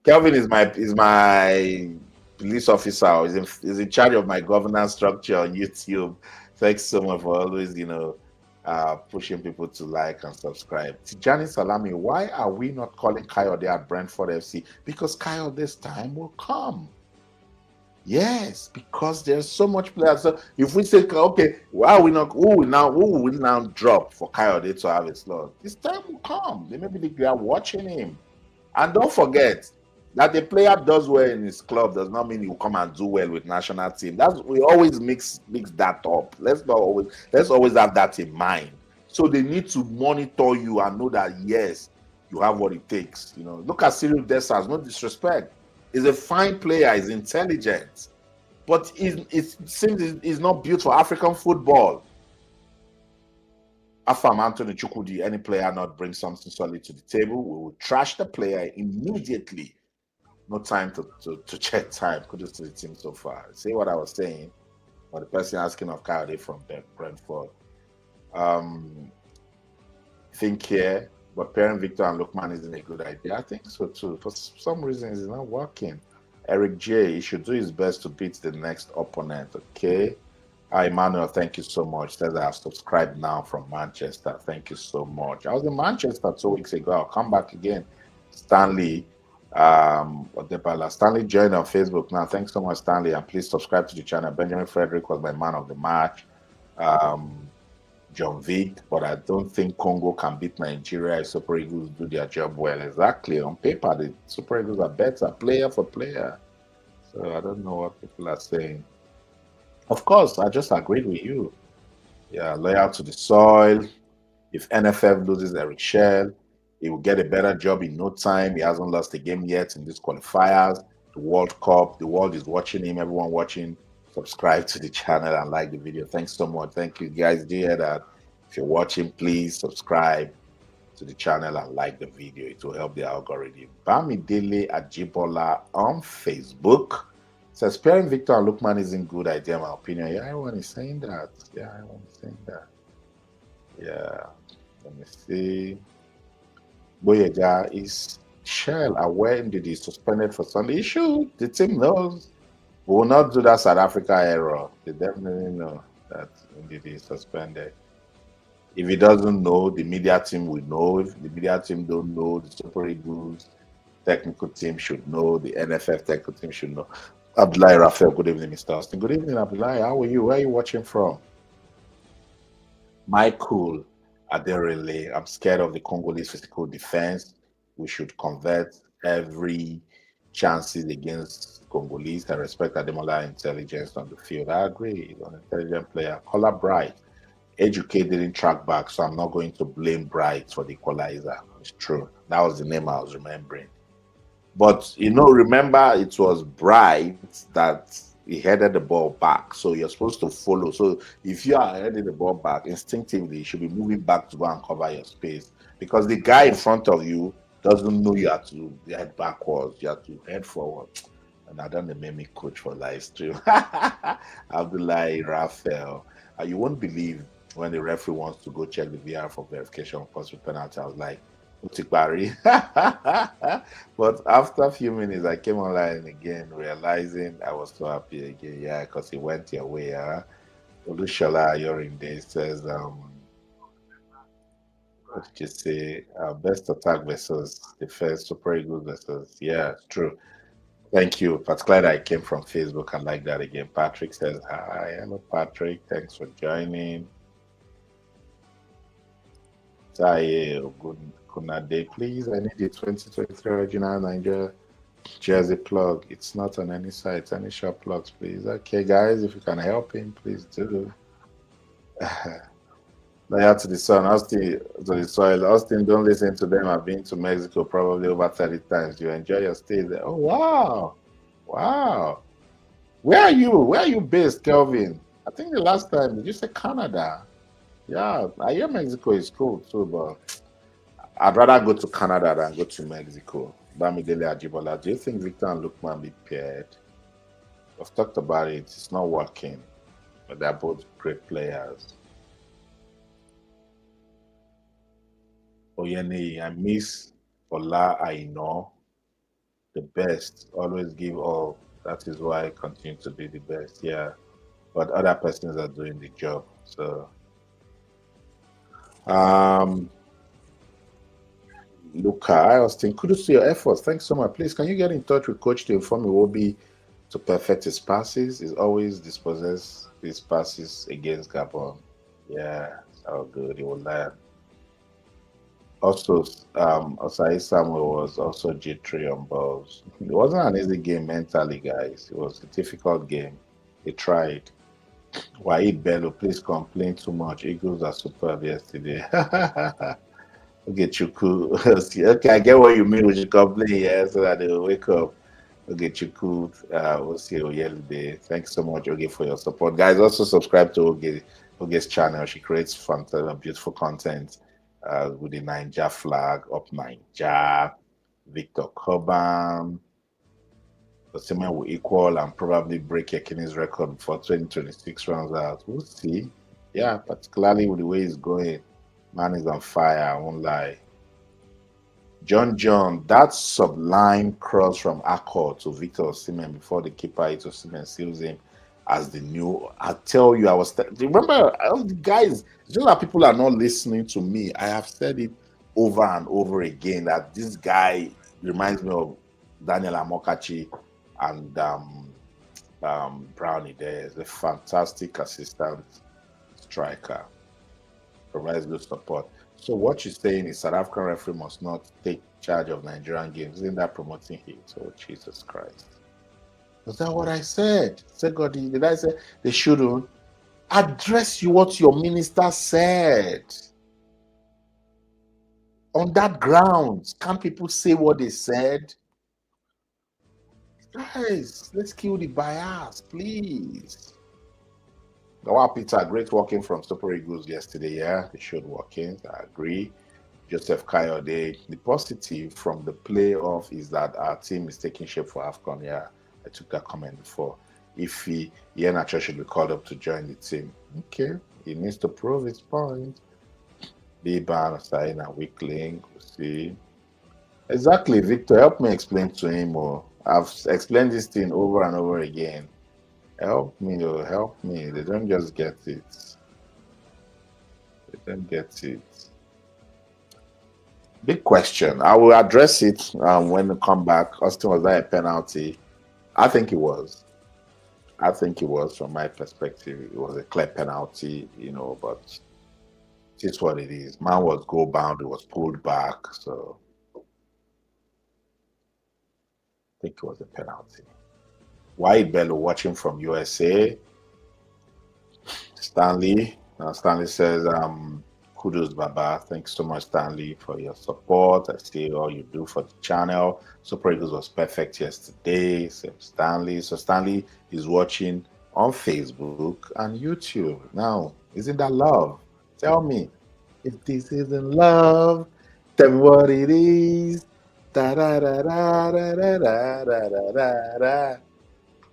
Kelvin is my police officer. He's in charge of my governance structure on YouTube. Thanks so much for always, pushing people to like and subscribe. Tijani Salami, why are we not calling Kayode at Brentford FC? Because Kayode's time will come. Yes, because there's so much players. So if we say, okay, why are we not? Who will now drop for Kayode to have a slot? This time will come. Maybe they are watching him. And don't forget that the player does well in his club does not mean he will come and do well with national team. We always mix that up. Let's always have that in mind. So they need to monitor you and know that yes, you have what it takes. Look at Cyril Dessers. No disrespect. He's a fine player. He's intelligent, but it seems he's not built for African football. Afam Anthony Chukwudi, any player not bring something solid to the table, we will trash the player immediately. No time to check time. Kudos to the team so far. See what I was saying? Or the person asking of Kayode from Brentford. Think here, but pairing Victor and Lookman isn't a good idea. I think so too. For some reason, it's not working. Eric J, he should do his best to beat the next opponent. Okay. Hi, Emmanuel, thank you so much. Says I have subscribed now from Manchester. Thank you so much. I was in Manchester 2 weeks ago. I'll come back again. Stanley, Stanley joined on Facebook now. Thanks so much, Stanley, and please subscribe to the channel. Benjamin Frederick was my man of the match. John Vick, but I don't think Congo can beat Nigeria if Super Eagles do their job well. Exactly. On paper, the Super Eagles are better, player for player. So I don't know what people are saying. Of course, I just agreed with you. Yeah, loyal to the soil. If NFF loses Eric Chelle, he will get a better job in no time. He hasn't lost a game yet in these qualifiers. The World Cup, the world is watching him. Everyone watching. Subscribe to the channel and like the video. Thanks so much. Thank you, guys. Do you hear that? If you're watching, please subscribe to the channel and like the video. It will help the algorithm. Bamidele Ajibola on Facebook says pairing Victor and Lookman isn't good idea, in my opinion. Yeah, everyone is saying that. Yeah, everyone is saying that. Yeah, let me see. Boyega, is Chelle aware indeed he's suspended for Sunday? He should. The team knows. We will not do that South Africa error. They definitely know that indeed he's suspended. If he doesn't know, the media team will know. If the media team don't know, the Super Eagles technical team should know. The NFF technical team should know. Abdullahi Raphael, good evening, Mr. Austin. Good evening, Abdullahi. How are you? Where are you watching from? Michael Aderele, I'm scared of the Congolese physical defense. We should convert every chances against Congolese. I respect Ademola intelligence on the field. I agree. He's an intelligent player. Color Bright. Educate didn't track back, so I'm not going to blame Bright for the equalizer. It's true. That was the name I was remembering. But, you know, remember it was Bright that he headed the ball back. So you're supposed to follow. So if you are heading the ball back, instinctively, you should be moving back to go and cover your space. Because the guy in front of you doesn't know you have to head backwards. You have to head forward. And I done the meme coach for live stream. Abdullahi Raphael. You won't believe when the referee wants to go check the VR for verification of possible penalty. I was like, Utikbari. But after a few minutes, I came online again, realizing I was so happy again. Yeah, because it went your way. Olushola Ayorinde says, what did you say? Best attack versus defense, Super Eagles versus. Yeah, it's true. Thank you. Particularly, I came from Facebook and like that again. Patrick says, hi. Hello, Patrick. Thanks for joining. Saye, good day, please. I need the 2023 original Nigeria jersey plug. It's not on any site. Any shop plugs, please. Okay, guys, if you can help him, please do. Loyal to the sun, Austin, to the soil. Austin, don't listen to them. I've been to Mexico probably over 30 times. You enjoy your stay there. Oh, wow. Wow. Where are you? Where are you based, Kelvin? I think the last time, did you say Canada? Yeah, I hear Mexico is cool too, but I'd rather go to Canada than go to Mexico. Bamidele Ajibola, do you think Victor and Lookman be paired? We've talked about it. It's not working, but they're both great players. Oyeni, I miss Ola Aino, the best. Always give all. That is why I continue to be the best. Yeah, but other persons are doing the job. So, Luca, I Austin, kudos to your efforts. Thanks so much. Please, can you get in touch with Coach to inform me what be to perfect his passes? He's always dispossess his passes against Gabon. Yeah, so good. He will learn. Also, Osai Samuel was also G3 on balls. It wasn't an easy game mentally, guys. It was a difficult game. He tried. Waid Bello, please complain too much. Eagles are superb yesterday. Okay, Chuku. Okay, I get what you mean with you complain, yeah, so that they will wake up. Okay, Chuku, Osi Oyelide. Thanks so much, Oge, for your support. Guys, also subscribe to Oge's channel. She creates fun, beautiful content. With the Niger flag, up Niger, Victor Coban. Osimhen will equal and probably break Ekini's record before 2026 runs out. We'll see. Yeah, particularly with the way he's going. Man is on fire, I won't lie. John, that sublime cross from Akko to Victor Osimhen before the keeper Osimhen seals him as the new. I tell you, remember, guys, just that people are not listening to me. I have said it over and over again that this guy reminds me of Daniel Amokachi and Brownie. There is a fantastic assistant striker, provides good support. So what you're saying is South African referee must not take charge of Nigerian games. Isn't that promoting hate? Oh, Jesus Christ. Was that what I said? Segodi, did I say they shouldn't? Address you what your minister said. On that ground, can people say what they said? Guys, let's kill the bias, please. Gawa Peter, great walking from Super Eagles yesterday. Yeah, they showed walking. I agree. Joseph Kayode. The positive from the playoff is that our team is taking shape for AFCON. Yeah, I took that comment before. If Iheanacho should be called up to join the team. Okay, he needs to prove his point. Liban, sign a weak link. We'll see. Exactly, Victor. Help me explain to him more. I've explained this thing over and over again. Help me, oh, help me. They don't just get it. They don't get it. Big question. I will address it when we come back. Austin, was that a penalty? I think it was. I think it was, from my perspective. It was a clear penalty, but it is what it is. Man was goal bound. It was pulled back. So I think it was a penalty. Wyatt Bello watching from USA. Stanley. Stanley says, kudos, Baba. Thanks so much, Stanley, for your support. I see all you do for the channel. Super Eagles was perfect yesterday. Says Stanley. So Stanley is watching on Facebook and YouTube. Now, isn't that love? Tell me, if this isn't love, tell me what it is. Da da da da da da da da da da.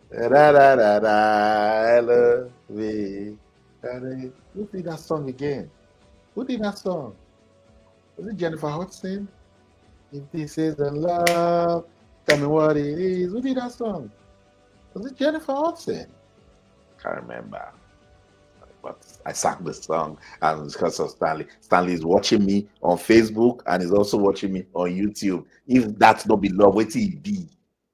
Da da da da, I love me. Who did that song again? Who did that song? Was it Jennifer Hudson? If this isn't love, tell me what it is. Who did that song? Was it Jennifer Hudson? Can't remember. But I sang the song, and because of Stanley. Stanley is watching me on Facebook and is also watching me on YouTube. If that's not be love, wait till it be.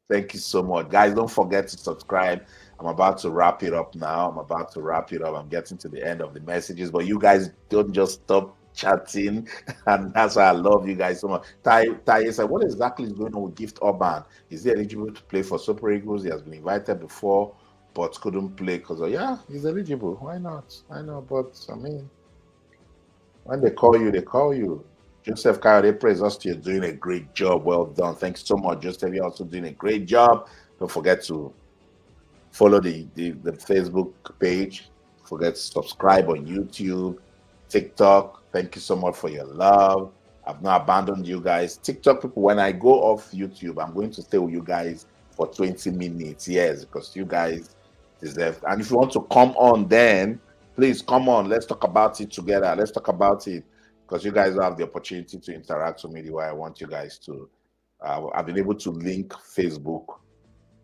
Thank you so much. Guys, don't forget to subscribe. I'm about to wrap it up now. I'm getting to the end of the messages, but you guys don't just stop chatting, and that's why I love you guys so much. Tai said, what exactly is going on with Gift Urban? Is he eligible to play for Super Eagles? He has been invited before, but couldn't play because he's eligible. Why not? I know, but I mean, when they call you, they call you. Joseph Kayode, praise us. You're doing a great job. Well done. Thanks so much, Joseph. You're also doing a great job. Don't forget to follow the Facebook page. Don't forget to subscribe on YouTube, TikTok. Thank you so much for your love. I've not abandoned you guys. TikTok people, when I go off YouTube, I'm going to stay with you guys for 20 minutes. Yes, because you guys deserve. And if you want to come on, then please come on. Let's talk about it together. Let's talk about it. Because you guys have the opportunity to interact with me the way I want you guys to. I've been able to link Facebook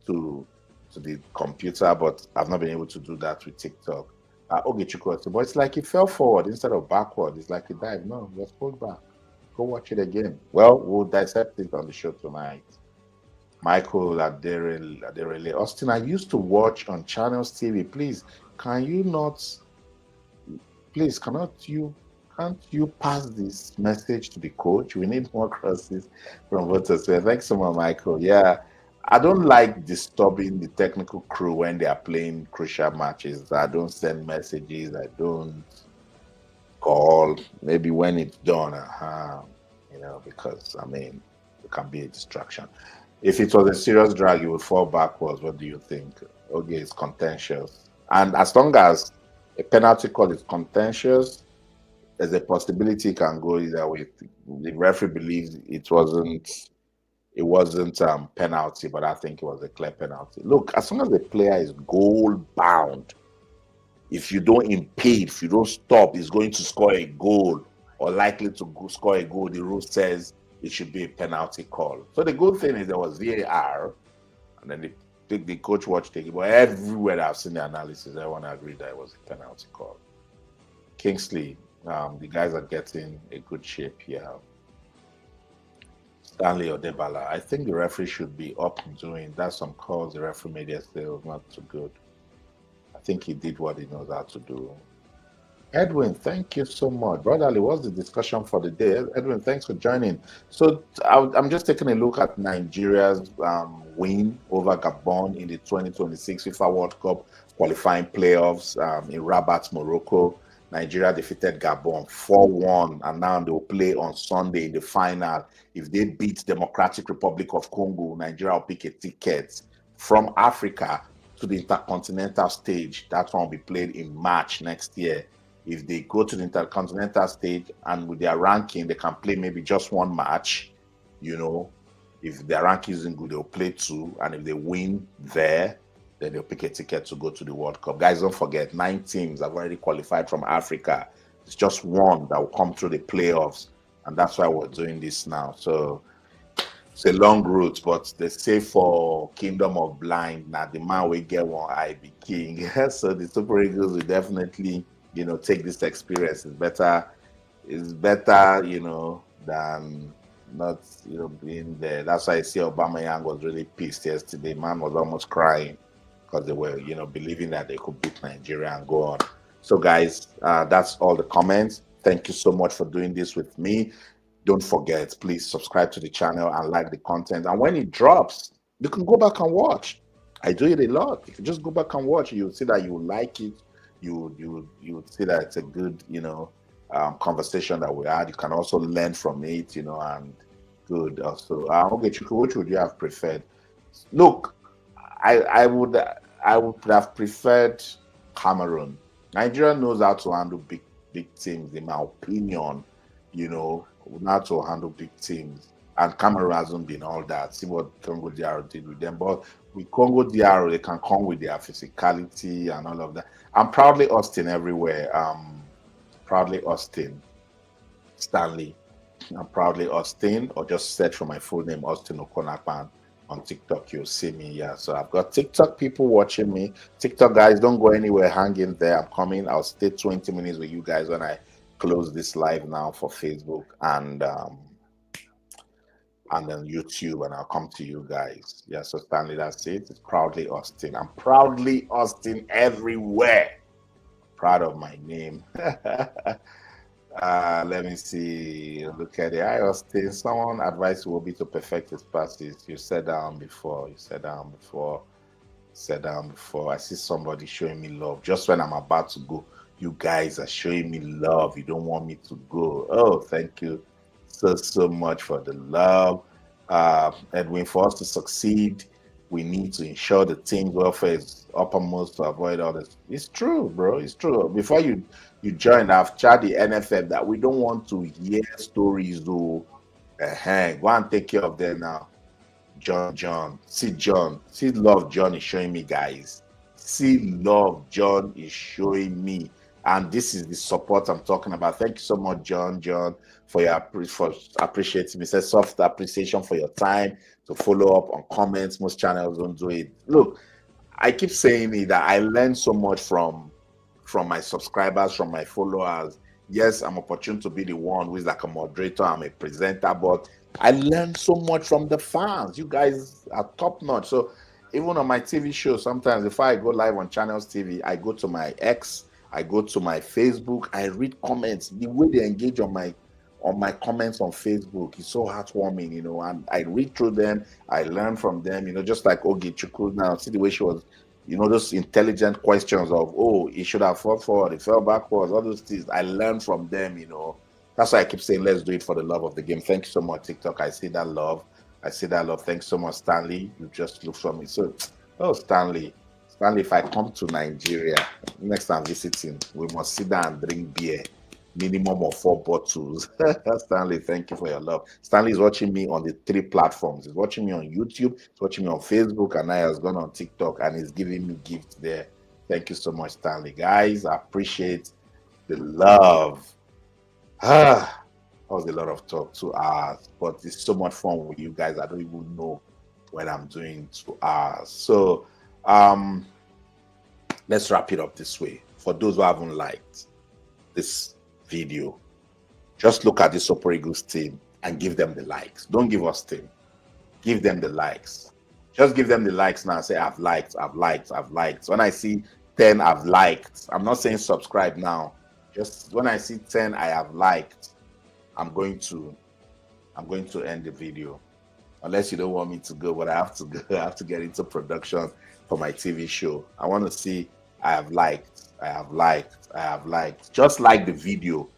to the computer, but I've not been able to do that with TikTok. But it's like it fell forward instead of backward. It's like it died. No, just pulled back. Go watch it again. Well, we'll dissect it on the show tonight. Michael Aderele. Austin, I used to watch on Channels TV. Please, can't you pass this message to the coach? We need more crosses from voters. So thanks so much, Michael. Yeah, I don't like disturbing the technical crew when they are playing crucial matches. I don't send messages. I don't call. Maybe when it's done, because I mean, it can be a distraction. If it was a serious drag, you would fall backwards. What do you think? Okay, it's contentious, and as long as a penalty call is contentious, there's a possibility it can go either way. The referee believes it wasn't penalty, but I think it was a clear penalty. Look, as long as the player is goal bound, if you don't impede, if you don't stop, he's going to score a goal or likely to score a goal. The rule says it should be a penalty call. So the good thing is there was VAR, and then the coach watched it. But everywhere that I've seen the analysis, everyone agreed that it was a penalty call. Kingsley. The guys are getting a good shape here. Stanley Odebala. I think the referee should be up and doing. That's some calls the referee made yesterday was not too good. I think he did what he knows how to do. Edwin, thank you so much. Brotherly, what's the discussion for the day? Edwin, thanks for joining. So I'm just taking a look at Nigeria's win over Gabon in the 2026 FIFA World Cup qualifying playoffs in Rabat, Morocco. Nigeria defeated Gabon 4-1, and now they will play on Sunday in the final. If they beat Democratic Republic of Congo, Nigeria will pick a ticket from Africa to the Intercontinental stage. That one will be played in March next year if they go to the Intercontinental stage and with their ranking, they can play maybe just one match, you know. If their ranking isn't good, they'll play two. And if they win there, then they'll pick a ticket to go to the World Cup. Guys, don't forget, 9 teams have already qualified from Africa. It's just one that will come through the playoffs. And that's why we're doing this now. So it's a long route, but they say for Kingdom of Blind, now the man will get one eye be king. So the Super Eagles will definitely, you know, take this experience. It's better, you know, than not, you know, being there. That's why I see Aubameyang was really pissed yesterday. Man was almost crying because they were, you know, believing that they could beat Nigeria and go on. So guys, that's all the comments. Thank you so much for doing this with me. Don't forget, please subscribe to the channel and like the content. And when it drops, you can go back and watch. I do it a lot. If you just go back and watch, you'll see that you like it. You see that it's a good, you know, conversation that we had. You can also learn from it, you know, and good. Also, okay, Chukwu, which would you have preferred? Look, I would have preferred Cameroon. Nigeria knows how to handle big teams, in my opinion. You know, how to handle big teams. And Cameroon hasn't been all that. See what Congo DR did with them. But with Congo DR, they can come with their physicality and all of that. I'm proudly Austin everywhere. Proudly Austin. Stanley. I'm proudly Austin, or just search for my full name, Austin OKON-AKPAN, on TikTok. You'll see me. Yeah, so I've got TikTok people watching me. TikTok guys, don't go anywhere. Hang in there. I'm coming. I'll stay 20 minutes with you guys when I close this live now for Facebook and then YouTube, and I'll come to you guys. Yeah, so Stanley, that's it. It's proudly Austin. I'm proudly Austin everywhere. Proud of my name. Let me see. Look at it. Hi, Austin. Someone advice will be to perfect his passes. You said down before. I see somebody showing me love just when I'm about to go. You guys are showing me love. You don't want me to go. Oh, thank you so much for the love. Edwin, for us to succeed, we need to ensure the team's welfare is uppermost to avoid all this. It's true, bro. It's true. Before you join, I've chatted the NFF that we don't want to hear stories though. Go and take care of them now. John. See love John is showing me, guys. See love John is showing me. And this is the support I'm talking about. Thank you so much, John, for appreciating me. It's a soft appreciation for your time to follow up on comments. Most channels don't do it. Look, I keep saying it that I learn so much from my subscribers, from my followers. Yes, I'm opportune to be the one who is like a moderator, I'm a presenter, but I learned so much from the fans. You guys are top notch. So even on my TV show, sometimes if I go live on Channels TV, I go to my X, I go to my Facebook, I read comments. The way they engage on my comments on Facebook is so heartwarming, you know, and I read through them, I learn from them, you know, just like Ogi Chukwu now. See the way she was, you know, those intelligent questions of, oh, he should have fought forward, he fell backwards, all those things. I learned from them, you know. That's why I keep saying, let's do it for the love of the game. Thank you so much, TikTok. I see that love. Thanks so much, Stanley. You just look for me. So, oh, Stanley, if I come to Nigeria, next time visiting, we must sit down and drink beer. Minimum of 4 bottles. Stanley, thank you for your love. Stanley is watching me on the 3 platforms. He's watching me on YouTube, he's watching me on Facebook, and now has gone on TikTok and he's giving me gifts there. Thank you so much, Stanley. Guys, I appreciate the love. That was a lot of talk, 2 hours, but it's so much fun with you guys. I don't even know when I'm doing 2 hours. So let's wrap it up this way. For those who haven't liked this video, just look at the Super Eagles team and give them the likes. Don't give us team, give them the likes. Just give them the likes now. Say I've liked. When I see 10 I've liked, I'm not saying subscribe now. Just when I see 10 I have liked, I'm going to end the video, unless you don't want me to go, but I have to go. I have to get into production for my TV show. I want to see I have liked. Just like the video.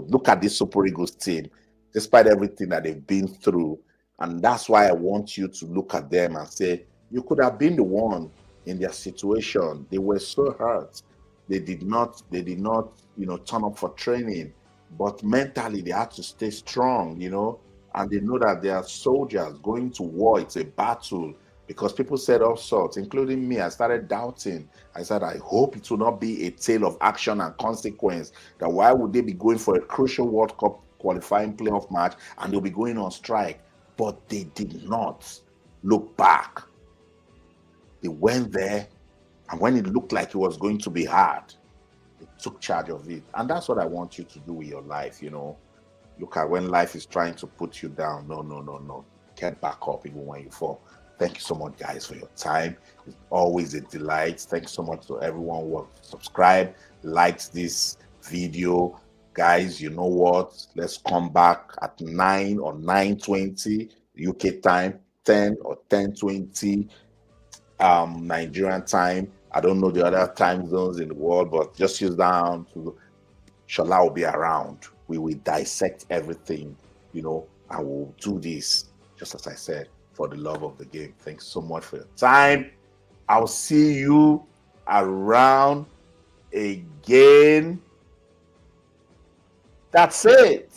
Look at this Super Eagles team, despite everything that they've been through. And that's why I want you to look at them and say, you could have been the one in their situation. They were so hurt. They did not, turn up for training, but mentally they had to stay strong, and they know that they are soldiers going to war. It's a battle, because people said all sorts, including me. I started doubting. I said, I hope it will not be a tale of action and consequence. That why would they be going for a crucial World Cup qualifying playoff match and they'll be going on strike? But they did not look back. They went there, and when it looked like it was going to be hard, they took charge of it. And that's what I want you to do with your life, Look at when life is trying to put you down. No. Get back up even when you fall. Thank you so much, guys, for your time. It's always a delight. Thanks so much to everyone who have subscribed, liked this video. Guys, you know what? Let's come back at 9 or 9:20 UK time, 10 or 10:20 Nigerian time. I don't know the other time zones in the world, but just use down to Shola will be around. We will dissect everything, and we'll do this, just as I said, for the love of the game. Thanks so much for your time. I'll see you around again. That's it.